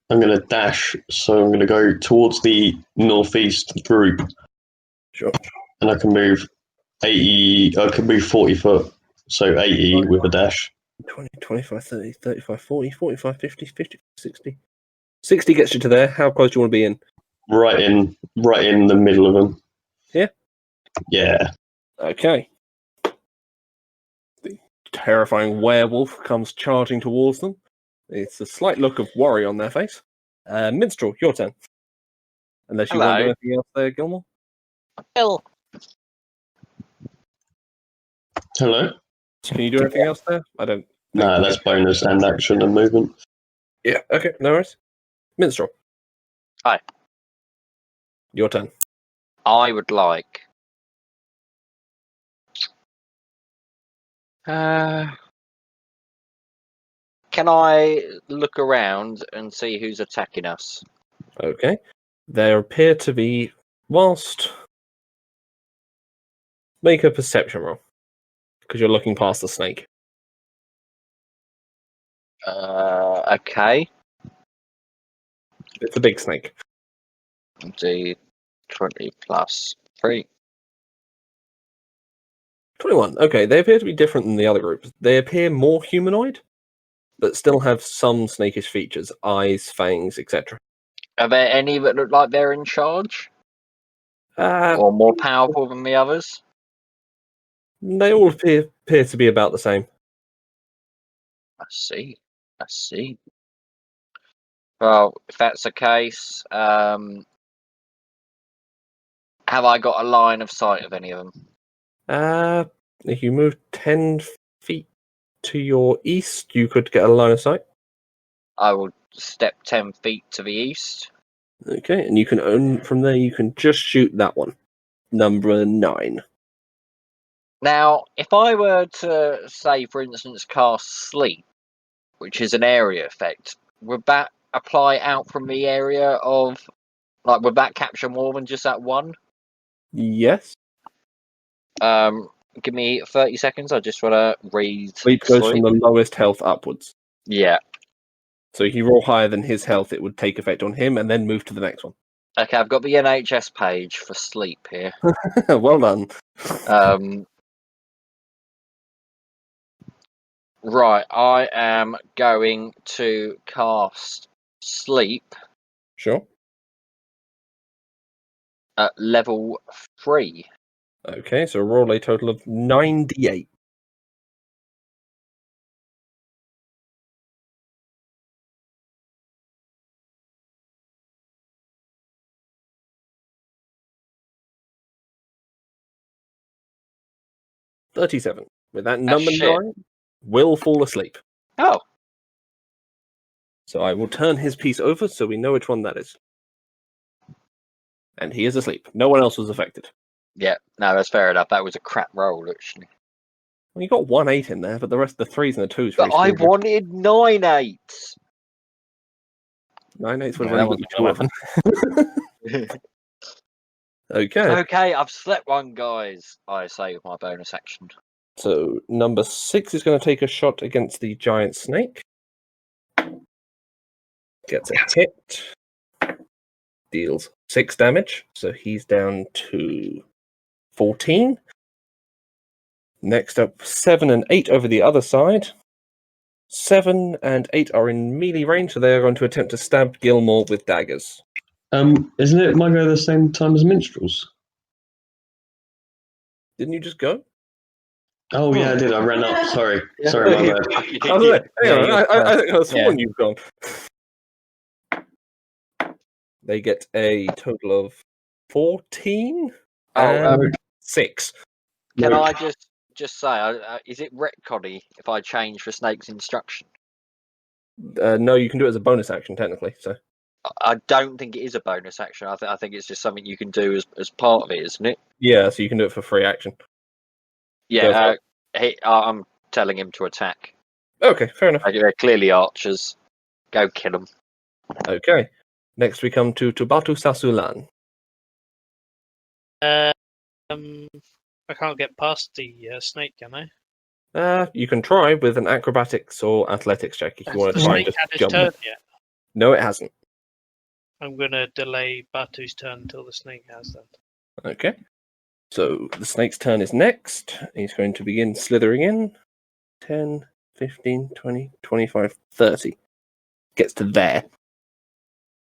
I'm going to dash. So I'm going to go towards the northeast group, Sure. and I can move 80. I can move 40 foot, so 80 with a dash. 20, 25, 30, 35, 40, 45, 50, 50, 60. 60 gets you to there. How close do you want to be in? Right in the middle of them. Yeah? Yeah. Okay. The terrifying werewolf comes charging towards them. It's a slight look of worry on their face. Minstrel, your turn. Unless you want to do Hello. anything else there, Gilmore. Bill. Hello? Can you do anything else there? I don't. No, that's bonus and action and movement. Yeah, okay, no worries. Minstrel. Hi. Your turn. I would like. Can I look around and see who's attacking us? Okay. There appear to be, whilst... Make a perception roll. Because you're looking past the snake. Okay. It's a big snake. D 20 plus 3. 21. Okay, they appear to be different than the other groups. They appear more humanoid, but still have some snakish features. Eyes, fangs, etc. Are there any that look like they're in charge? Or more powerful than the others? They all appear to be about the same. I see. Well, if that's the case, have I got a line of sight of any of them? If you move 10 feet to your east, you could get a line of sight. I will step 10 feet to the east. Okay, and you can own from there. You can just shoot that one, number 9. Now, if I were to say, for instance, cast Sleep, which is an area effect, would that apply out from the area of, like, would that capture more than just that one? Yes. Give me 30 seconds. I just want to read. Sleep goes from the lowest health upwards. Yeah. So if you roll higher than his health, it would take effect on him, and then move to the next one. Okay, I've got the NHS page for Sleep here. Well done. Right, I am going to cast Sleep Sure. at level 3. Okay, so roll a total of 98. $37. With that number shit. 9, will fall asleep. Oh. So I will turn his piece over so we know which one that is. And he is asleep. No one else was affected. Yeah, no, that's fair enough. That was a crap roll, actually. Well, you got 1 8 in there, but the rest of the 3s and the 2s. But I wanted 9 8s. 9 8s would Yeah, have that only got wasn't gonna you 2 of them. Okay. Okay, I've slept one, guys. I say with my bonus action. So number 6 is going to take a shot against the giant snake. Gets a hit. Deals 6 damage. So he's down to 14. Next up, 7 and 8 over the other side. 7 and 8 are in melee range, so they are going to attempt to stab Gilmore with daggers. Isn't it might go the same time as minstrels? Didn't you just go? Oh yeah, I did. I ran up. Sorry, Yeah. sorry, my bad. I was like, hang on, Yeah, I think I was sworn yeah. you've gone. They get a total of 14 Oh, and 6. can No. I just say, is it retconny if I change for Snake's instruction? No, you can do it as a bonus action, technically. So I don't think it is a bonus action. I think it's just something you can do as part of it, isn't it? yeah, so you can do it for free action. Yeah, I'm telling him to attack. Okay, fair enough. They're clearly archers. Go kill them. Okay. Next we come to Tubatu Sasulan. I can't get past the snake, can I? You can try with an acrobatics or athletics check if you want The to try and snake just had his jump. turn yet. No, it hasn't. I'm going to delay Batu's turn until the snake has that. Okay. So the snake's turn is next. He's going to begin slithering in. 10, 15, 20, 25, 30. Gets to there.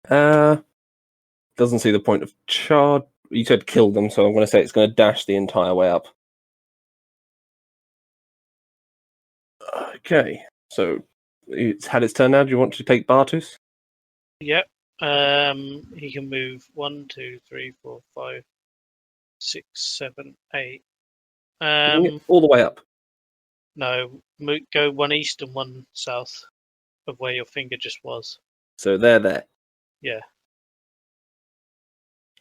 Doesn't see the point of charge. You said kill them, so I'm going to say it's going to dash the entire way up. Okay. So it's had its turn now. Do you want to take Bartus? Yep. He can move 1, 2, 3, 4, 5, 6, 7, 8. You can get all the way up. No, go 1 east and 1 south of where your finger just was. So they're there. Yeah.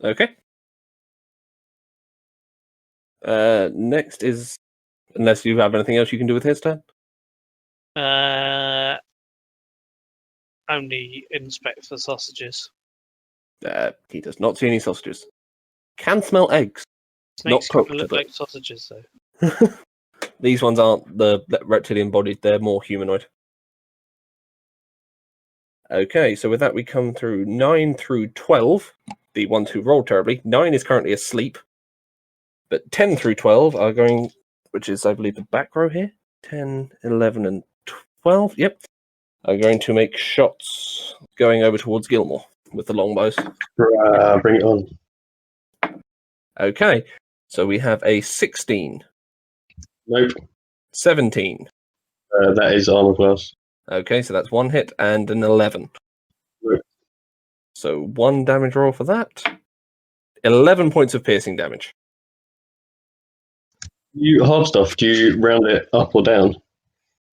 Okay. Next is, unless you have anything else you can do with his turn. Only inspect for sausages. He does not see any sausages. Can smell eggs. Snakes Not can cooked, look but- like sausages, though. These ones aren't the reptilian bodied, they're more humanoid. Okay, so with that we come through 9 through 12, the ones who rolled terribly. 9 is currently asleep, but 10 through 12 are going, which is, I believe, the back row here. 10, 11, and 12, yep, are going to make shots going over towards Gilmore with the longbows. Bring it on. Okay, so we have a 16, Nope. 17. That is armor class. Okay, so that's 1 hit and an 11. Right. So 1 damage roll for that. 11 points of piercing damage. You half stuff. Do you round it up or down?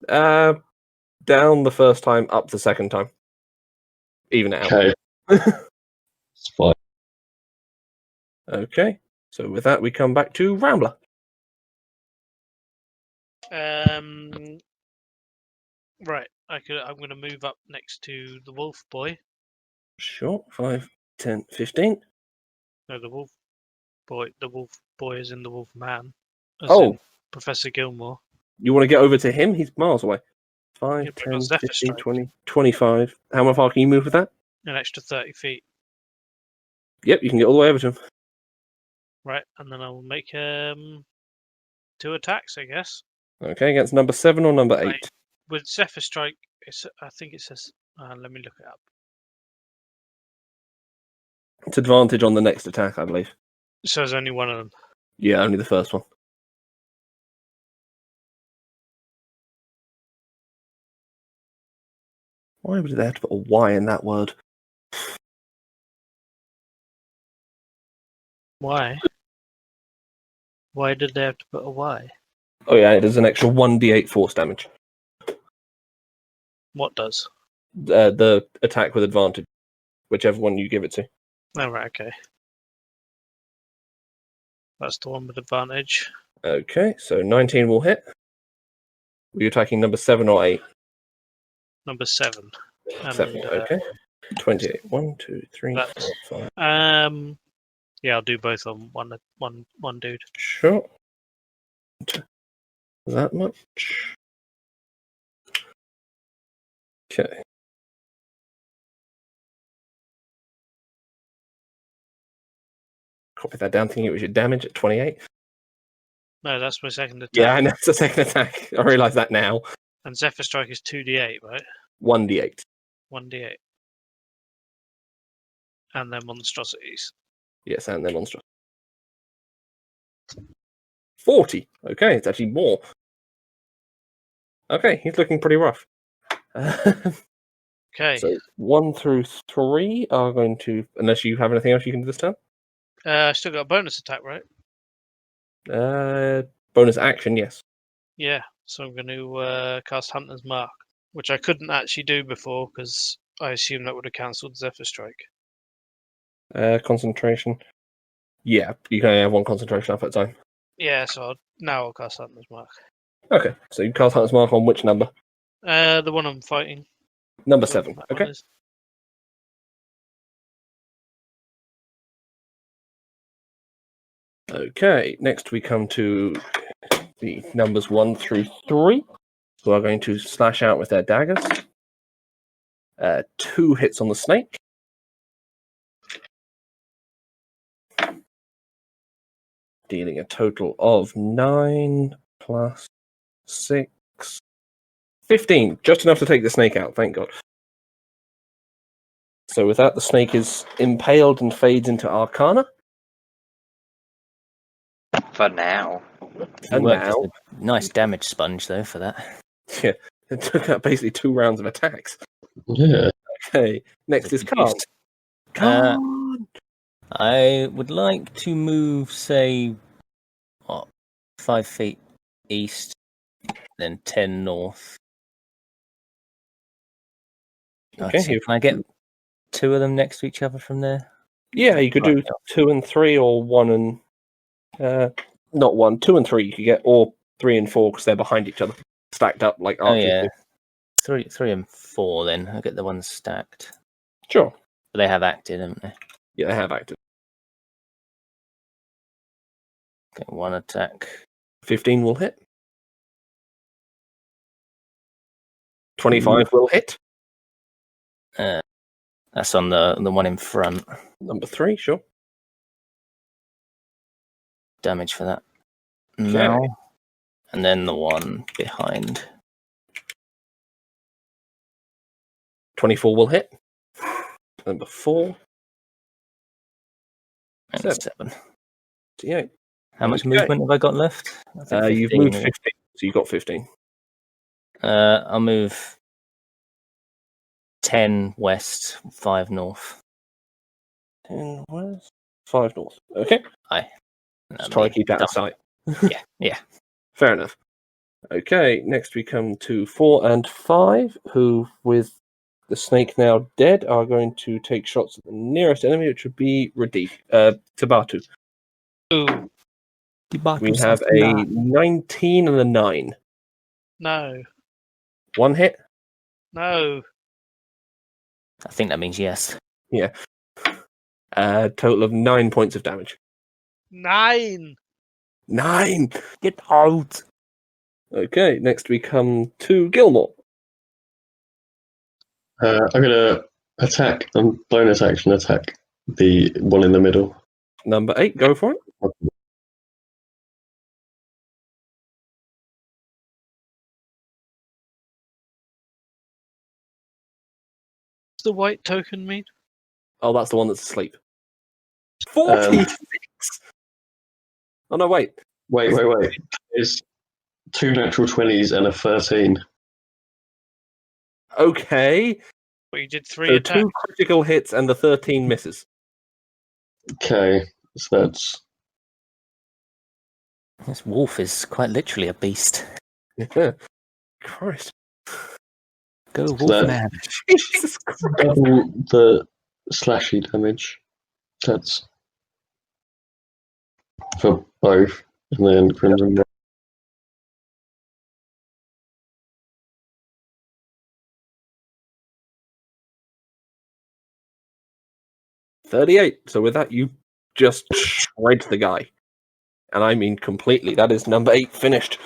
Down the first time, up the second time. Even it out. Okay. It's fine. Okay, so with that we come back to Rambler. Right. I'm going to move up next to the wolf boy. Sure, 5, 10, 15. No, the wolf boy. The wolf boy is in the wolf man. As Oh. in Professor Gilmore. You want to get over to him? He's miles away. 5, Yeah, but 10, Zephyr 15, Strike. 20, 25. How far can you move with that? An extra 30 feet. Yep, you can get all the way over to him. Right. And then I'll make 2 attacks, I guess. Okay, against number 7 or number 8? Right. With Zephyr Strike, I think it says. Let me look it up. It's advantage on the next attack, I believe. So there's only one of them. Yeah, only the first one. Why would they have to put a Y in that word? Why? Why did they have to put a Y? Oh yeah, it is an extra 1d8 force damage. What does? the attack with advantage, whichever one you give it to. Oh, right, okay. That's the one with advantage. Okay, so 19 will hit. Were you attacking number 7 or 8? Number 7. And, 7, okay. 28. 1, 2, 3, That's- 4, 5. Yeah, I'll do both on one dude. Sure. That much. Okay. Copy that down, thinking it was your damage at 28. No, that's my second attack. Yeah, I know it's a second attack. I realise that now. And Zephyr Strike is 2d8, right? 1d8. 1d8. And then monstrosities. Yes, and then monstrous. 40. Okay, it's actually more. Okay, he's looking pretty rough. Okay. So 1 through 3 are going to, unless you have anything else you can do this turn. Still got a bonus attack, right? Bonus action, yes. Yeah. So I'm going to cast Hunter's Mark, which I couldn't actually do before because I assumed that would have cancelled Zephyr Strike. Concentration. Yeah, you can only have one concentration up at a time. Yeah, so now I'll cast Hunter's Mark. Okay, so you cast Hunter's Mark on which number? The one I'm fighting. Number Whatever 7. that one Okay. is. Okay, next we come to the numbers 1 through 3, who are going to slash out with their daggers. 2 hits on the snake. Dealing a total of 9 plus 6. 15. Just enough to take the snake out, thank God. So with that, the snake is impaled and fades into Arcana. For now. And Worked now, as a nice damage sponge, though, for that. yeah, it took out basically 2 rounds of attacks. Yeah. Okay, next is Khan. Khan! I would like to move, say, 5 feet east, then 10 north. Okay, So can I get 2 of them next to each other from there? yeah, you could do Right. 2 and 3, or 1 and not 1, 2 and 3 you could get, or 3 and 4 because they're behind each other, stacked up like Oh archers yeah, do. 3 and 4. Then I get the ones stacked. Sure. But they have acted, haven't they? Yeah, they have acted. Get 1 attack. 15 will hit. 25 will hit. That's on the one in front. Number 3, sure. Damage for that. Now, and then the one behind. 24 will hit. Number 4. And 7. 7. 8. How much Okay. movement have I got left? I think You've 15, moved yeah. 15, so you got 15. I'll move 10 west, 5 north. 10 west, 5 north. Okay, let's try and keep that in sight. Yeah. Fair enough. Okay, next we come to 4 and 5, who, with the snake now dead, are going to take shots at the nearest enemy, which would be Tabatu. Ooh, We have a 19 and a 9. no. 1 hit. No. I think that means yes. Total of 9 points of damage. 9! 9! Get out! Okay, next we come to Gilmore. I'm gonna attack and bonus action attack the one in the middle. Number 8, go for it. What's the white token mean? Oh, that's the one that's asleep. 46! Oh, no, wait. Wait. It's 2 natural 20s and a 13. Okay. Well, you did 3 So attacks. 2 critical hits and the 13 misses. Okay, so that's This wolf is quite literally a beast. Yeah. Christ. Go So wolf that- man. Jesus Christ. Double the slashy damage. That's for both. And then Crimson. 38. So with that, you just shred the guy. And I mean completely. That is number 8 finished.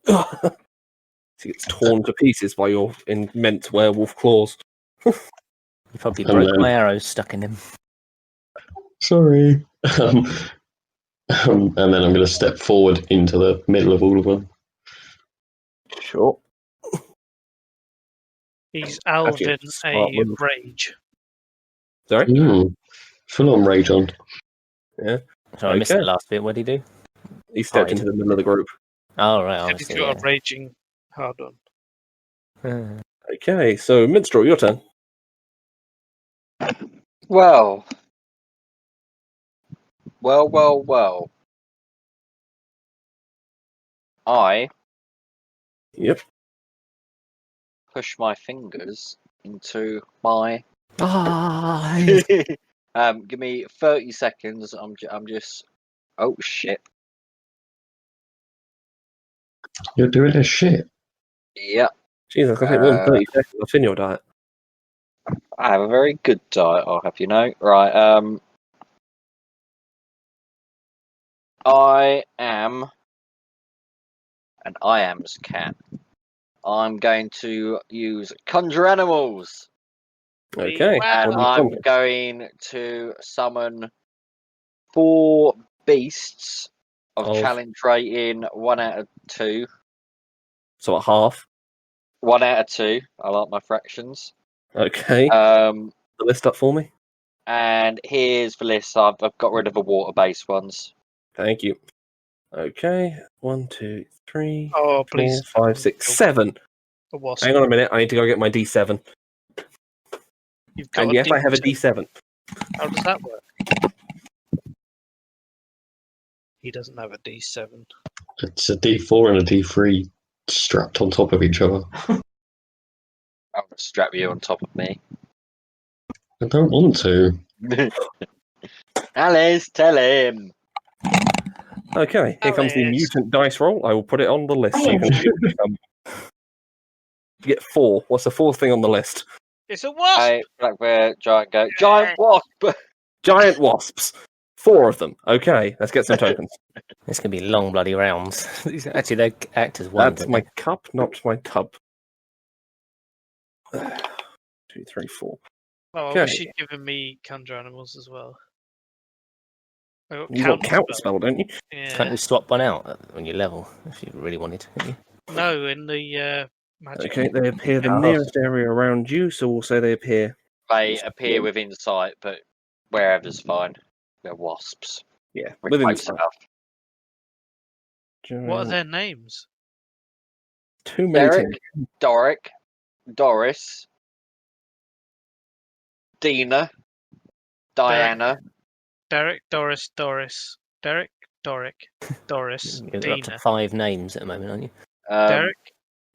He gets torn to pieces by your immense werewolf claws. You probably And broke then- my arrows stuck in him. Sorry. And then I'm going to step forward into the middle of all of them. Sure. He's Actually, Alvin smart a move. rage. Sorry? Full on rage on. So I missed Okay. the last bit. What did he do? He stepped Hide. into the middle of the group. Oh, right. I And he's see, got a raging hard on. yeah. Okay, so Minstrel, your turn. Well. I Yep. push my fingers into my. Ah, Give me 30 seconds. I'm just. Oh shit. You're doing this shit. Yeah, Jesus, I think more than 30 seconds. I've seen your diet. I have a very good diet. I'll have you know. Right. I am an I am's cat. I'm going to use conjure animals. Okay. Wow. And what do you I'm conjure? going to summon 4 beasts of Of- challenge rating 1 out of 2. So at half. 1 out of 2. I like my fractions. Okay. The the list up for me. And here's the list. I've got rid of the water-based ones. Thank you. Okay. 1, 2, 3, Oh, 4, please. 5, 6, 7. A wasp. Hang on a minute. I need to go get my D7. You've got And yes, I have a D7. D7. How does that work? He doesn't have a D7. It's a D4 and a D3 strapped on top of each other. I'll strap you on top of me. I don't want to. Alice, tell him. Okay. Here comes the Alice. mutant dice roll. I will put it on the list so you can see it. You get 4. What's the 4th thing on the list? It's a wasp! Hey, black bear, giant goat, giant wasp. Giant wasps. 4 of them. Okay. Let's get some tokens. It's going to be long bloody rounds. Actually, they act as one. That's don't my they? cup, not my tub. 2, 3, 4. Oh, I Okay. wish you'd given me conjure animals as well. I got You got counterspell. counterspell, don't you? Can't Yeah. you swap one out when you level if you really wanted? Can't you? No, in the magic. Okay, they appear the Oh. nearest area around you, so we'll say they appear. They appear within sight, but wherever's fine. They're wasps. Yeah, We're within close sight. enough. What are their names? Too many Derek, things. Doric, Doris, Dina, Diana. Derek, Doris, Derek, Doric, Doris, You're up to Dina. 5 names at the moment, aren't you? Derek,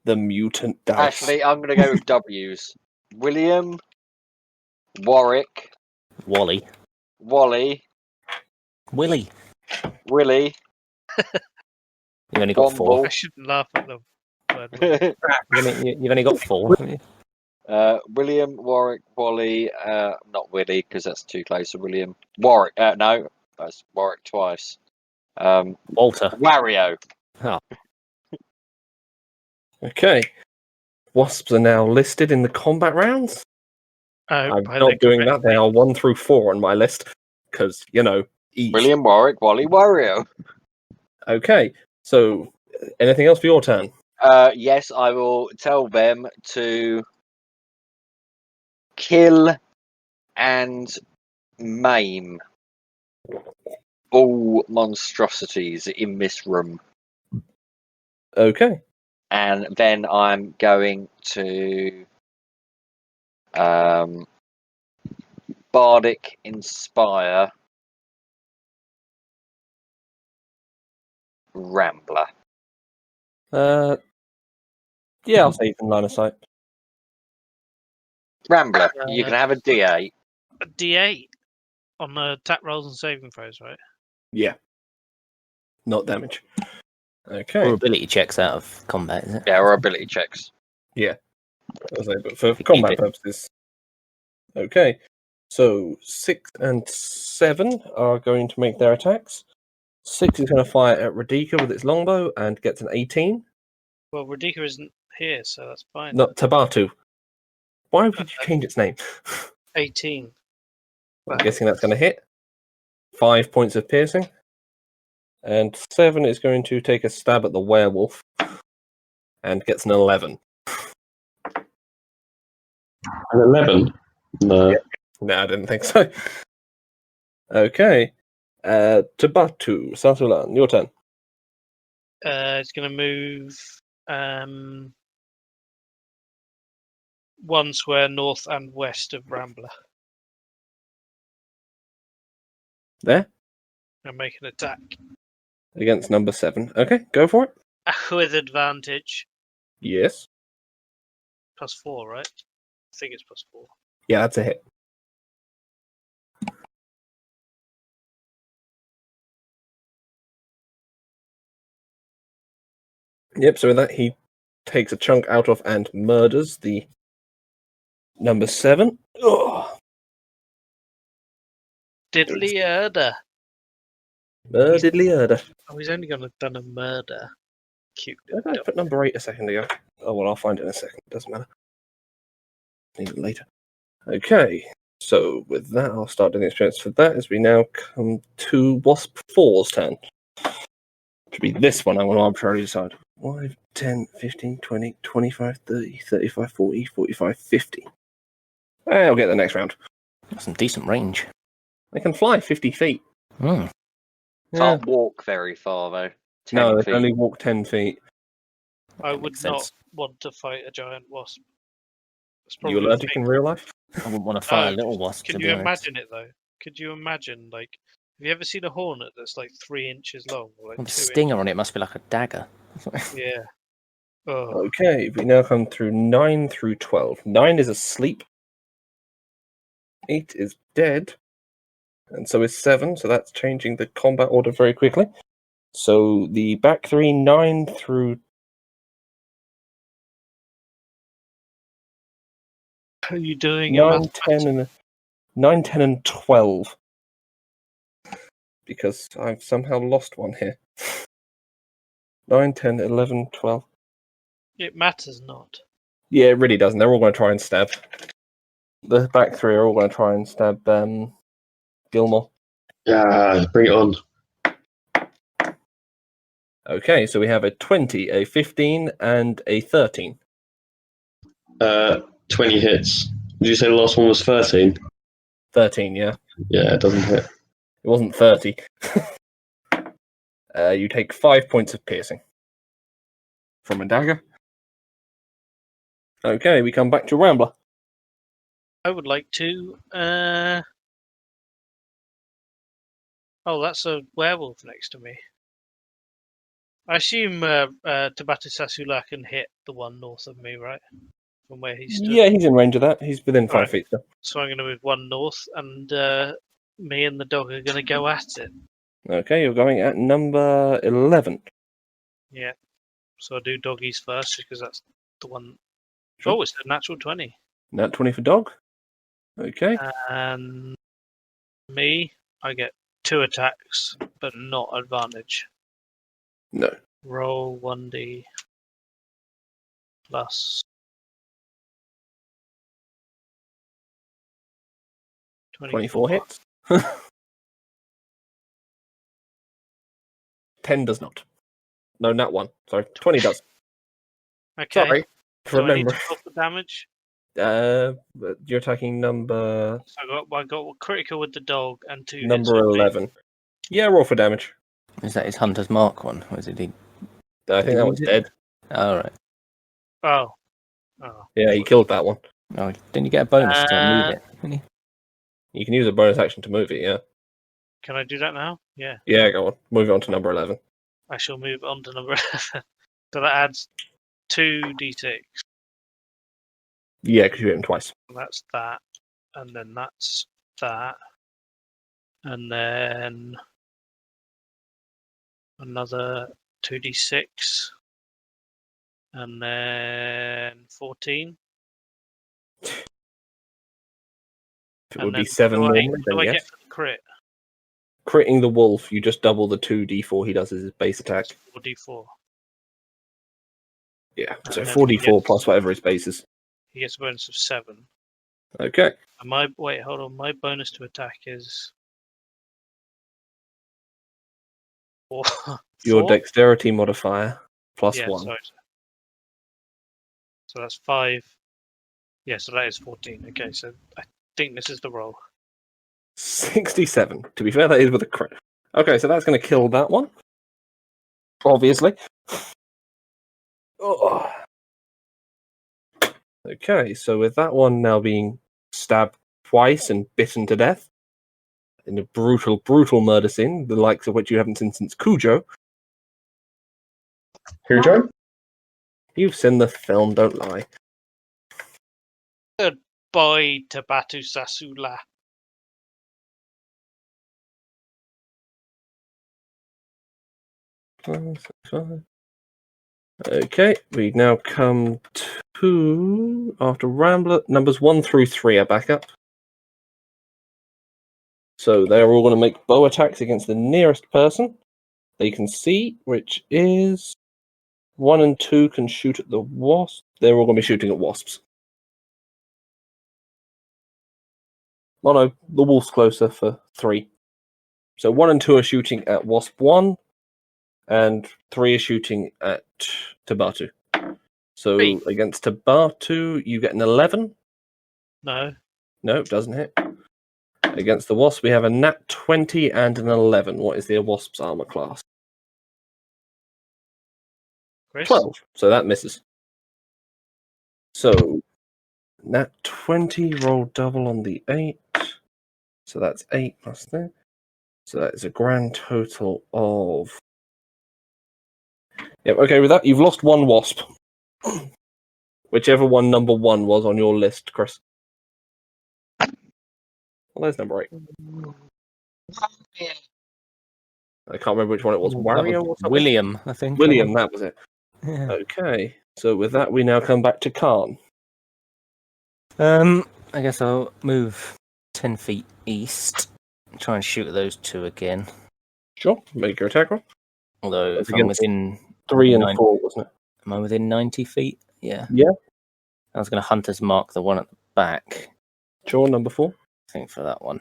The mutant dice. Actually, I'm going to go with W's. William, Warwick, Wally. Wally, Willie. Willie, You've only got 4. Womble. I shouldn't laugh at them. You've only got 4, haven't you? William, Warwick, Wally, not Willie because that's too close to William. Warwick, no, that's Warwick twice. Walter. Wario. Okay. Wasps are now listed in the combat rounds. I'm by not the doing correct that. They are 1 through 4 on my list. Because, ease. William, Warwick, Wally, Wario. Okay. So, anything else for your turn? Yes, I will tell them to kill and maim all monstrosities in this room. Okay. And then I'm going to Bardic Inspire Rambler. Yeah, I'll say you can line of sight. Rambler, you can have a D8. A D8 on the attack rolls and saving throws, right? Yeah. Not damage. Okay. Or ability checks out of combat, is it? Yeah, or ability checks. I'll say, but for Keep combat it. purposes. Okay. So 6 and 7 are going to make their attacks. 6 is going to fire at Radika with its longbow and gets an 18. Well, Radika isn't here, so that's fine. Not Tabatu. Why would you change its name? 18. I'm guessing that's going to hit. 5 points of piercing. And 7 is going to take a stab at the werewolf and gets an 11. An 11? No. No, I didn't think so. Okay. Tabatu, Sasulan, your turn. It's going to move one square north and west of Rambler There, and make an attack against number 7. Okay, go for it. with advantage. Yes. +4, right? I think it's +4. Yeah, that's a hit. Yep, so with that, he takes a chunk out of and murders the number 7. Ugh. Diddly murder. Murderedly murder. Oh, he's only going to done a murder. Cute. Where did I put number 8 a second ago? Oh, well, I'll find it in a second. Doesn't matter. Need it later. Okay, so with that, I'll start doing the experience for that as we now come to Wasp 4's turn. To be this one, I'm going to arbitrarily decide. 5, 10, 15, 20, 25, 30, 35, 40, 45, 50. I'll get the next round. That's some decent range. They can fly 50 feet. Hmm. Yeah. Can't walk very far, though. 10 No, they feet. can only walk 10 feet. I would Makes not sense. want to fight a giant wasp. It's You probably allergic in real life? I wouldn't want to fire a Oh, little wasp. Can to you be honest. imagine it though? Could you imagine, like, have you ever seen a hornet that's like 3 inches long? Or like Well, the 2 stinger on it must be like a dagger. inches? Yeah. Oh, Okay, we now come through 9 through 12. 9 is asleep. 8 is dead. And so is 7, so that's changing the combat order very quickly. So the back 3, 9 through... are you doing 9, 10, and 12. Because I've somehow lost one here. 9, 10, 11, 12. It matters not. Yeah, it really doesn't. They're all going to try and stab. The back 3 are all going to try and stab Gilmore. Yeah, bring it on. Okay, so we have a 20, a 15, and a 13. 20 hits. Did you say the last one was 13? 13, yeah. Yeah, it doesn't hit. It wasn't 30. You take 5 points of piercing from a dagger. Okay, we come back to Rambler. I would like to. Oh, that's a werewolf next to me. I assume Tabata Sasula can hit the one north of me, right? From where he stood. Yeah, he's in range of that. He's within 5 Alright. feet still. So I'm going to move one north, and me and the dog are going to go at it. Okay, you're going at number 11. Yeah. So I do doggies first, because that's the one. Sure. Oh, it's a natural 20. Nat 20 for dog. Okay. And me, I get 2 attacks, but not advantage. No. Roll 1d plus 24 hits. 10 does not. No, nat 1. Sorry, 20 does. Okay. Sorry. So I need Remember. to roll for damage. You're attacking number So I got critical with the dog and 2 hits number with me. 11. Yeah, roll for damage. Is that his Hunter's Mark one? Or is it he? I think that one's dead. All right. Oh. Yeah, he killed that one. Oh, didn't you get a bonus to move it? Didn't you? You can use a bonus action to move it, yeah. Can I do that now? Yeah. Yeah, go on. Move on to number 11. I shall move on to number 11. So that adds 2d6. Yeah, because you hit him twice. That's that. And then that's that. And then another 2d6. And then 14. If it And would be then 7 what normally, do then I yes. get for the crit? Critting the wolf, you just double the 2d4 he does as his base attack. 4d4. Yeah, And so then 4d4 yes. plus whatever his base is. He gets a bonus of 7. Okay. And hold on. My bonus to attack is 4. Your 4? dexterity modifier plus Yeah, 1. sorry. So that's 5. Yeah, so that is 14. Okay, so I think this is the roll. 67. To be fair, that is with a crit. Okay, so that's going to kill that one. Obviously. Oh. Okay, so with that one now being stabbed twice and bitten to death in a brutal, brutal murder scene, the likes of which you haven't seen since Cujo. Cujo? You've seen the film, don't lie. Goodbye to Batu Sasula. Okay, we now come to, after Rambler, numbers 1 through 3 are back up. So they're all going to make bow attacks against the nearest person they can see, which is 1 and 2 can shoot at the wasp. They're all going to be shooting at wasps. Oh no, the wolf's closer for 3. So 1 and 2 are shooting at wasp 1, and 3 is shooting at Tabatu. So 3. against Tabatu, you get an 11. No. No, it doesn't hit. Against the wasp, we have a nat 20 and an 11. What is the wasp's armor class? Chris? 12. So that misses. So nat 20, roll double on the 8. So that's 8 plus that. So that is a grand total of... Yep, okay, with that, you've lost 1 wasp. Whichever one number 1 was on your list, Chris. Well, there's number 8. I can't remember which one it was. That Wario was or something? William, I think. William, that was it. Yeah. Okay, so with that, we now come back to Khan. I guess I'll move 10 feet east. Try and shoot at those 2 again. Sure, make your attack roll. Although That's if I'm against within 3 and 9 4, wasn't it? Am I within 90 feet? Yeah. Yeah. I was going to Hunter's Mark the one at the back, Sure, number 4. I think, for that one.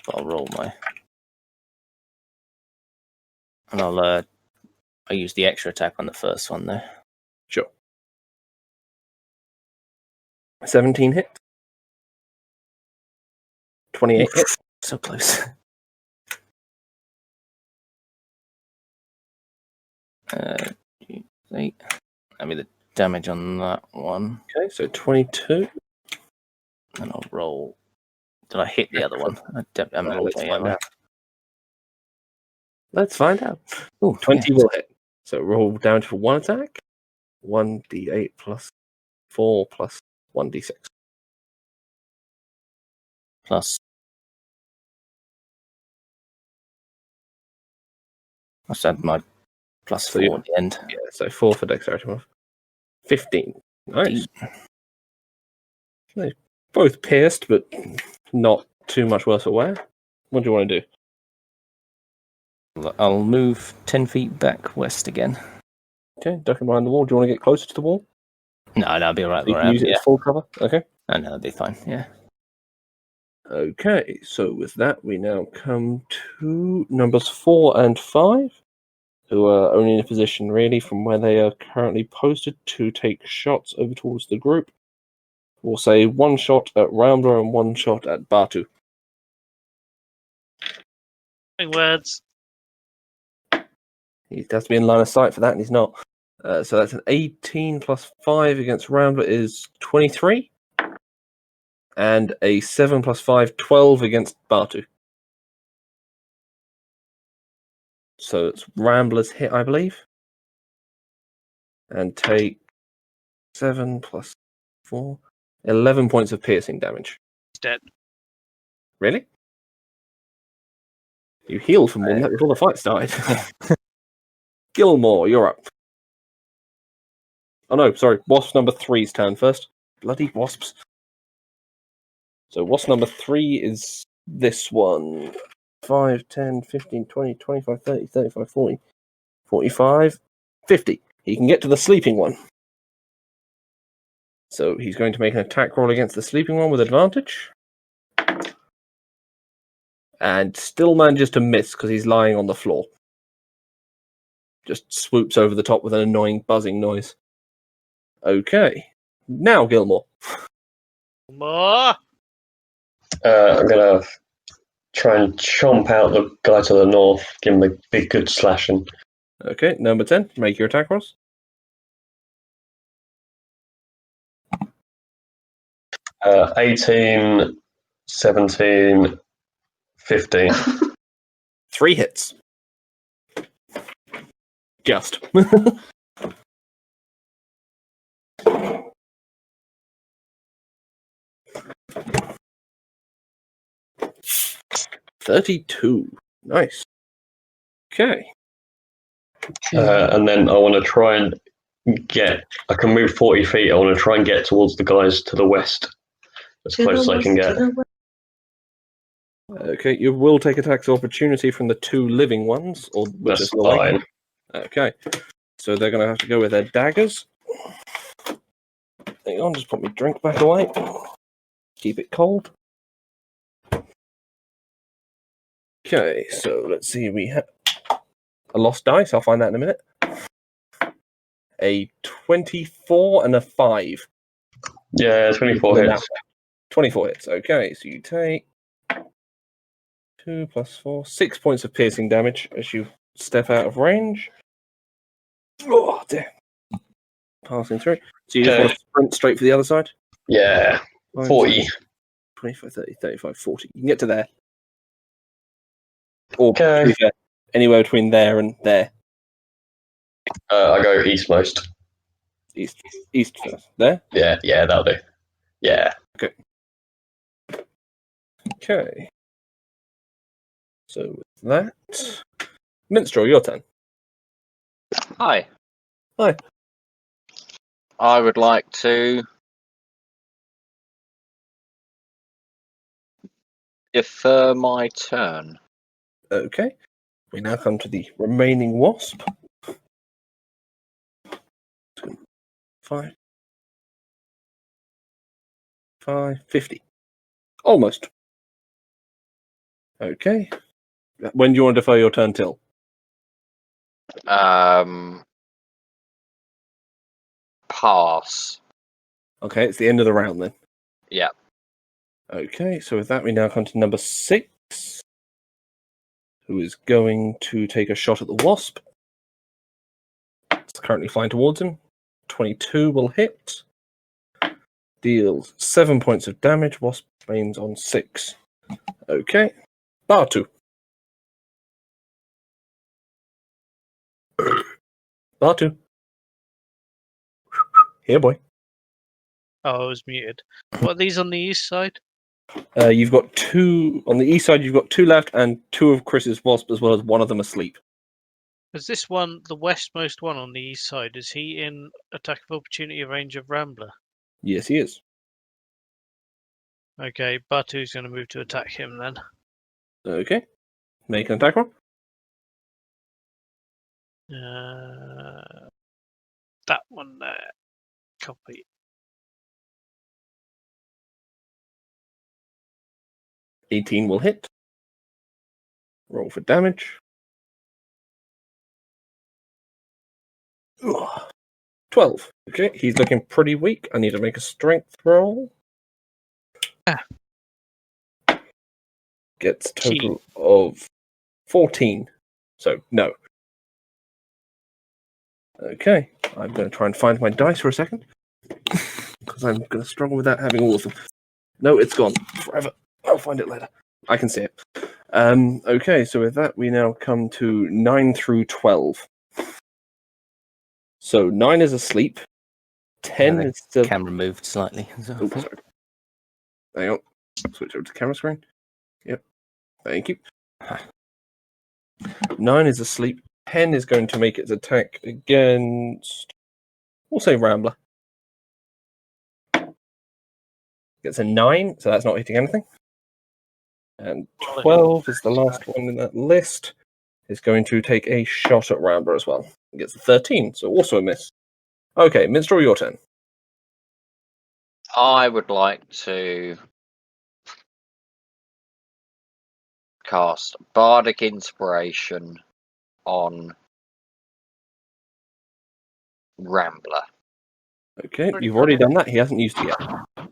But I'll roll my... And I'll use the extra attack on the first one, though. Sure. 17 hit. 28 hit. So close. 8. That'll be the damage on that one. Okay, so 22. And I'll roll... Did I hit the other one? I haven't rolled Let's any, find have I? out. Let's find out. Ooh, 20 yeah. will hit. So roll down to 1 attack. 1d8 plus 4 plus 1d6. Plus... I said my plus So 4 at the end. Yeah, so 4 for dexterity. 15. Nice. They both pierced, but not too much worse for wear. What do you want to do? I'll move 10 feet back west again. Okay, ducking behind the wall. Do you want to get closer to the wall? No, that'll be right So you where I can am. use it Yeah. as full cover? Okay. No, that'll be fine. Yeah. Okay, so with that, we now come to numbers 4 and 5, who are only in a position, really, from where they are currently posted to take shots over towards the group. We'll say 1 shot at Rambler and 1 shot at Batu. Words. He has to be in line of sight for that, and he's not. So that's an 18 plus 5 against Rambler is 23. And a 7 plus 5, 12 against Batu. So it's Rambler's hit, I believe. and take 7 plus 4, 11 points of piercing damage. He's dead. Really? You healed from more than that before the fight started. Gilmore, you're up. Oh no, sorry. Wasp number 3's turn first. Bloody wasps. So wasp number 3 is this one. 5, 10, 15, 20, 25, 30, 35, 40, 45, 50. He can get to the sleeping one. So he's going to make an attack roll against the sleeping one with advantage. And still manages to miss because he's lying on the floor. Just swoops over the top with an annoying buzzing noise. Okay. Now Gilmore. More. I'm gonna try and chomp out the guy to the north, give him a big good slashing. Okay, number 10. Make your attack rolls. 18, 17, 15. 3 hits. Just. $32. Nice. Okay. And then I want to try and I can move 40 feet. I want to try and get towards the guys to the west as close as I can get. Okay, you will take attacks of opportunity from the 2 living ones, or which That's is like. fine. Okay, so they're going to have to go with their daggers. Hang on, just put my drink back away. Keep it cold. Okay, so let's see. We have a lost dice. I'll find that in a minute. A 24 and a 5. Yeah, 24 Then hits. 24 hits. Okay, so you take 2 plus 4, 6 points of piercing damage as you step out of range. Oh, dear. Passing through. So you just Okay. want to sprint straight for the other side? Yeah, 40. 25, 30, 35, 40. You can get to there. Or Okay. to be fair, anywhere between there and there. I go eastmost. East first. There? Yeah, that'll do. Yeah. Okay. So with that, Minstrel, your turn. Hi. Hi. I would like to defer my turn. Okay. We now come to the remaining wasp. 5, 50. Almost. Okay. When do you want to defer your turn till? Pass. Okay, it's the end of the round then. Yeah. Okay, so with that, we now come to number 6, who is going to take a shot at the wasp. It's currently flying towards him. 22 will hit. Deals 7 points of damage. Wasp remains on 6. Okay. Batu. Batu. Here, boy. Oh, I was muted. What are these on the east side? You've got 2 on the east side. You've got 2 left, and 2 of Chris's wasp, as well as 1 of them asleep. Is this one, the westmost one on the east side, is he in attack of opportunity range of Rambler? Yes, he is. Okay, Batu's going to move to attack him then. Okay. Make an attack roll. That one there. Copy. $18 will hit. Roll for damage. Ugh. 12. Okay, he's looking pretty weak. I need to make a strength roll. Gets total of 14. So, no. Okay, I'm going to try and find my dice for a second. Because I'm going to struggle with that having all of them. No, it's gone forever. I'll find it later. I can see it. Okay, so with that, we now come to 9 through 12. So 9 is asleep. 10 the is still. Camera moved slightly. So I Oops, think. sorry. Hang on. Switch over to camera screen. Yep. Thank you. 9 is asleep. 10 is going to make its attack against. We'll say Rambler. Gets a 9, so that's not hitting anything. And 12 is the last one in that list. Is going to take a shot at Rambler as well. It gets a 13, so also a miss. Okay, Minstrel, your turn. I would like to cast Bardic Inspiration on Rambler. Okay, you've already done that. He hasn't used it yet.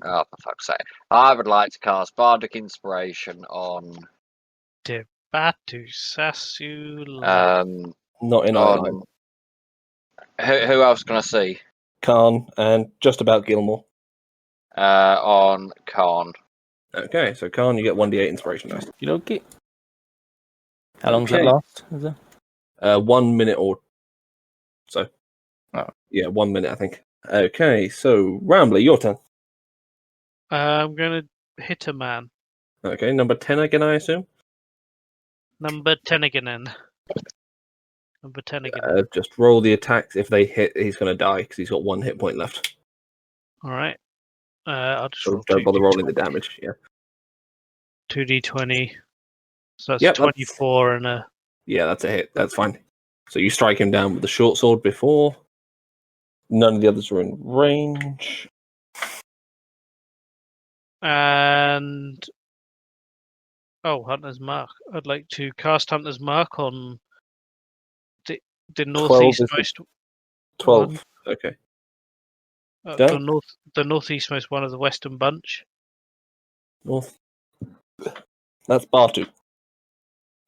Oh, for fuck's sake. I would like to cast Bardic Inspiration on Batu Sasula. Not in either. on who else can I see? Khan and just about Gilmore. On Khan. Okay, so Khan, you get 1d8 inspiration dice. You know, how long does that Okay. last? Is it? 1 minute or so. Oh. Yeah, 1 minute, I think. Okay, so Rambler, your turn. I'm going to hit a man. Okay, number 10 again, I assume. Number 10 again. Number 10 again. Just roll the attacks. If they hit, he's going to die because he's got 1 hit point left. All right. I'll just So roll don't bother 2d20. rolling the damage. Yeah, 2d20. So that's Yep, that's- 24 and a. yeah, that's a hit. That's fine. So you strike him down with the short sword before. None of the others are in range. And. Oh, Hunter's Mark. I'd like to cast Hunter's Mark on the 12 northeast is the- most. 12. Okay. The Done. northeastmost one of the Western Bunch. North. That's Bartu.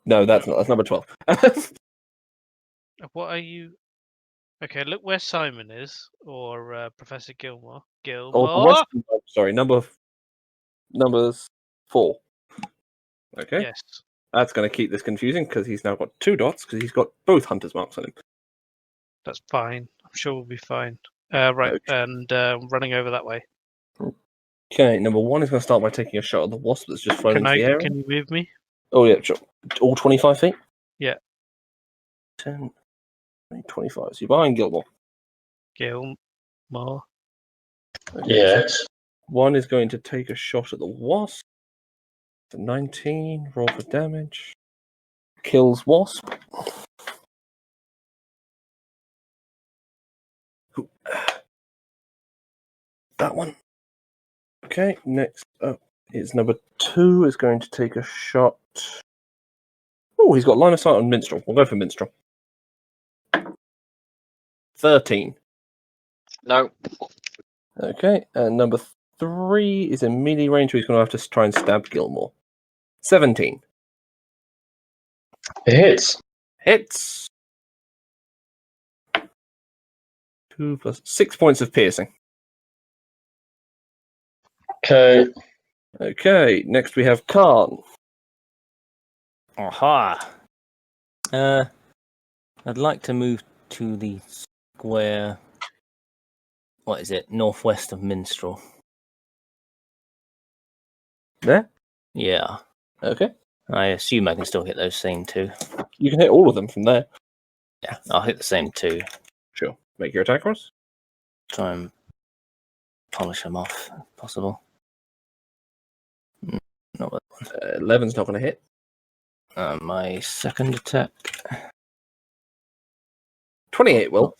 No, that's not. That's number 12. What are you? Okay, look where Simon is, or Professor Gilmore. Oh, the Gilmore. Western Bunch, sorry, numbers 4. Okay, Yes. that's going to keep this confusing because he's now got 2 dots because he's got both hunter's marks on him. That's fine. I'm sure we'll be fine. Right, Okay. and running over that way. Okay, number 1 is going to start by taking a shot at the wasp that's just flown into the area. Can you move me? Oh, yeah, sure. All 25 feet? Yeah. 10, 20, 25. So you're behind Gilmore. Gilmore. Okay, Yes. 1 is going to take a shot at the wasp. The 19, roll for damage. Kills wasp. Ooh. That one. Okay, next up is number 2 is going to take a shot. Oh, he's got line of sight on Minstrel. We'll go for Minstrel. 13. No. Okay, and number 3 is in melee range, so he's going to have to try and stab Gilmore. 17. It hits. Hits. 2 plus 6 points of piercing. Okay. Okay, next we have Khan. Aha! I'd like to move to the square. What is it? Northwest of Minstrel. There? Yeah. Okay. I assume I can still hit those same 2. You can hit all of them from there. Yeah, I'll hit the same 2. Sure. Make your attack rolls. Try and polish them off, if possible. Not that one. 11's not going to hit. My second attack. 28 will.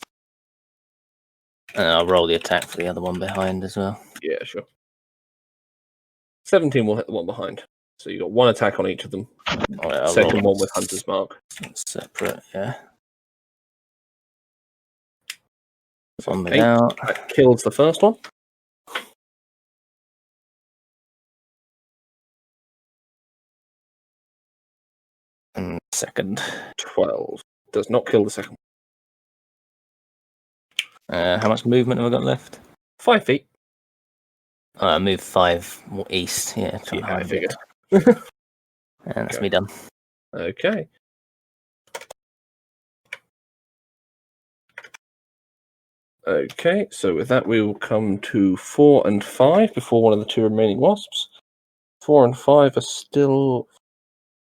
And I'll roll the attack for the other one behind as well. Yeah, sure. 17 will hit the one behind. So you got 1 attack on each of them. Alright, I'll Second roll one with Hunter's Mark. separate, yeah. One 8. without. That kills the first one. And second. 12. Does not kill the second one. How much movement have I got left? 5 feet. I moved 5 more east. Yeah, try and Yeah, I hide a bit. figured. And that's Okay. me done. Okay. Okay, so with that, we will come to 4 and 5 before one of the two remaining wasps. 4 and 5 are still.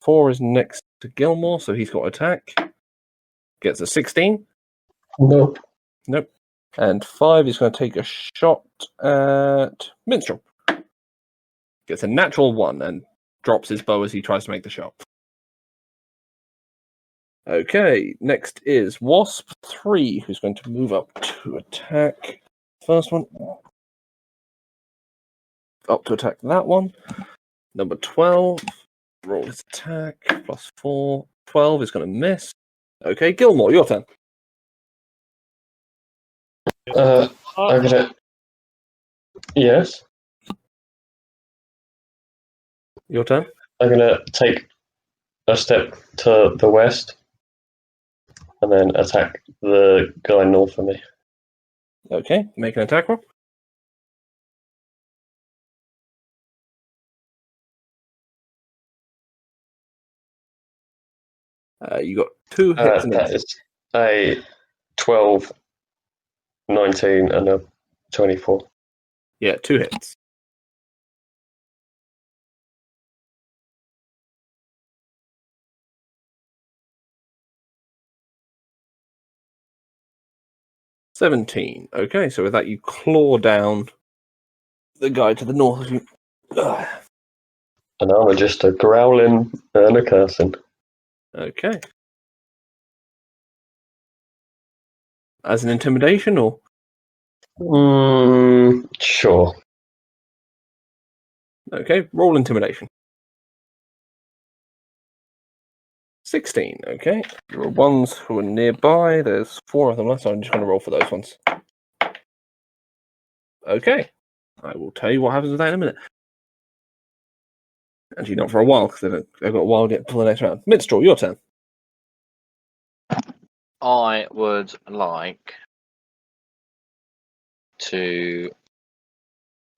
4 is next to Gilmore, so he's got attack. Gets a 16. Nope. Nope. And 5 is going to take a shot at Minstrel. Gets a natural 1 and drops his bow as he tries to make the shot. Okay, next is Wasp 3, who's going to move up to attack. First one. Up to attack that one. Number 12. Roll his attack. +4. 12 is going to miss. Okay, Gilmore, your turn. I'm gonna. Yes. Your turn. I'm gonna take a step to the west, and then attack the guy north of me. Okay, make an attack roll. You got 2 hits and That is a 12, 19, and a 24. Yeah, 2 hits. $17. Okay, so with that, you claw down the guy to the north of you. Ugh. And I'm just a growling and a cursing. Okay. As an intimidation, or? Sure. Okay, roll intimidation. 16, okay. There are ones who are nearby. There's 4 of them left, so I'm just going to roll for those ones. Okay. I will tell you what happens with that in a minute. Actually, not for a while, because they've got a while to get to the next round. Minstrel, your turn. I would like to.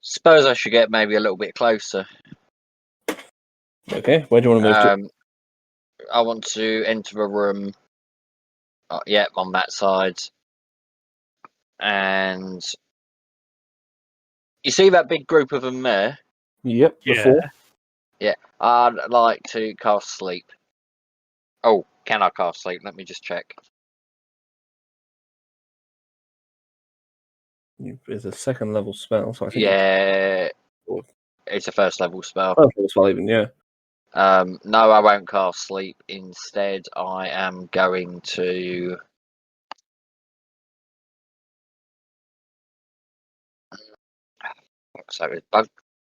Suppose I should get maybe a little bit closer. Okay, where do you want to move to? I want to enter a room. Yeah, on that side. And you see that big group of them there? Yep, Yeah. before. Yeah, I'd like to cast sleep. Oh, can I cast sleep? Let me just check. It's a second level spell, so I think. Yeah, it's a first level spell. First level spell, even, yeah. No, I won't cast sleep. Instead, I am going to.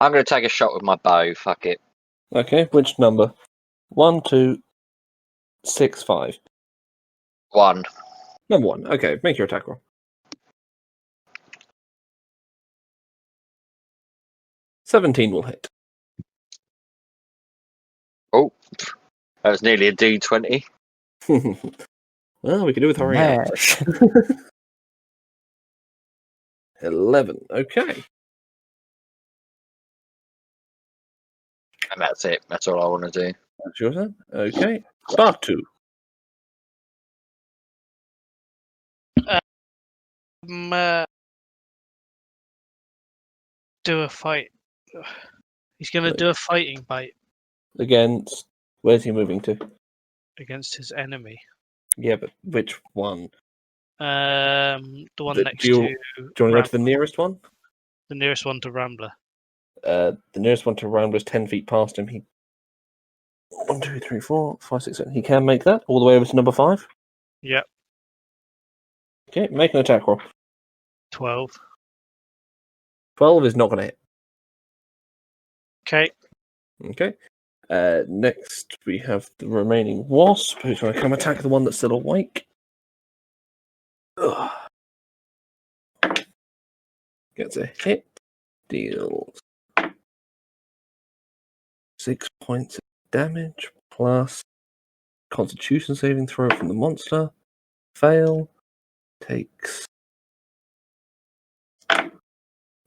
I'm going to take a shot with my bow. Fuck it. Okay, which number? 1, 2, 6, 5. 1. Number 1. Okay, make your attack roll. 17 will hit. Oh, that was nearly a D20. Well, we can do with hurrying up. Mash. 11. Okay. And that's it. That's all I want to do. That's your turn. Okay. Bartu. Do a fight. He's going to do a fighting bite Against. Where's he moving to? against his enemy. Yeah, but which one? The one The- next do you- to Do you want to go to the nearest one? the nearest one to Rambler. The nearest one to round was 10 feet past him. He 1, 2, 3, 4, 5, 6, 7. He can make that all the way over to number 5. Yep, Okay, make an attack roll. 12. 12 is not going to hit. Okay, Okay. Next, we have the remaining wasp, who's going to come attack the one that's still awake. Ugh. Gets a hit. Deals 6 points of damage plus Constitution saving throw from the monster. Fail. Takes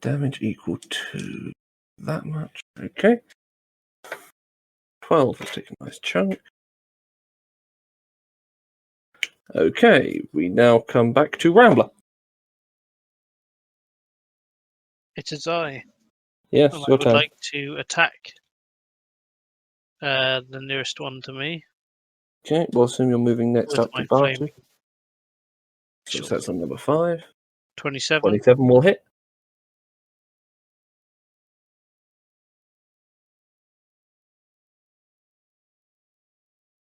damage equal to that much. Okay. 12. Let's take a nice chunk. Okay, we now come back to Rambler. It is I. Yes, And I your would turn. like to attack the nearest one to me Okay, we'll assume you're moving next with up my to Batu. flaming. So Sure. that's on number 5. 27. 27 will hit.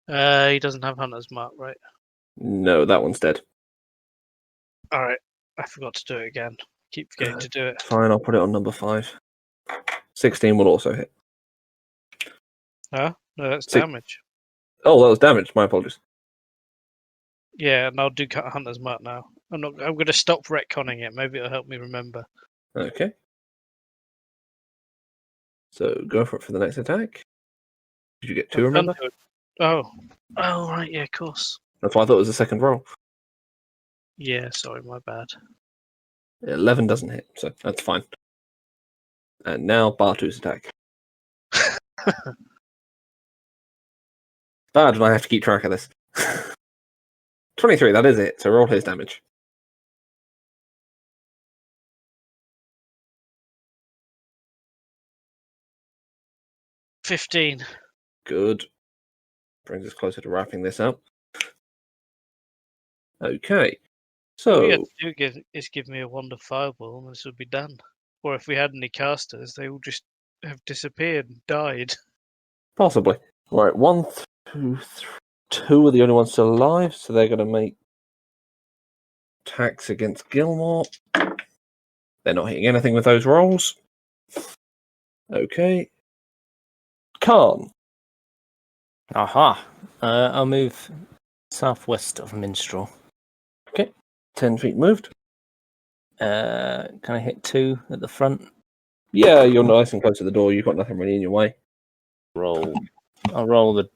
He doesn't have Hunter's Mark, right? No, that one's dead. Alright, I forgot to do it again. Keep forgetting to do it. Fine, I'll put it on number 5. 16 will also hit. Huh? No, that's Six- damage. Oh, that was damage. My apologies. Yeah, and I'll do Hunter's Mark now. I'm going to stop retconning it. Maybe it'll help me remember. Okay. So go for it for the next attack. Did you get 2, I've remember? done two. Oh, right, yeah, of course. That's why I thought it was the second roll. Yeah, sorry, my bad. 11 doesn't hit, so that's fine. And now Batu's attack. Bad when I have to keep track of this. 23, that is it. So roll his damage. $15. Good. Brings us closer to wrapping this up. Okay. All you So, have to do is give me a wand of fireball and this would be done. Or if we had any casters, they will just have disappeared and died. possibly. Right, 1, 2, 3. 2 are the only ones still alive, so they're going to make attacks against Gilmore. They're not hitting anything with those rolls. Okay. Khan. Aha. I'll move southwest of Minstrel. 10 feet moved. Can I hit 2 at the front? Yeah, you're nice and close to the door. You've got nothing really in your way. I'll roll the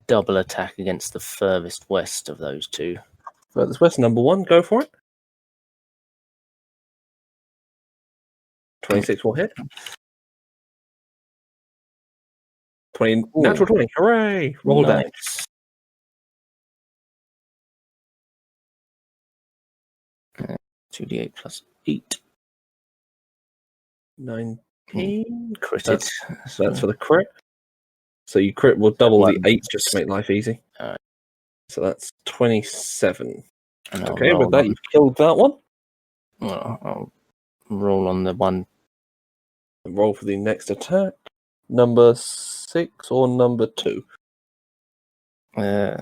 double attack against the furthest west of those 2. Furthest west, number 1. Go for it. 26 will hit. 20, natural 20. Hooray! Roll damage. Nice. 2d8 plus 8. 19. Critted. So that's for the crit. So you crit will double the One. 8 just to make life easy. Alright. So that's 27. And I'll Okay, roll with that on- you've killed that one. I'll roll on the one. And roll for the next attack. Number 6 or number 2? The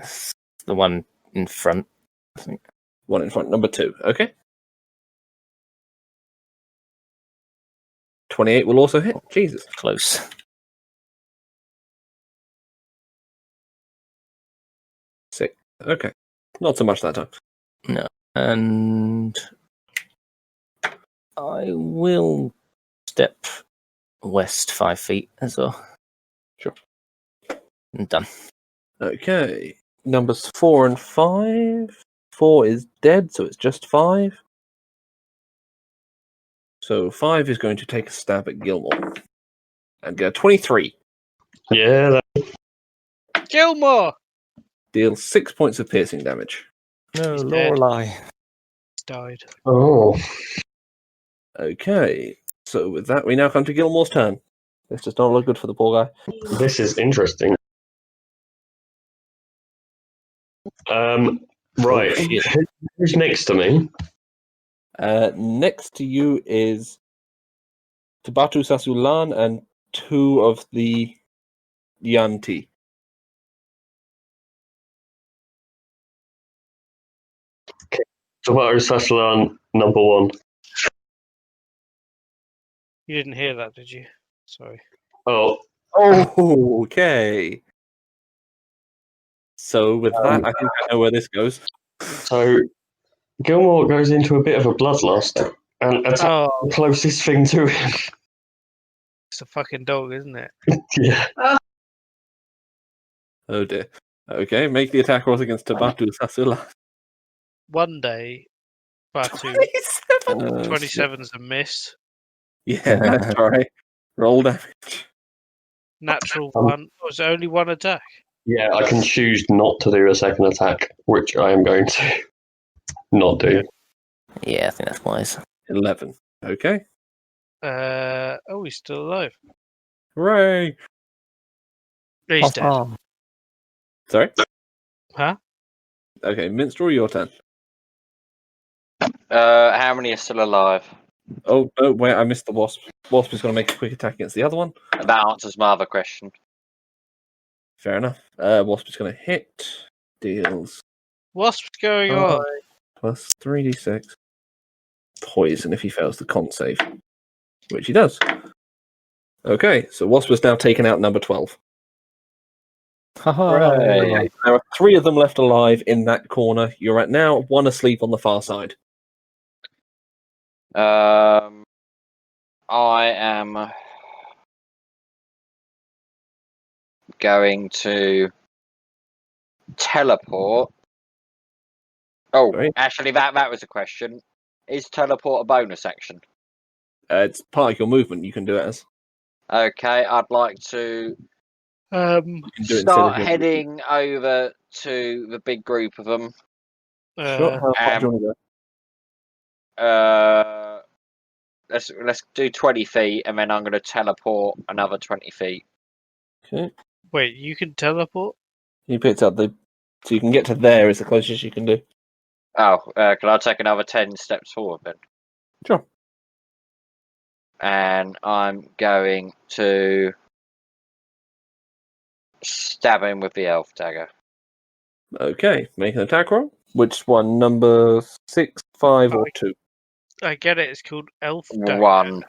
one in front. I think. One in front, number 2. Okay. 28 will also hit. Jesus. Close. Sick. Okay. Not so much that time. No. And I will step west 5 feet as well. Sure. And done. Okay. Numbers 4 and 5. 4 is dead, so it's just 5. So 5 is going to take a stab at Gilmore. And get a 23. Yeah, Gilmore! Deals 6 points of piercing damage. No, He's dead. Lorelei. He's died. oh. Okay. So with that, we now come to Gilmore's turn. This does not look good for the poor guy. This is interesting. Right. Oh, shit. Who's next to me? Next to you is Tabatu Sasulan and 2 of the Yanti. Tabatu Sasulan, number 1. You didn't hear that, did you? Sorry. Oh, Oh, okay. So with that, I think I know where this goes. so Gilmore goes into a bit of a bloodlust and attacks Oh, the closest thing to him. it's a fucking dog, isn't it? Yeah. Oh dear. Okay, make the attack rolls against Tabatu Sasulan. One day, Batu 27's a miss. Yeah, that's right. Roll damage. Natural one. Was only one attack. Yeah, I can choose not to do a second attack, which I am going to not do. Yeah, I think that's wise. 11. Okay. Oh, he's still alive. Hooray! He's dead. Sorry? Huh? Okay, Minstrel, your turn. How many are still alive? Oh, wait, I missed the Wasp. Wasp is going to make a quick attack against the other one. That answers my other question. Fair enough. Wasp is going to hit. Deals What's going on? plus 3d6. Poison if he fails the con save. Which he does. Okay, so Wasp has now taken out number 12. Hooray. Okay, there are 3 of them left alive in that corner. You're at now 1 asleep on the far side. I am going to teleport. Oh, Right. actually, that was a question. Is teleport a bonus action? It's part of your movement. You can do it as. Okay, I'd like to You can do it instead start of your- heading over to the big group of them. Sure. How far do you want to go? Let's do 20 feet, and then I'm going to teleport another 20 feet. Okay. Wait, you can teleport? You picked up the. So you can get to there is the closest you can do. Oh, can I take another 10 steps forward then? Sure. And I'm going to stab him with the elf dagger. Okay, make an attack roll. Which one? Number 6, 5, or 2? I get it. It's called Elf Dagger. 1.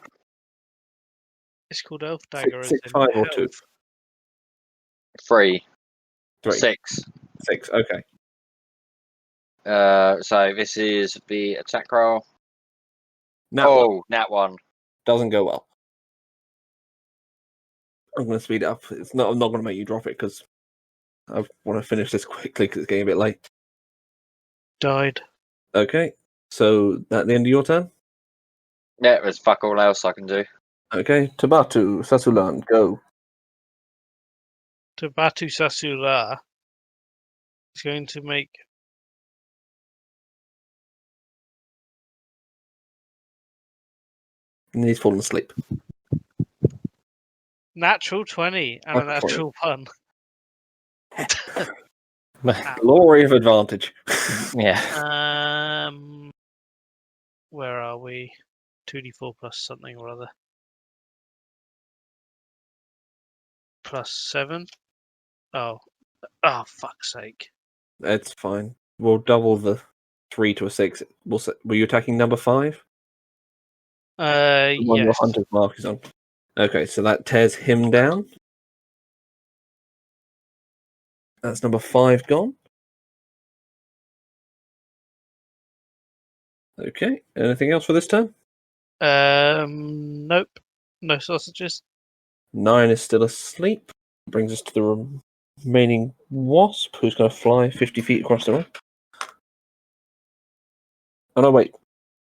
It's called Elf Dagger. as Six, in 5, or 2? health. 3. 3. 6. 6. Okay. So this is the attack roll. Nat 1. Doesn't go well. I'm going to speed it up. I'm not going to make you drop it because I want to finish this quickly because it's getting a bit late. Died. Okay, so at the end of your turn. Yeah, there's fuck all else I can do. Okay, Tabatu, Sasulan, go. To Batu Sasula is going to make And he's fallen asleep. natural 20 and a Natural 20. natural pun. Glory of advantage. Yeah. Where are we? 2d4 plus something or other. Plus 7. Oh, fuck's sake! It's fine. We'll double the 3 to a 6. Were you attacking number 5? The one your Yes. hunter's mark is on. Okay, so that tears him down. That's number 5 gone. Okay, anything else for this turn? Nope. No sausages. 9 is still asleep. Brings us to the remaining Wasp, who's going to fly 50 feet across the room. Oh no, wait.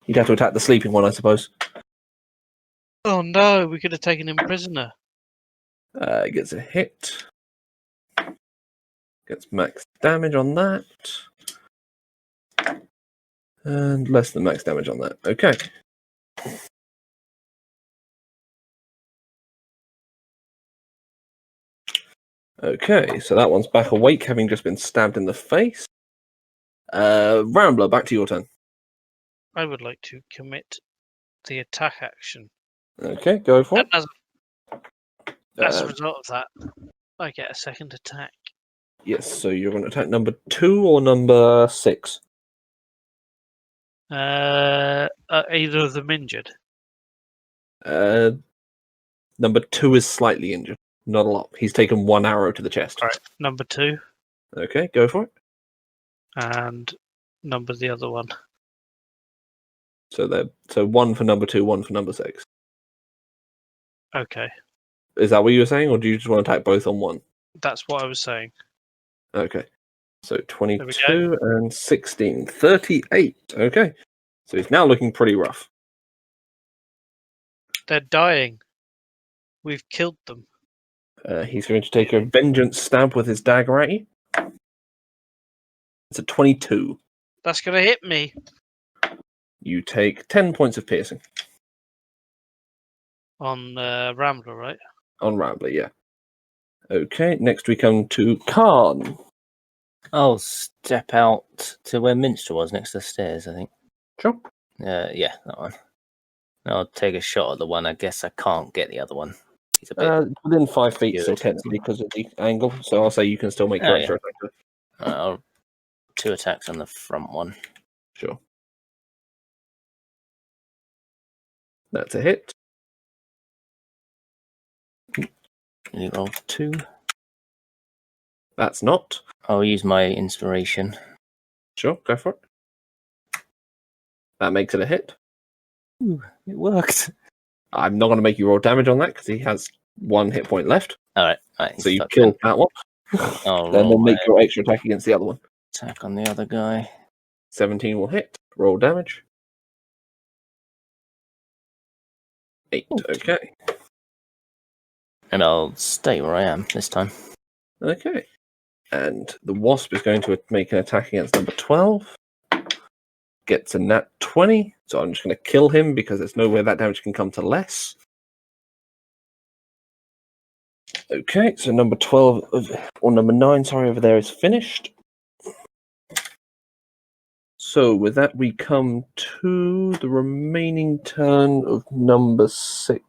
You'd have to attack the sleeping one, I suppose. Oh no, we could have taken him prisoner. Gets a hit. Gets max damage on that. And less than max damage on that. Okay. Okay, so that one's back awake, having just been stabbed in the face. Rambler, back to your turn. I would like to commit the attack action. Okay, go for And it. as a Uh, result of that, I get a second attack. yes, so you're going to attack number 2 or number 6? Either of them injured. Number 2 is slightly injured. Not a lot. He's taken 1 arrow to the chest. Right, number 2 Okay, go for it. and number the other one. So 1 for number 2, 1 for number 6. Okay, Is that what you were saying, or do you just want to attack both on 1? that's what I was saying. Okay. So we 22 and 16. 38. Okay. So he's now looking pretty rough. They're dying. We've killed them. He's going to take a vengeance stab with his dagger at you. It's a 22. That's going to hit me. You take 10 points of piercing. On Rambler, right? On Rambler, yeah. Okay, next we come to Khan. I'll step out to where Minstrel was, next to the stairs, I think. Sure. Yeah, that one. I'll take a shot at the one. I guess I can't get the other one. He's a bit. Within 5 feet, still Good. technically because of the angle. So I'll say you can still make your Oh, extra attack. I'll 2 attacks on the front one. Sure. That's a hit. You roll 2. That's not. I'll use my inspiration. Sure, go for it. That makes it a hit. Ooh, it worked. I'm not going to make you roll damage on that because he has 1 hit point left. All right. So you killed that one. I'll Then roll make my your extra attack against the other one. attack on the other guy. 17 will hit. Roll damage. 8. Okay. And I'll stay where I am this time. Okay. And the wasp is going to make an attack against number 12. Gets a nat 20. So I'm just going to kill him because there's no way that damage can come to less. Okay, so number 12, or number 9, sorry, over there is finished. So with that, we come to the remaining turn of number 6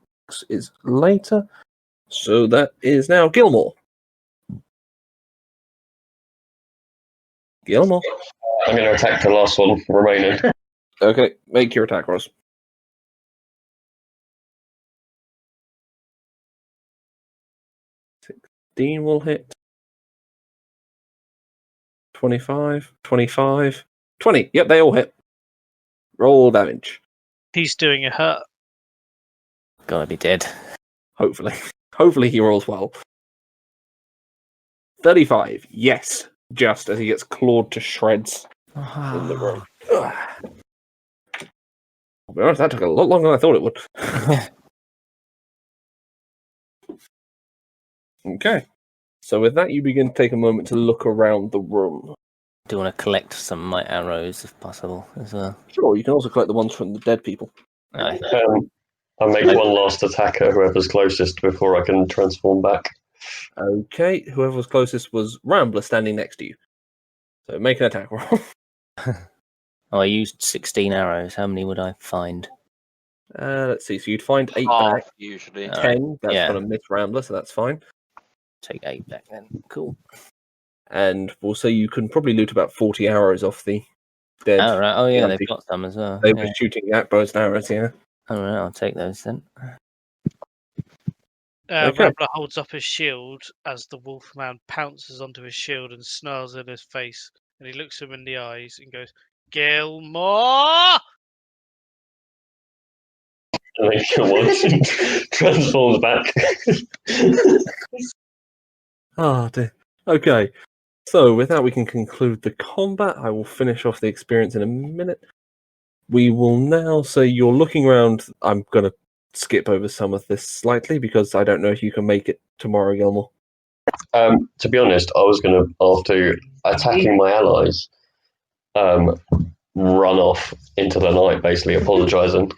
is later. So that is now Gilmore. Gilmore. I'm going to attack the last one remaining. Okay, make your attack rolls. 16 will hit. 25, 25, 20. Yep, they all hit. Roll damage. He's doing a hurt. Gotta be dead. Hopefully. Hopefully he rolls well. 35. Yes. Just as he gets clawed to shreds in the room. Ugh. I'll be honest, that took a lot longer than I thought it would. Okay. So with that, you begin to take a moment to look around the room. Do want to collect some of my arrows if possible as well. Sure, you can also collect the ones from the dead people. Aye. I'll make one last attack at whoever's closest before I can transform back. Okay, whoever was closest was Rambler standing next to you. So make an attack roll. Oh, I used 16 arrows. How many would I find? Let's see, so you'd find 8 Half, back. usually. 10, that's yeah. going to miss Rambler, so that's fine. Take 8 back then. Cool. And we'll say you can probably loot about 40 arrows off the dead. Oh, right. Oh, yeah, Yeah, they've got some as well. They Yeah. were shooting at bows and arrows, yeah. All right, I'll take those then. Okay. Rambler holds up his shield as the Wolfman pounces onto his shield and snarls in his face. And he looks him in the eyes and goes, Gilmore! And then someone transforms back. Oh, dear. Okay. So with that, we can conclude the combat. I will finish off the experience in a minute. We will now say you're looking around. I'm going to skip over some of this slightly because I don't know if you can make it tomorrow, Gilmore. To be honest, I was going to, after attacking my allies, run off into the night, basically apologising.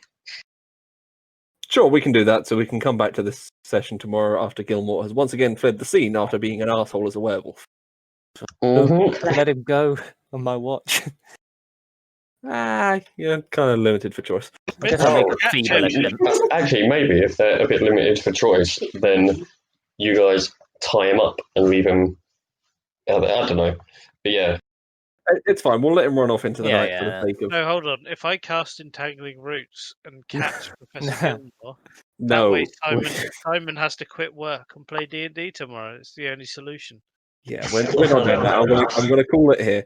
Sure, we can do that, so we can come back to this session tomorrow after Gilmore has once again fled the scene after being an asshole as a werewolf. Let him go on my watch. Yeah, kind of limited for choice. I guess I'll make a feeble attempt. Actually, maybe if they're a bit limited for choice, then you guys tie him up and leave him. I don't know, but yeah. It's fine. We'll let him run off into the Yeah, night for the sake of. No, hold on. If I cast Entangling Roots and catch Professor Gilmore, that No. way Simon has to quit work and play D&D tomorrow. It's the only solution. Yeah, we're not doing that. I'm going to call it here.